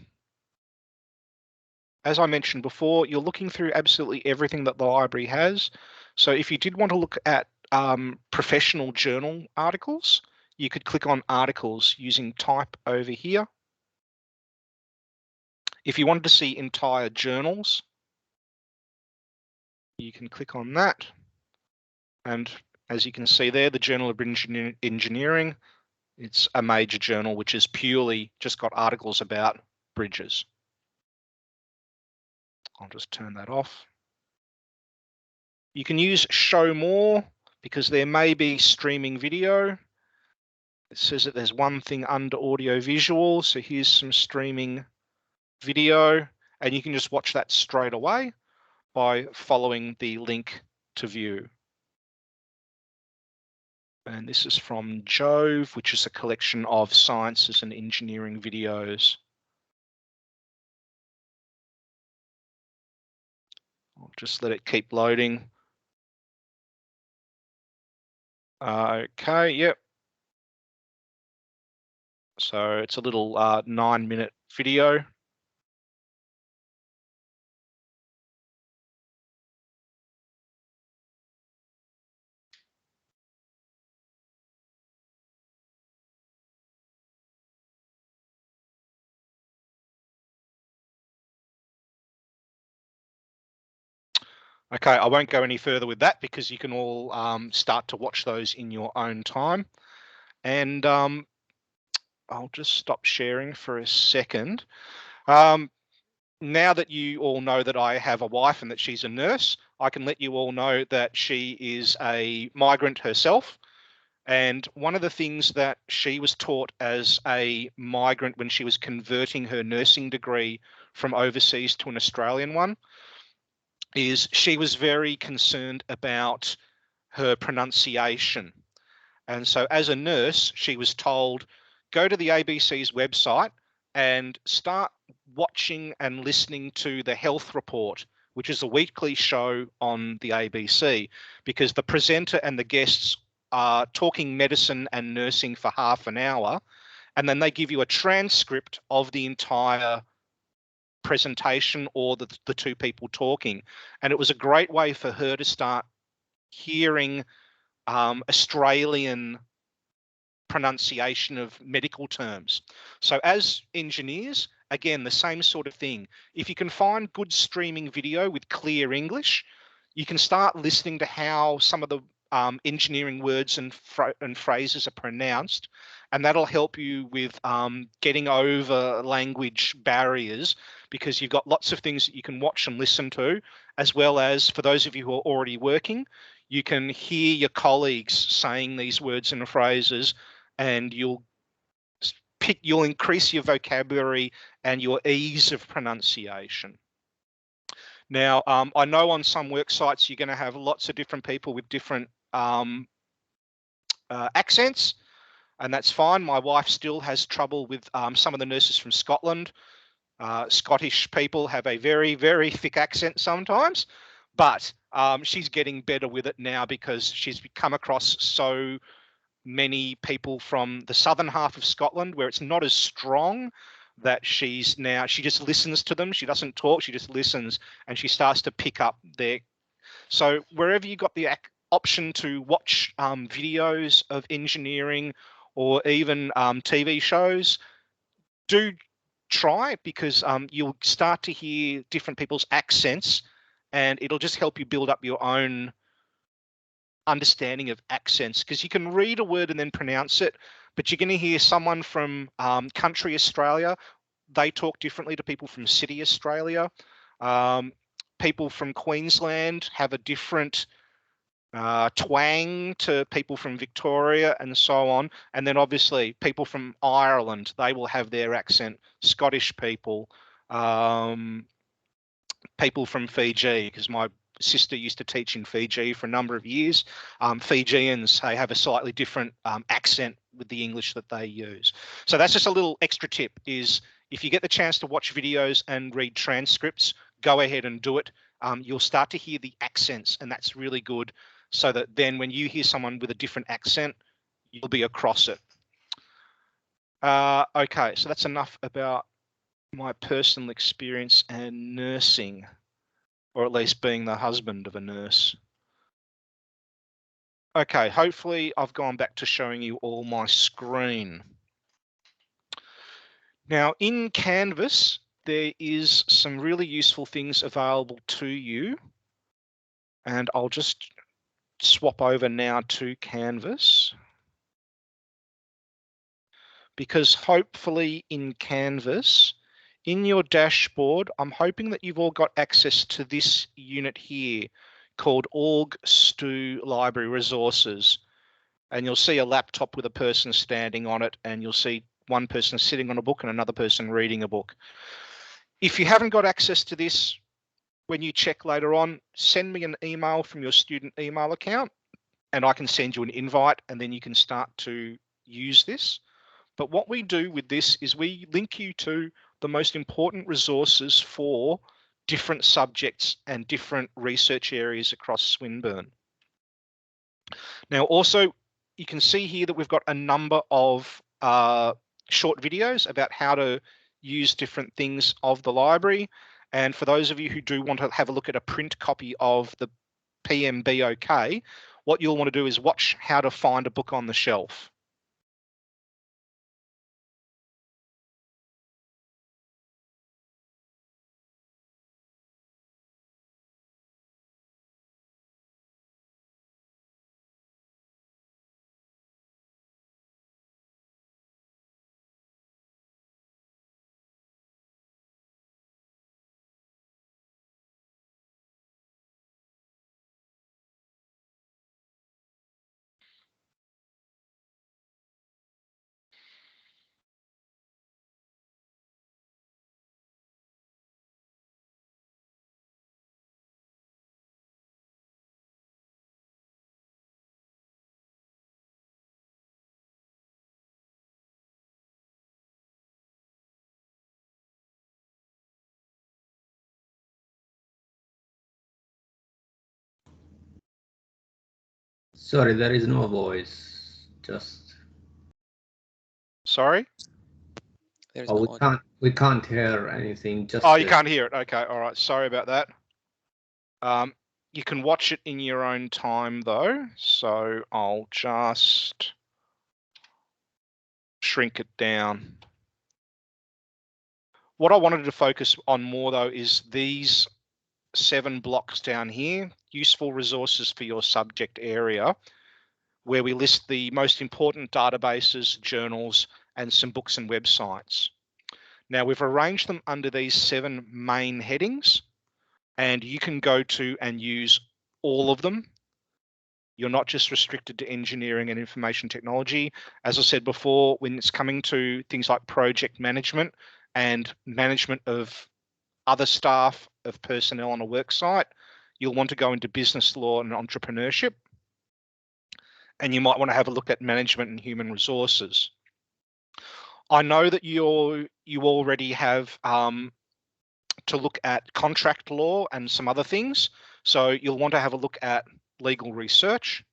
as I mentioned before, you're looking through absolutely everything that the library has. So if you did want to look at professional journal articles, you could click on articles using type over here. If you wanted to see entire journals, you can click on that. And as you can see there, the Journal of Engineering, it's a major journal which is purely just got articles about bridges. I'll just turn that off. You can use show more because there may be streaming video. It says that there's one thing under audio visual. So here's some streaming video, and you can just watch that straight away by following the link to view. And this is from Jove, which is a collection of sciences and engineering videos. I'll just let it keep loading. Okay, yep. So it's a little 9-minute video. Okay, I won't go any further with that because you can all start to watch those in your own time. And I'll just stop sharing for a second. Now that you all know that I have a wife and that she's a nurse, I can let you all know that she is a migrant herself. And one of the things that she was taught as a migrant when she was converting her nursing degree from overseas to an Australian one is she was very concerned about her pronunciation. And so as a nurse, she was told, go to the ABC's website and start watching and listening to the Health Report, which is a weekly show on the ABC, because the presenter and the guests are talking medicine and nursing for half an hour, and then they give you a transcript of the entire presentation or the two people talking. And it was a great way for her to start hearing Australian pronunciation of medical terms. So as engineers, again, the same sort of thing. If you can find good streaming video with clear English, you can start listening to how some of the engineering words and phrases are pronounced, and that'll help you with getting over language barriers, because you've got lots of things that you can watch and listen to, as well as for those of you who are already working, you can hear your colleagues saying these words and phrases, and you'll increase your vocabulary and your ease of pronunciation. Now, I know on some work sites you're going to have lots of different people with different accents, and that's fine. My wife still has trouble with some of the nurses from Scotland. Scottish people have a very, very thick accent sometimes, but she's getting better with it now because she's come across so many people from the southern half of Scotland where it's not as strong, that she just listens to them. She doesn't talk, she just listens, and she starts to pick up their. So wherever you got the option to watch videos of engineering or even TV shows, do try, because you'll start to hear different people's accents, and it'll just help you build up your own understanding of accents, because you can read a word and then pronounce it, but you're going to hear someone from country Australia, they talk differently to people from city Australia. People from Queensland have a different twang to people from Victoria, and so on. And then obviously people from Ireland, they will have their accent. Scottish people, people from Fiji, because my sister used to teach in Fiji for a number of years. Fijians, they have a slightly different accent with the English that they use. So that's just a little extra tip, is if you get the chance to watch videos and read transcripts, go ahead and do it. You'll start to hear the accents, and that's really good, so that then when you hear someone with a different accent, you'll be across it. Okay, so that's enough about my personal experience and nursing, or at least being the husband of a nurse. Okay, hopefully I've gone back to showing you all my screen. Now in Canvas, there is some really useful things available to you. And I'll just swap over now to Canvas. Because hopefully in Canvas, in your dashboard, I'm hoping that you've all got access to this unit here called Org Stu Library Resources. And you'll see a laptop with a person standing on it, and you'll see one person sitting on a book and another person reading a book. If you haven't got access to this, when you check later on, send me an email from your student email account and I can send you an invite, and then you can start to use this. But what we do with this is we link you to the most important resources for different subjects and different research areas across Swinburne. Now, also, you can see here that we've got a number of short videos about how to use different things of the library. And for those of you who do want to have a look at a print copy of the PMBOK, what you'll want to do is watch how to find a book on the shelf. Sorry, there is no voice. Just. Sorry? There's Oh, no we can't hear anything. Just. Oh, you can't hear it. Okay, all right. Sorry about that. You can watch it in your own time though. So I'll just shrink it down. What I wanted to focus on more though is these 7 blocks down here, useful resources for your subject area, where we list the most important databases, journals, and some books and websites. Now we've arranged them under these 7 main headings, and you can go to and use all of them. You're not just restricted to engineering and information technology. As I said before, when it's coming to things like project management and management of other staff, of personnel on a work site, you'll want to go into business law and entrepreneurship. And you might want to have a look at management and human resources. I know that you already have to look at contract law and some other things. So you'll want to have a look at legal research,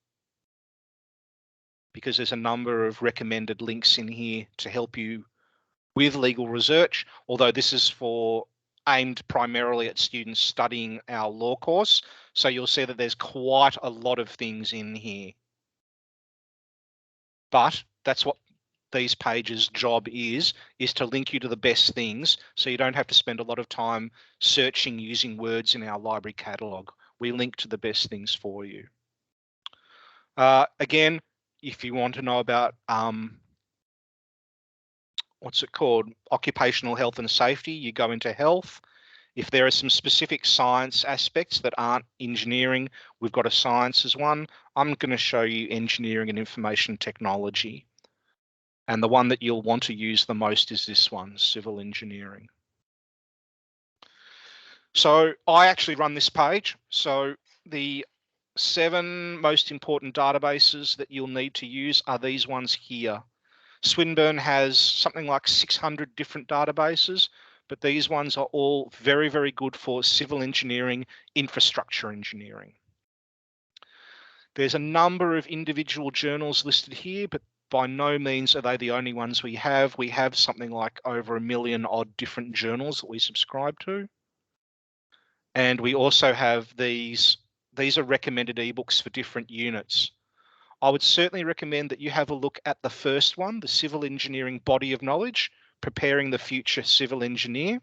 because there's a number of recommended links in here to help you with legal research, although this is aimed primarily at students studying our law course. So you'll see that there's quite a lot of things in here. But that's what these pages' job is to link you to the best things, so you don't have to spend a lot of time searching using words in our library catalogue. We link to the best things for you. Again, if you want to know about what's it called, occupational health and safety, you go into health. If there are some specific science aspects that aren't engineering, we've got a science as one. I'm going to show you engineering and information technology. And the one that you'll want to use the most is this one, civil engineering. So I actually run this page. So the 7 most important databases that you'll need to use are these ones here. Swinburne has something like 600 different databases, but these ones are all very, very good for civil engineering, infrastructure engineering. There's a number of individual journals listed here, but by no means are they the only ones we have. We have something like over 1 million odd different journals that we subscribe to. And we also have these are recommended ebooks for different units. I would certainly recommend that you have a look at the first one, the Civil Engineering Body of Knowledge, Preparing the Future Civil Engineer.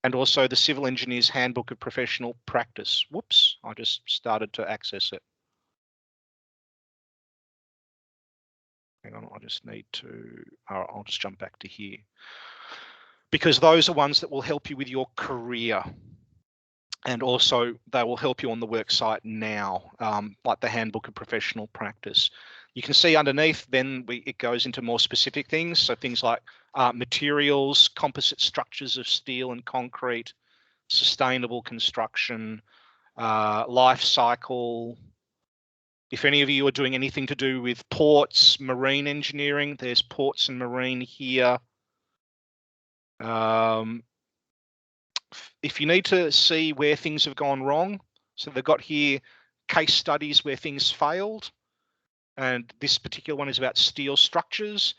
and also the Civil Engineer's Handbook of Professional Practice. Whoops, I just started to access it. Hang on, I just need to, I'll just jump back to here. Because those are ones that will help you with your career. And also they will help you on the work site now, like the Handbook of Professional Practice. You can see underneath, then it goes into more specific things. So things like materials, composite structures of steel and concrete, sustainable construction, life cycle. If any of you are doing anything to do with ports, marine engineering, there's ports and marine here. If you need to see where things have gone wrong, so they've got here case studies where things failed, and this particular one is about steel structures.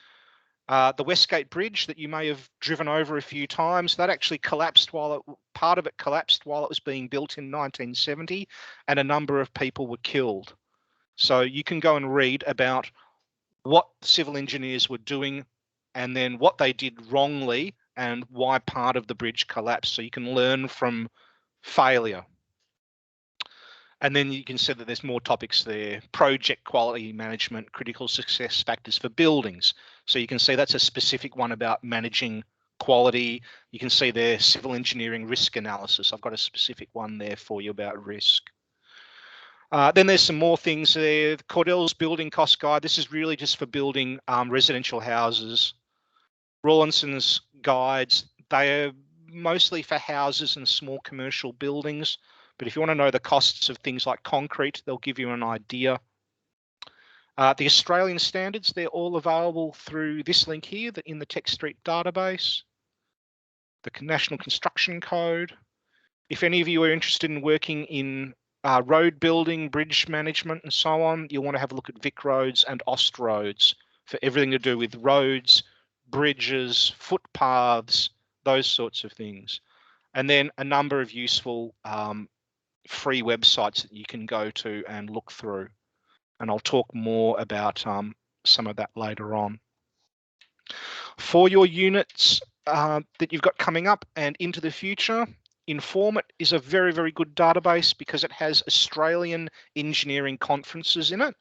The Westgate Bridge that you may have driven over a few times, that actually collapsed part of it collapsed while it was being built in 1970, and a number of people were killed. So you can go and read about what civil engineers were doing and then what they did wrongly and why part of the bridge collapsed. So you can learn from failure. And then you can see that there's more topics there: project quality management, critical success factors for buildings. So you can see that's a specific one about managing quality. You can see there civil engineering risk analysis. I've got a specific one there for you about risk. Then there's some more things there. Cordell's building cost guide. This is really just for building residential houses. Rawlinson's guides, they are mostly for houses and small commercial buildings. But if you want to know the costs of things like concrete, they'll give you an idea. The Australian standards, they're all available through this link here in the TechStreet database. The National Construction Code. If any of you are interested in working in road building, bridge management, and so on, you'll want to have a look at Vic Roads and Aust Roads for everything to do with roads, bridges, footpaths, those sorts of things. And then a number of useful free websites that you can go to and look through. And I'll talk more about some of that later on. For your units that you've got coming up and into the future, Informit is a very, very good database because it has Australian engineering conferences in it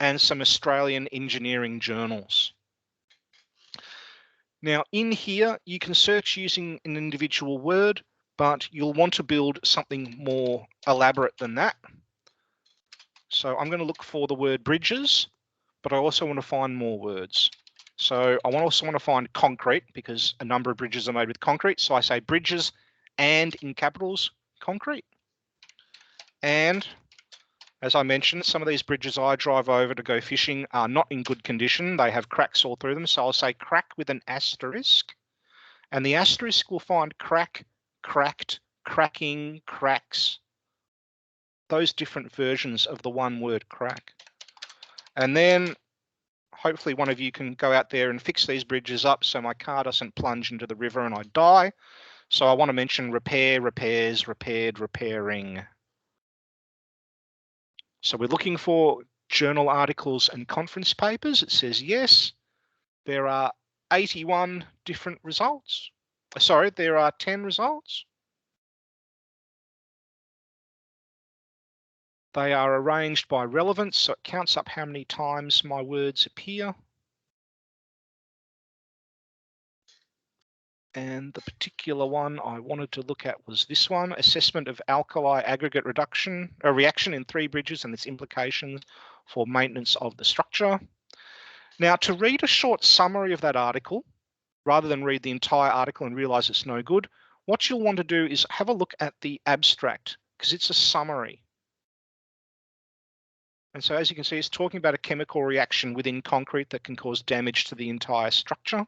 and some Australian engineering journals. Now in here, you can search using an individual word, but you'll want to build something more elaborate than that. So I'm going to look for the word bridges, but I also want to find more words. So I also want to find concrete because a number of bridges are made with concrete. So I say bridges and in capitals, concrete. And as I mentioned, some of these bridges I drive over to go fishing are not in good condition. They have cracks all through them. So I'll say crack with an asterisk. And the asterisk will find crack, cracked, cracking, cracks. Those different versions of the one word crack. And then hopefully one of you can go out there and fix these bridges up so my car doesn't plunge into the river and I die. So I want to mention repair, repairs, repaired, repairing. So we're looking for journal articles and conference papers. It says yes. There are 81 different results. Sorry, there are 10 results. They are arranged by relevance, so it counts up how many times my words appear. And the particular one I wanted to look at was this one: assessment of alkali aggregate reaction in 3 bridges and its implications for maintenance of the structure. Now, to read a short summary of that article, rather than read the entire article and realize it's no good, what you'll want to do is have a look at the abstract because it's a summary. And so as you can see, it's talking about a chemical reaction within concrete that can cause damage to the entire structure.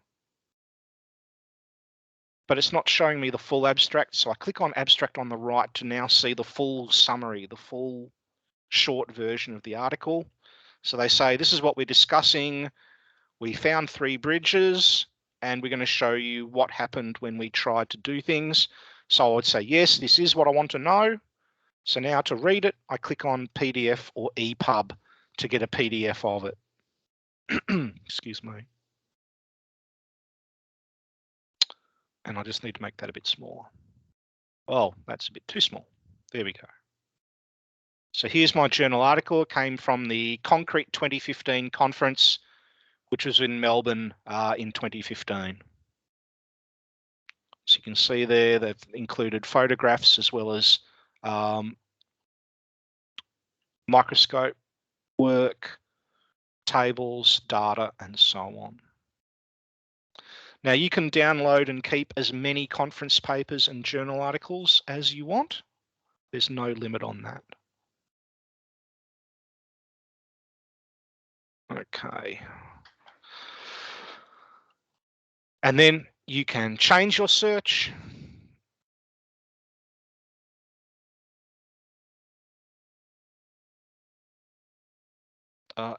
But it's not showing me the full abstract. So I click on abstract on the right to now see the full summary, the full short version of the article. So they say, this is what we're discussing. We found 3 bridges and we're going to show you what happened when we tried to do things. So I would say, yes, this is what I want to know. So now to read it, I click on PDF or EPUB to get a PDF of it. Excuse me. And I just need to make that a bit smaller. Oh, that's a bit too small. There we go. So here's my journal article. It came from the Concrete 2015 conference, which was in Melbourne in 2015. So you can see there they've included photographs as well as microscope work, tables, data, and so on. Now you can download and keep as many conference papers and journal articles as you want. There's no limit on that. Okay. And then you can change your search.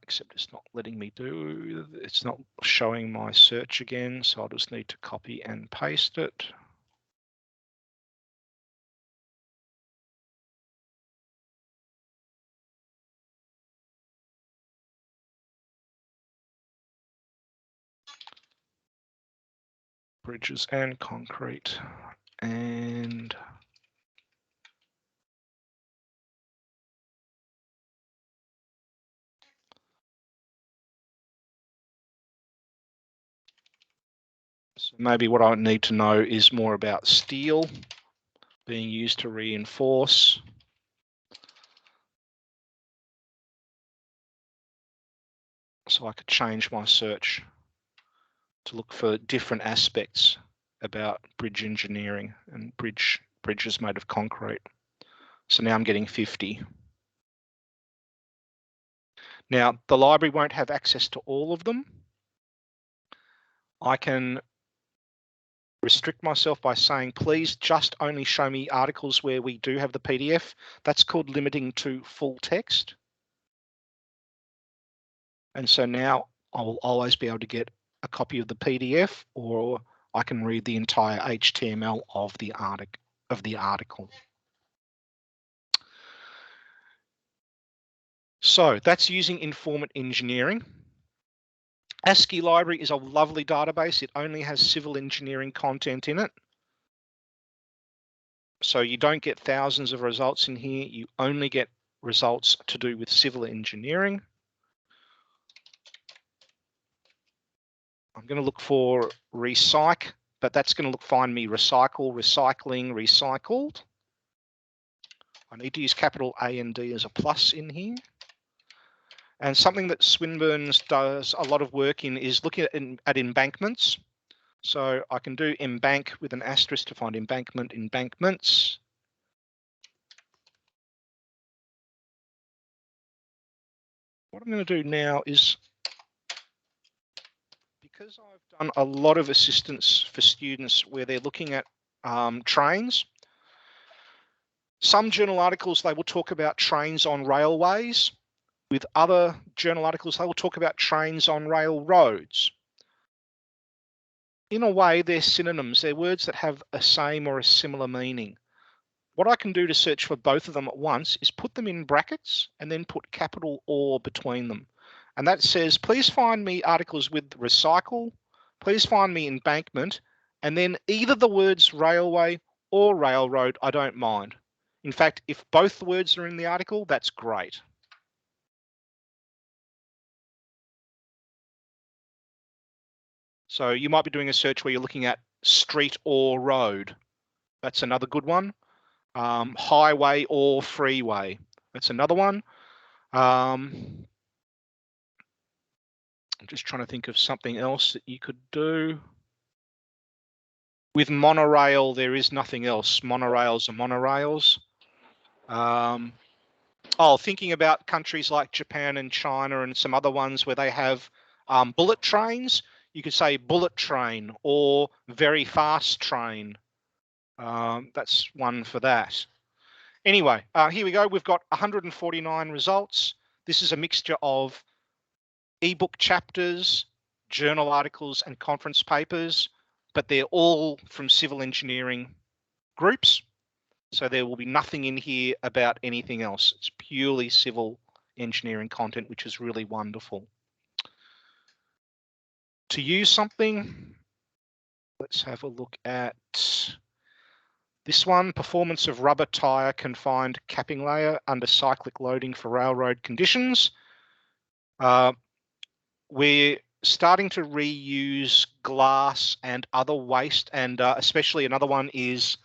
Except it's not letting me do, it's not showing my search again, so I'll just need to copy and paste it. Bridges and concrete, and so maybe what I need to know is more about steel being used to reinforce. So I could change my search to look for different aspects about bridge engineering and bridges made of concrete. So now I'm getting 50. Now the library won't have access to all of them. I can restrict myself by saying, please just only show me articles where we do have the PDF. That's called limiting to full text. And so now I will always be able to get a copy of the PDF, or I can read the entire HTML of the article. So that's using Informant Engineering. ASCII Library is a lovely database. It only has civil engineering content in it. So you don't get thousands of results in here. You only get results to do with civil engineering. I'm going to look for recyc, but that's going to find me recycle, recycling, recycled. I need to use capital A and D as a plus in here. And something that Swinburne does a lot of work in is looking at embankments. So I can do embank with an asterisk to find embankment, embankments. What I'm going to do now is, because I've done a lot of assistance for students where they're looking at trains, some journal articles, they will talk about trains on railways. With other journal articles, they will talk about trains on railroads. In a way, they're synonyms. They're words that have a same or a similar meaning. What I can do to search for both of them at once is put them in brackets and then put capital OR between them. And that says, please find me articles with recycle, please find me embankment, and then either the words railway or railroad, I don't mind. In fact, if both the words are in the article, that's great. So you might be doing a search where you're looking at street or road. That's another good one. Highway or freeway. That's another one. I'm just trying to think of something else that you could do. With monorail, there is nothing else. Monorails are monorails. Thinking about countries like Japan and China and some other ones where they have bullet trains, you could say bullet train or very fast train. That's one for that. Anyway, here we go. We've got 149 results. This is a mixture of ebook chapters, journal articles, and conference papers, but they're all from civil engineering groups. So there will be nothing in here about anything else. It's purely civil engineering content, which is really wonderful. To use something, let's have a look at This one, performance of rubber tyre confined capping layer under cyclic loading for railroad conditions. We're starting to reuse glass and other waste, and especially another one is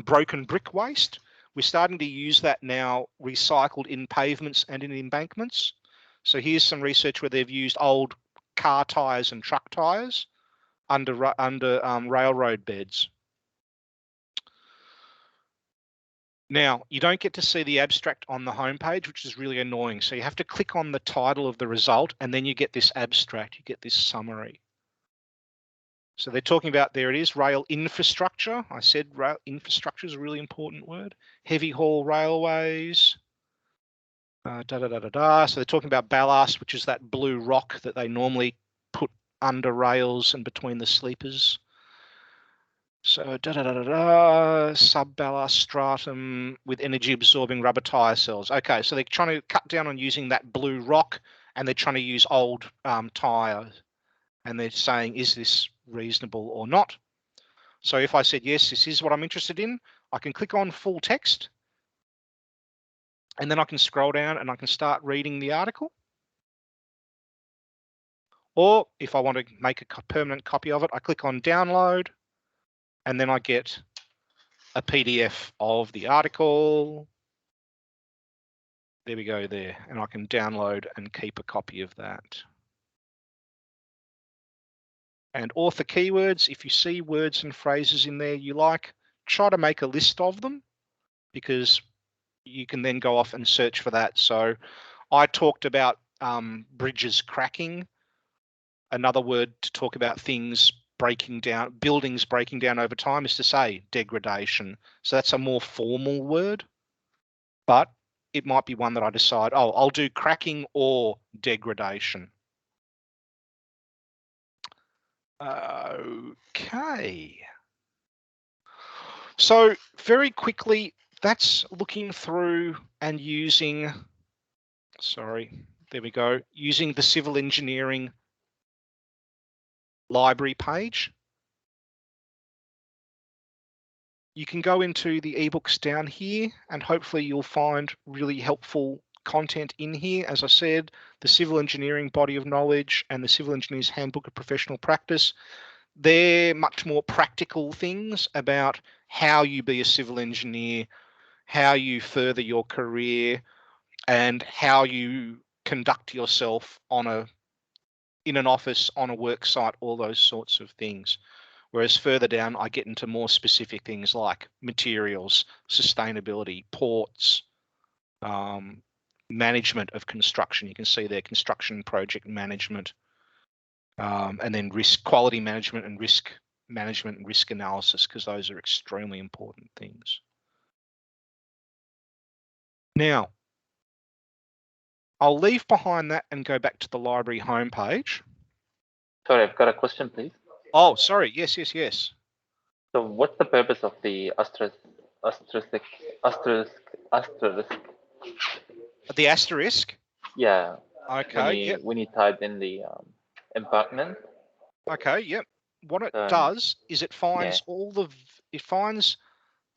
broken brick waste. We're starting to use that now, recycled in pavements and in embankments. So here's some research where they've used old car tyres and truck tyres under railroad beds. Now, you don't get to see the abstract on the homepage, which is really annoying. So you have to click on the title of the result, and then you get this abstract, you get this summary. So they're talking about, there it is, rail infrastructure. I said rail infrastructure is a really important word. Heavy haul railways. So they're talking about ballast, which is that blue rock that they normally put under rails and between the sleepers. So sub-ballast stratum with energy absorbing rubber tyre cells. Okay, so they're trying to cut down on using that blue rock, and they're trying to use old tyres. And they're saying, is this reasonable or not? So if I said, yes, this is what I'm interested in, I can click on full text, and then I can scroll down and I can start reading the article. Or if I want to make a permanent copy of it, I click on download, and then I get a PDF of the article. There we go there, and I can download and keep a copy of that. And author keywords, if you see words and phrases in there you like, try to make a list of them, because you can then go off and search for that. So I talked about bridges cracking. Another word to talk about things breaking down, buildings breaking down over time, is to say degradation. So that's a more formal word, but it might be one that I decide, oh, I'll do cracking or degradation. Okay. So very quickly, that's looking through and using, sorry, there we go, using the civil engineering library page. You can go into the ebooks down here, and hopefully you'll find really helpful content in here. As I said, the Civil Engineering Body of Knowledge and the Civil Engineer's Handbook of Professional Practice. They're much more practical things about how you be a civil engineer, how you further your career, and how you conduct yourself in an office, on a work site, all those sorts of things. Whereas further down, I get into more specific things like materials, sustainability, ports, management of construction. You can see there, construction project management, and then risk, quality management and risk analysis, because those are extremely important things. Now, I'll leave behind that and go back to the library homepage. Sorry, I've got a question, please. Oh, sorry. Yes. So what's the purpose of the asterisk? The asterisk? Yeah. Okay. When you type in the embankment. Okay. Yep. What it does is it finds it finds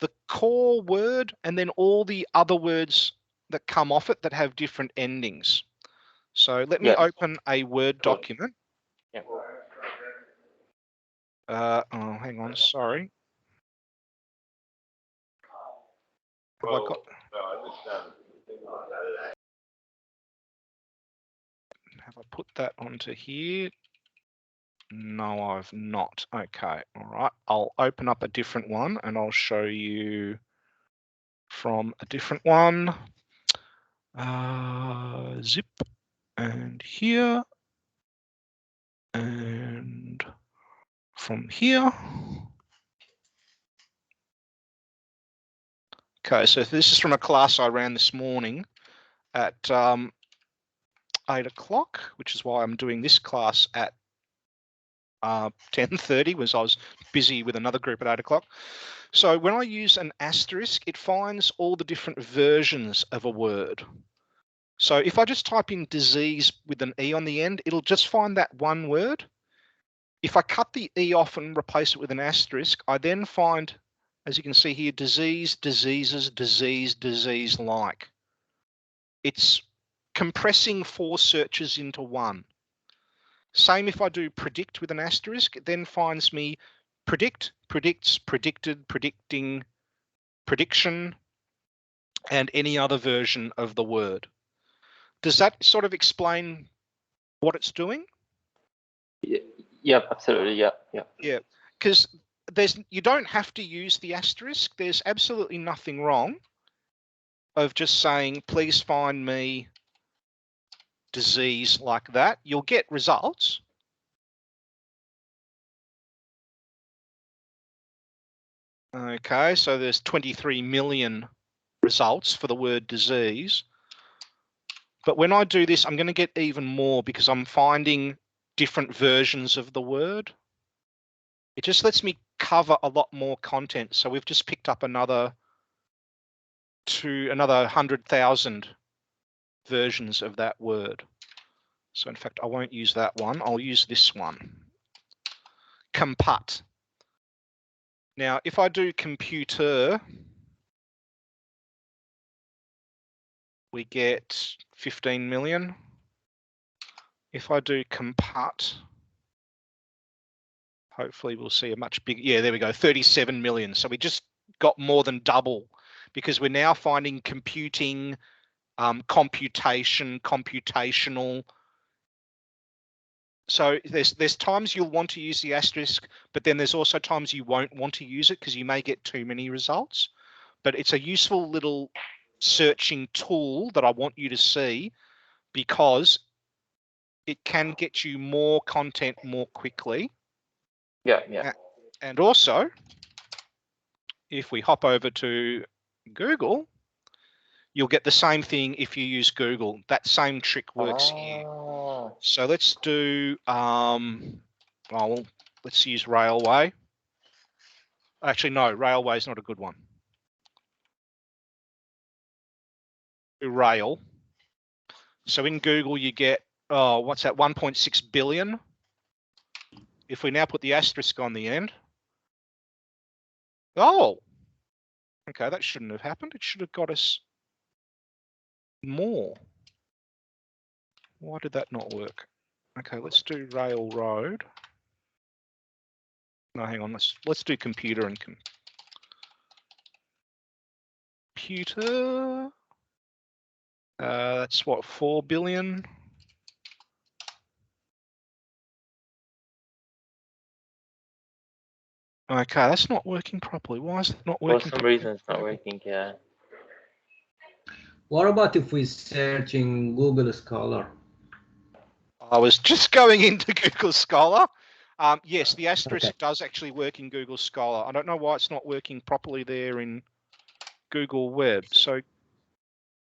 the core word and then all the other words that come off it that have different endings. So let me open a Word document. Yeah. Oh, hang on. Sorry. Have I put that onto here? No, I've not. Okay. All right. I'll open up a different one and I'll show you from a different one. Zip and here and from here. Okay, so this is from a class I ran this morning at 8 o'clock, which is why I'm doing this class at 10:30, was I was busy with another group at 8 o'clock. So when I use an asterisk, it finds all the different versions of a word. So if I just type in disease with an E on the end, it'll just find that one word. If I cut the E off and replace it with an asterisk, I then find as you can see here, disease, diseases, disease, disease-like. It's compressing 4 searches into one. Same if I do predict with an asterisk, it then finds me predict, predicts, predicted, predicting, prediction, and any other version of the word. Does that sort of explain what it's doing? Yep, absolutely. Yeah, because you don't have to use the asterisk. There's absolutely nothing wrong of just saying, please find me disease like that. You'll get results. Okay, so there's 23 million results for the word disease. But when I do this, I'm going to get even more because I'm finding different versions of the word. It just lets me cover a lot more content. So we've just picked up another 100,000 versions of that word. So in fact, I won't use that one. I'll use this one. Comput. Now, if I do computer, we get 15 million. If I do comput, hopefully we'll see a much bigger, yeah, there we go, 37 million. So we just got more than double because we're now finding computing, computation, computational. So there's times you'll want to use the asterisk, but then there's also times you won't want to use it because you may get too many results. But it's a useful little searching tool that I want you to see because it can get you more content more quickly. Yeah. And also, if we hop over to Google, you'll get the same thing if you use Google. That same trick works here. So let's do, let's use railway. Actually, no, railway is not a good one. Do rail. So in Google, you get, what's that, 1.6 billion. If we now put the asterisk on the end, okay, that shouldn't have happened. It should have got us more. Why did that not work? Okay, let's do railroad. No, hang on. Let's do computer and computer. That's what, 4 billion. Okay, that's not working properly. Why is it not working? For some reason, it's not working. Yeah. What about if we search in Google Scholar? I was just going into Google Scholar. Yes, the asterisk does actually work in Google Scholar. I don't know why it's not working properly there in Google Web. So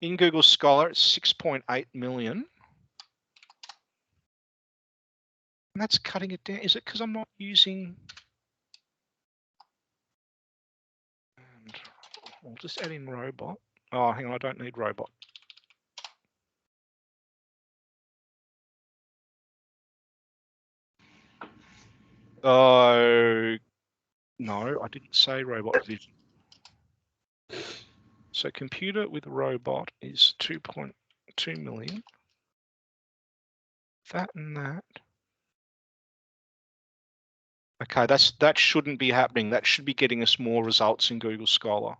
in Google Scholar, it's 6.8 million. And that's cutting it down. Is it because I'm not using... And I'll just add in robot. Oh, hang on, I don't need robot. Oh, no, I didn't say robot vision. So computer with robot is 2.2 million. That and that. Okay, that shouldn't be happening. That should be getting us more results in Google Scholar.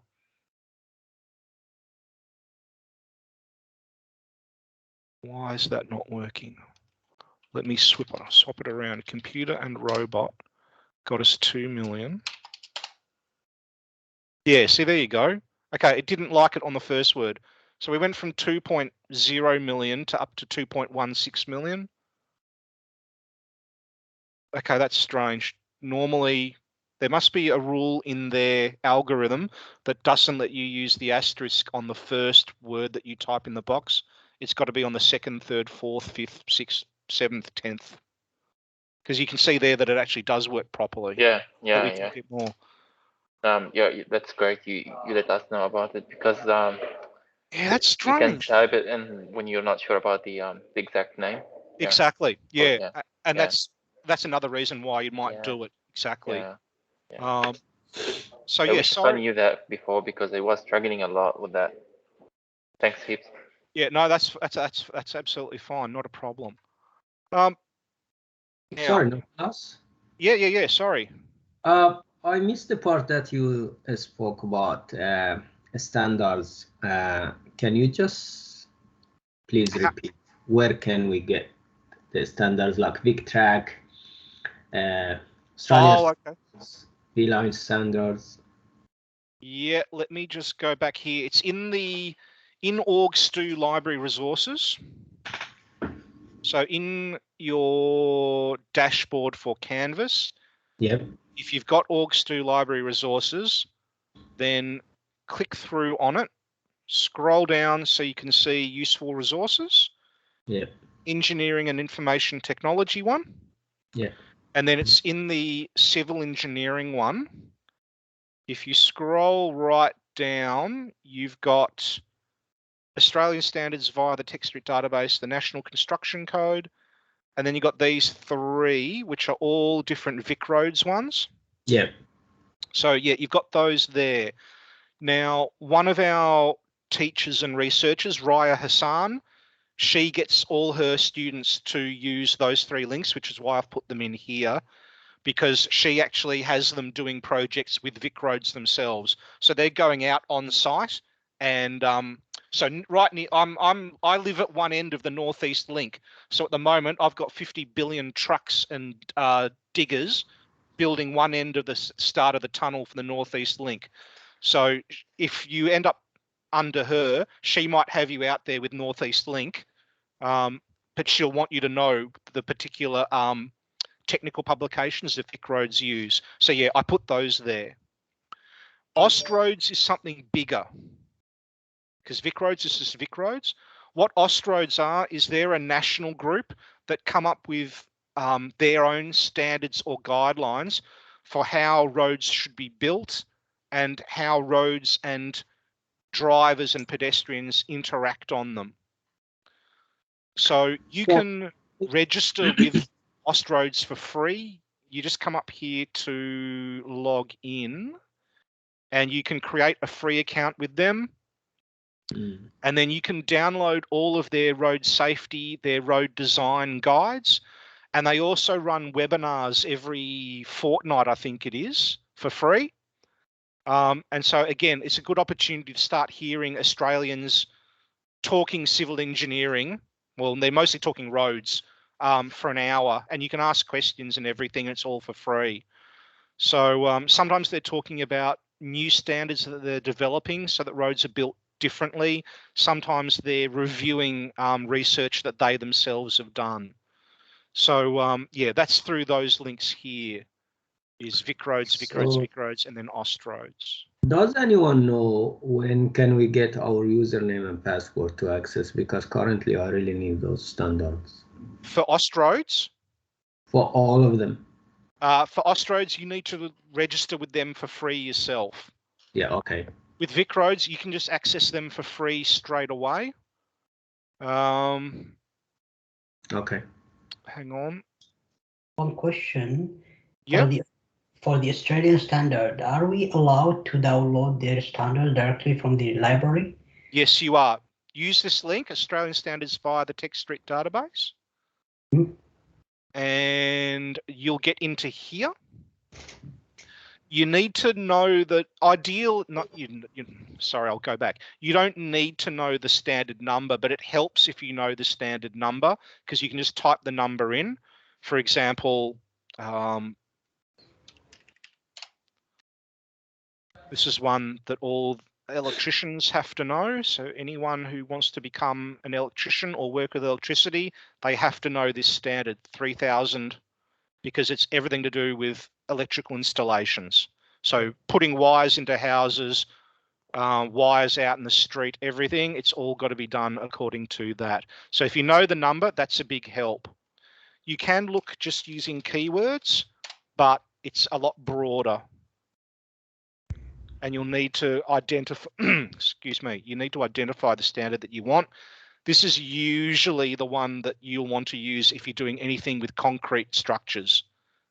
Why is that not working? Let me swap it around. Computer and robot got us 2 million. Yeah, see, there you go. Okay, it didn't like it on the first word. So we went from 2.0 million to up to 2.16 million. Okay, that's strange. Normally, there must be a rule in their algorithm that doesn't let you use the asterisk on the first word that you type in the box. It's got to be on the second, third, fourth, fifth, sixth, seventh, 10th. Because you can see there that it actually does work properly. Yeah. Get more. Yeah, that's great. You let us know about it because yeah, that's strange. You can type it in when you're not sure about the exact name. Yeah. Exactly. Yeah, and yeah. that's another reason why you might do it. Exactly. Yeah. So Yeah, yeah, we should sorry. have knew that before because I was struggling a lot with that. Thanks heaps. Yeah, no, that's absolutely fine, not a problem. Now, Sorry, Nicholas. yeah. Sorry. I missed the part that you spoke about standards. Can you just please repeat? Where can we get the standards like VicTrack, Australia V-Line standards? Yeah, let me just go back here. It's in org.stu library resources. So in your dashboard for Canvas, yep. If you've got org.stu library resources, then click through on it, scroll down so you can see useful resources. Yep. Engineering and information technology one. Yeah. And then it's in the civil engineering one. If you scroll right down, you've got Australian standards via the TechStreet database, the National Construction Code, and then you've got these three, which are all different VicRoads ones. Yeah. So yeah, you've got those there. Now, one of our teachers and researchers, Raya Hassan, she gets all her students to use those three links, which is why I've put them in here, because she actually has them doing projects with VicRoads themselves. So they're going out on site, and so right near, I live at one end of the Northeast Link. So at the moment, I've got 50 billion trucks and diggers building one end of the start of the tunnel for the Northeast Link. So if you end up under her, she might have you out there with Northeast Link, but she'll want you to know the particular technical publications that VicRoads use. So yeah, I put those there. AustRoads is something bigger because VicRoads is just VicRoads. What AustRoads are is they're a national group that come up with their own standards or guidelines for how roads should be built and how roads and drivers and pedestrians interact on them. So you can register with AustRoads for free. You just come up here to log in and you can create a free account with them. And then you can download all of their road safety, their road design guides. And they also run webinars every fortnight, I think it is, for free. And so, again, it's a good opportunity to start hearing Australians talking civil engineering. Well, they're mostly talking roads for an hour, and you can ask questions and everything. It's all for free. So sometimes they're talking about new standards that they're developing so that roads are built differently. Sometimes they're reviewing research that they themselves have done. So yeah, that's through those links here. Is VicRoads, and then AustRoads. Does anyone know when can we get our username and password to access? Because currently I really need those standards. For AustRoads? For all of them. For AustRoads, you need to register with them for free yourself. Yeah, okay. With VicRoads, you can just access them for free straight away. Okay. Hang on. One question. Yeah. For the Australian standard, are we allowed to download their standard directly from the library? Yes, you are. Use this link, Australian Standards via the TechStreet database. And you'll get into here. You need to know that sorry, I'll go back. You don't need to know the standard number, but it helps if you know the standard number because you can just type the number in. For example, this is one that all electricians have to know. So anyone who wants to become an electrician or work with electricity, they have to know this standard 3000 because it's everything to do with electrical installations. So putting wires into houses, wires out in the street, everything, it's all got to be done according to that. So if you know the number, that's a big help. You can look just using keywords, but it's a lot broader. And you'll need to identify, excuse me, you need to identify the standard that you want. This is usually the one that you'll want to use if you're doing anything with concrete structures,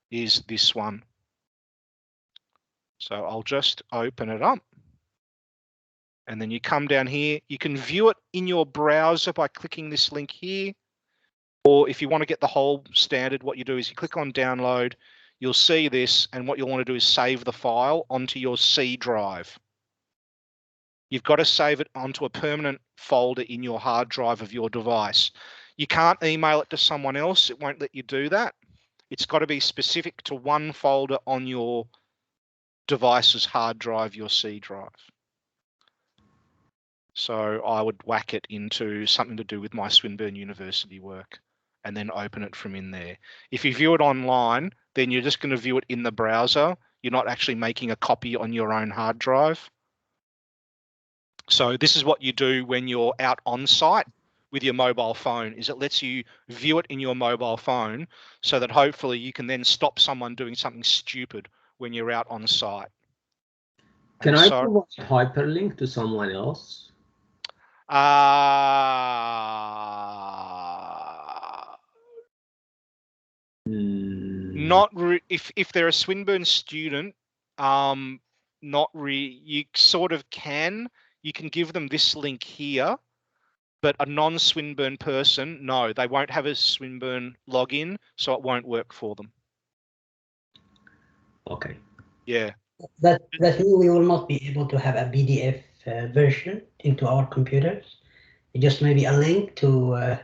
is this one. So I'll just open it up. And then you come down here. You can view it in your browser by clicking this link here. Or if you want to get the whole standard, what you do is you click on download. You'll see this. And what you'll want to do is save the file onto your C drive. You've got to save it onto a permanent folder in your hard drive of your device. You can't email it to someone else. It won't let you do that. It's got to be specific to one folder on your device's hard drive, your C drive. So I would whack it into something to do with my Swinburne University work and then open it from in there. If you view it online, then you're just going to view it in the browser. You're not actually making a copy on your own hard drive. So this is what you do when you're out on site with your mobile phone, is it lets you view it in your mobile phone so that hopefully you can then stop someone doing something stupid when you're out on site. Can I provide a hyperlink to someone else? Not if they're a Swinburne student, you sort of can. You can give them this link here, but a non-Swinburne person, no, they won't have a Swinburne login, so it won't work for them. Okay. Yeah. That means we will not be able to have a PDF version into our computers. Just maybe a link to.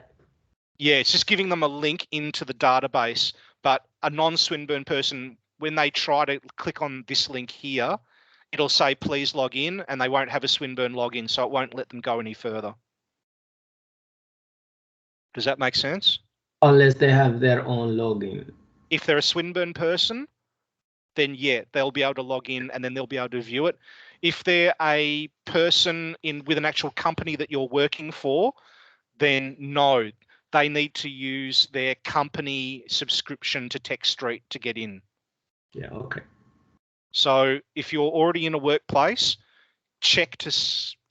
Yeah, it's just giving them a link into the database, but a non-Swinburne person, when they try to click on this link here, it'll say, please log in, and they won't have a Swinburne login, so it won't let them go any further. Does that make sense? Unless they have their own login. If they're a Swinburne person, then yeah, they'll be able to log in and then they'll be able to view it. If they're a person with an actual company that you're working for, then no, they need to use their company subscription to TechStreet to get in. Yeah, okay. So if you're already in a workplace, check to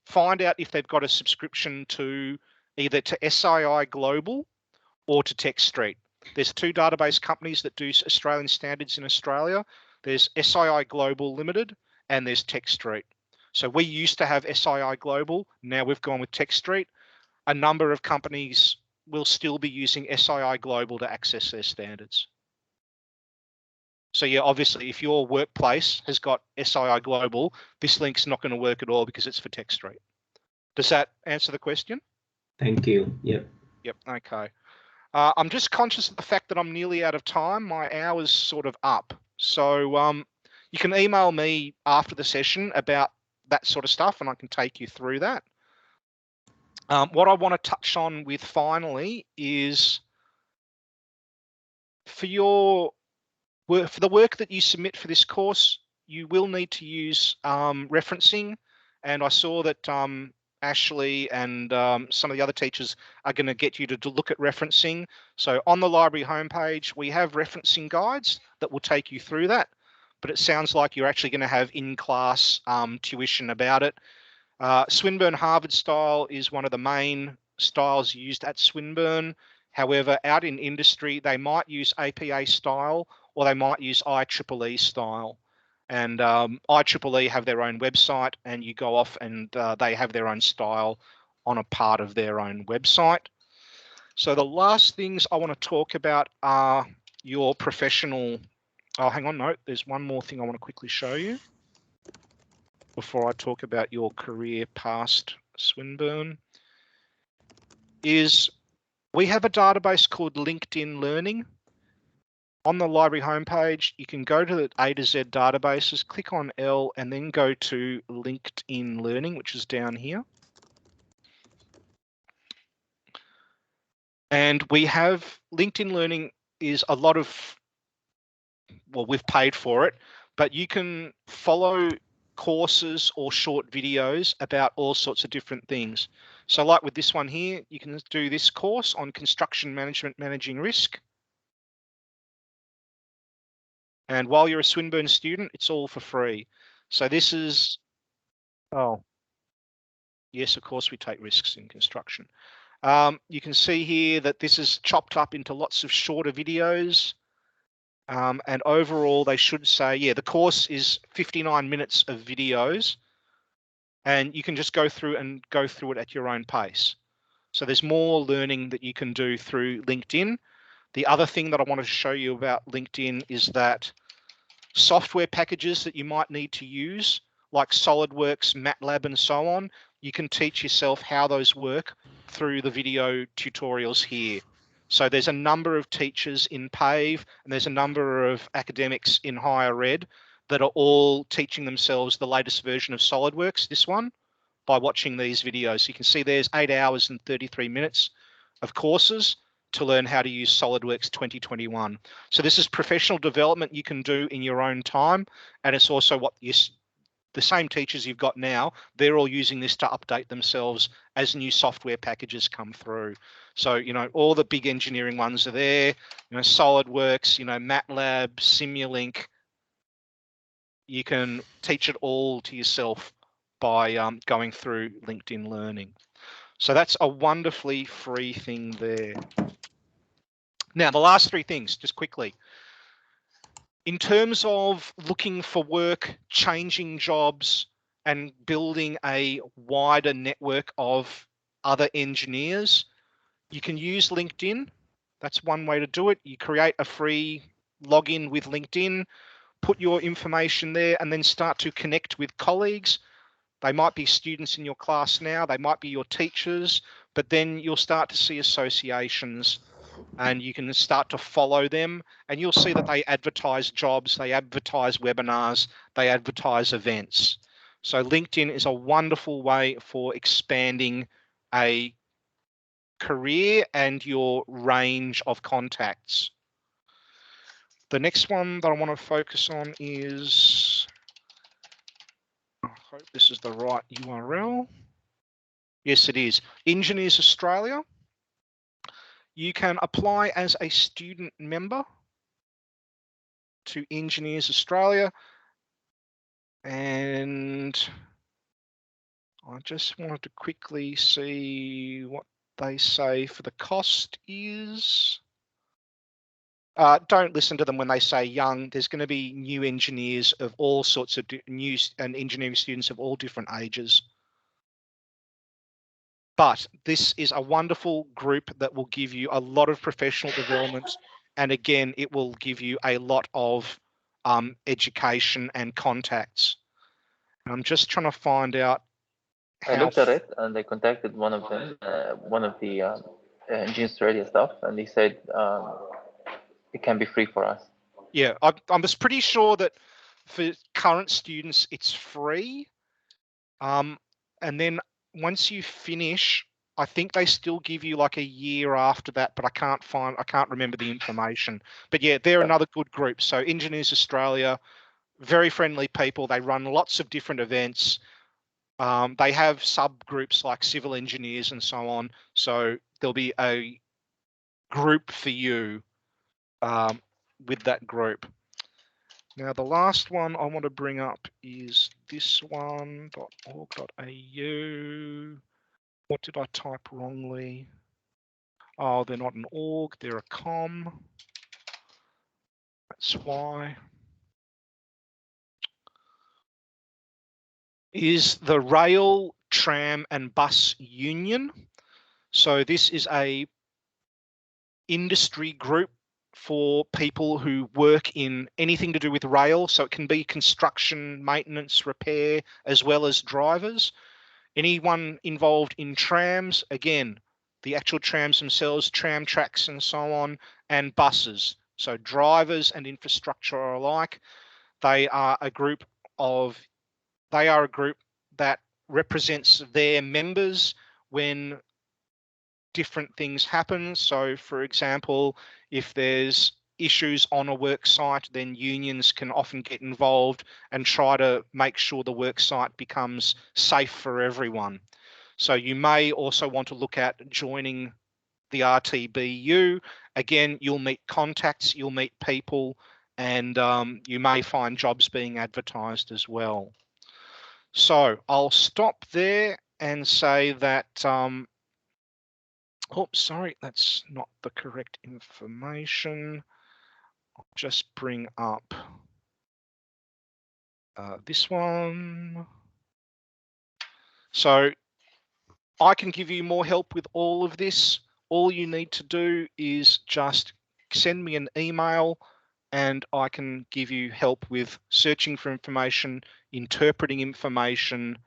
find out if they've got a subscription to either to SII Global or to TechStreet. There's two database companies that do Australian standards in Australia. There's SII Global Limited and there's TechStreet. So we used to have SII Global. Now we've gone with TechStreet. A number of companies will still be using SII Global to access their standards. So yeah, obviously, if your workplace has got SII Global, this link's not going to work at all because it's for TechStreet. Does that answer the question? Thank you. Yep. Yep. Okay. I'm just conscious of the fact that I'm nearly out of time. My hour's sort of up. So you can email me after the session about that sort of stuff and I can take you through that. What I want to touch on with finally is for the work that you submit for this course, you will need to use referencing. And I saw that Ashley and some of the other teachers are going to get you to look at referencing. So on the library homepage, we have referencing guides that will take you through that. But it sounds like you're actually going to have in-class tuition about it. Swinburne Harvard style is one of the main styles used at Swinburne. However, out in industry, they might use APA style or they might use IEEE style. And IEEE have their own website and you go off and they have their own style on a part of their own website. So the last things I want to talk about are your professional. Oh, hang on, no, there's one more thing I want to quickly show you before I talk about your career past Swinburne. Is we have a database called LinkedIn Learning. On the library homepage, you can go to the A to Z databases, click on L, and then go to LinkedIn Learning, which is down here. And we have LinkedIn Learning is a lot of, well, we've paid for it, but you can follow courses or short videos about all sorts of different things. So like with this one here, you can do this course on construction management, managing risk. And while you're a Swinburne student, it's all for free. So this is, oh, yes, of course we take risks in construction. You can see here that this is chopped up into lots of shorter videos. And overall, they should say, yeah, the course is 59 minutes of videos, and you can just go through it at your own pace. So there's more learning that you can do through LinkedIn. The other thing that I wanted to show you about LinkedIn is that software packages that you might need to use, like SolidWorks, MATLAB, and so on, you can teach yourself how those work through the video tutorials here. So there's a number of teachers in PAVE, and there's a number of academics in higher ed that are all teaching themselves the latest version of SolidWorks, this one, by watching these videos. You can see there's 8 hours and 33 minutes of courses to learn how to use SolidWorks 2021. So this is professional development you can do in your own time, and it's also what the same teachers you've got now, they're all using this to update themselves as new software packages come through. So, you know, all the big engineering ones are there, you know, SolidWorks, you know, MATLAB, Simulink. You can teach it all to yourself by going through LinkedIn Learning. So that's a wonderfully free thing there. Now, the last three things, just quickly. In terms of looking for work, changing jobs, and building a wider network of other engineers, you can use LinkedIn. That's one way to do it. You create a free login with LinkedIn, put your information there, and then start to connect with colleagues. They might be students in your class now, they might be your teachers, but then you'll start to see associations and you can start to follow them, and you'll see that they advertise jobs, they advertise webinars, they advertise events. So LinkedIn is a wonderful way for expanding a career and your range of contacts. The next one that I want to focus on is, I hope this is the right URL. Yes, it is. Engineers Australia. You can apply as a student member to Engineers Australia, and I just wanted to quickly see what they say for the cost is. Don't listen to them when they say young. There's going to be new engineers of all sorts of new and engineering students of all different ages. But this is a wonderful group that will give you a lot of professional development. And again, it will give you a lot of education and contacts. I'm just trying to find out I looked at it and I contacted one of them, one of the Engineers Australia stuff, and they said it can be free for us. Yeah, I'm just pretty sure that for current students, it's free. And then once you finish, I think they still give you like a year after that, but I can't remember the information. But yeah, they're another good group. So Engineers Australia, very friendly people. They run lots of different events. They have subgroups like civil engineers and so on. So there'll be a group for you with that group. Now, the last one I want to bring up is this one, .org.au. What did I type wrongly? Oh, they're not an org, they're a com. That's why. Is the Rail, Tram and Bus Union. So this is a industry group for people who work in anything to do with rail. So it can be construction, maintenance, repair, as well as drivers. Anyone involved in trams, again, the actual trams themselves, tram tracks and so on, and buses. So drivers and infrastructure are alike. They are a group that represents their members when different things happen. So for example, if there's issues on a work site, then unions can often get involved and try to make sure the work site becomes safe for everyone. So you may also want to look at joining the RTBU. Again, you'll meet contacts, you'll meet people, and you may find jobs being advertised as well. So I'll stop there and say that oh, sorry, that's not the correct information. I'll just bring up this one. So I can give you more help with all of this. All you need to do is just send me an email and I can give you help with searching for information, interpreting information,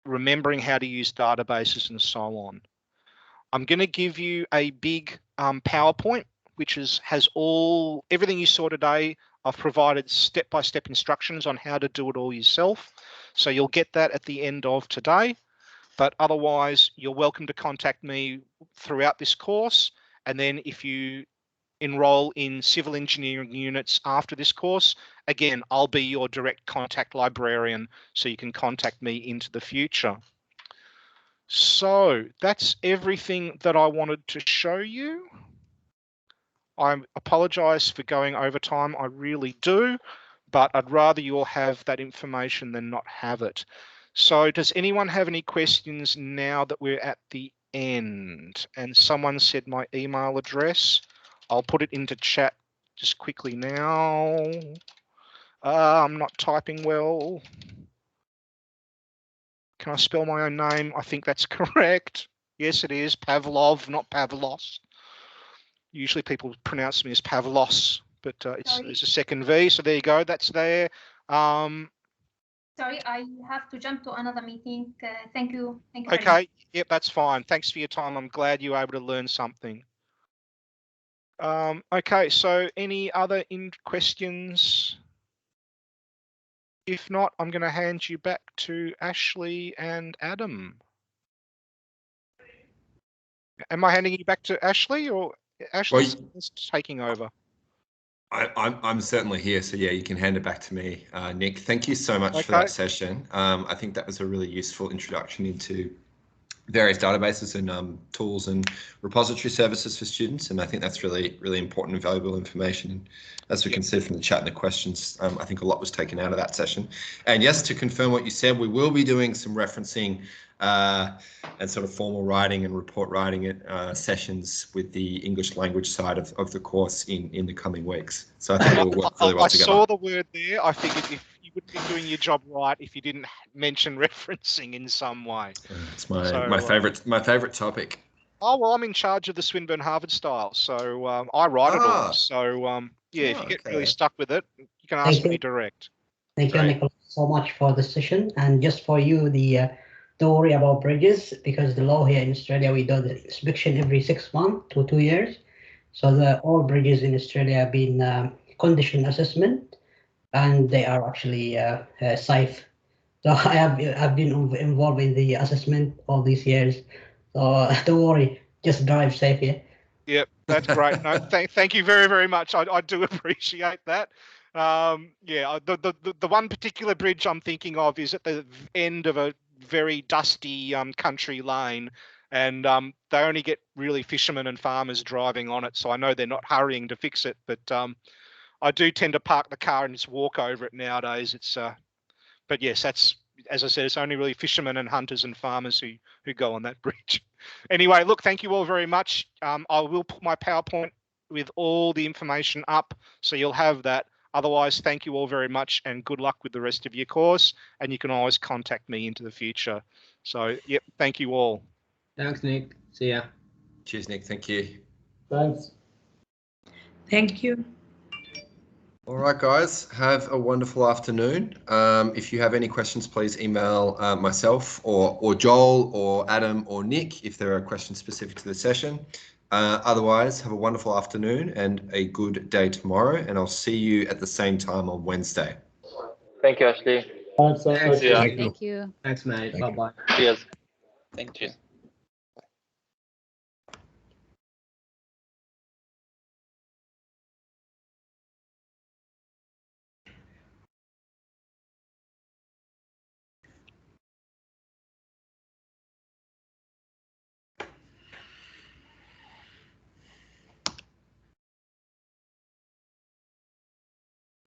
remembering how to use databases and so on. I'm going to give you a big PowerPoint, which has everything you saw today. I've provided step-by-step instructions on how to do it all yourself. So you'll get that at the end of today. But otherwise, you're welcome to contact me throughout this course. And then if you enroll in civil engineering units after this course, again, I'll be your direct contact librarian, so you can contact me into the future. So that's everything that I wanted to show you. I apologize for going over time, I really do, but I'd rather you all have that information than not have it. So does anyone have any questions now that we're at the end? And someone said my email address. I'll put it into chat just quickly now. I'm not typing well. Can I spell my own name? I think that's correct. Yes, it is. Pavlov, not Pavlos. Usually people pronounce me as Pavlos, but it's a second V. So there you go. That's there. Sorry, I have to jump to another meeting. Thank you. Thank you. Okay. Yep, that's fine. Thanks for your time. I'm glad you were able to learn something. Okay. So any other questions? If not, I'm going to hand you back to Ashley and Adam. Am I handing you back to Ashley, or Ashley's taking over? I'm certainly here, so yeah, you can hand it back to me, Nick. Thank you so much for that session. I think that was a really useful introduction into various databases and tools and repository services for students, and I think that's really, really important and valuable information. And as we can see from the chat and the questions, I think a lot was taken out of that session. And yes, to confirm what you said, we will be doing some referencing and sort of formal writing and report writing sessions with the English language side of the course in the coming weeks. So I think it will work really well together. I saw the word there. I figured if you wouldn't be doing your job right if you didn't mention referencing in some way. It's my favorite topic. Oh well, I'm in charge of the Swinburne Harvard style, so I write it all. So yeah, if you get really stuck with it, you can ask me direct. Thank you, Nicholas, so much for the session. And just for you, don't worry about bridges, because the law here in Australia, we do the inspection every 6 months to 2 years. So all bridges in Australia have been condition assessment, and they are actually safe. So I've been involved in the assessment all these years. So don't worry, just drive safe here. Yep, that's great. No, thank you very, very much. I do appreciate that. Yeah, the one particular bridge I'm thinking of is at the end of a very dusty country lane, and they only get really fishermen and farmers driving on it. So I know they're not hurrying to fix it, but I do tend to park the car and just walk over it nowadays. It's but yes, that's, as I said, it's only really fishermen and hunters and farmers who go on that bridge. Anyway, look, thank you all very much. I will put my PowerPoint with all the information up, so you'll have that. Otherwise, thank you all very much and good luck with the rest of your course. And you can always contact me into the future. So, yep, thank you all. Thanks, Nick. See ya. Cheers, Nick. Thank you. Thanks. Thank you. All right, guys, have a wonderful afternoon. If you have any questions, please email myself or Joel or Adam or Nick if there are questions specific to the session. Otherwise, have a wonderful afternoon and a good day tomorrow, and I'll see you at the same time on Wednesday. Thank you, Ashley. Thanks, Thank you. Thank you. Thanks, mate. Bye-bye. Cheers. Thank you.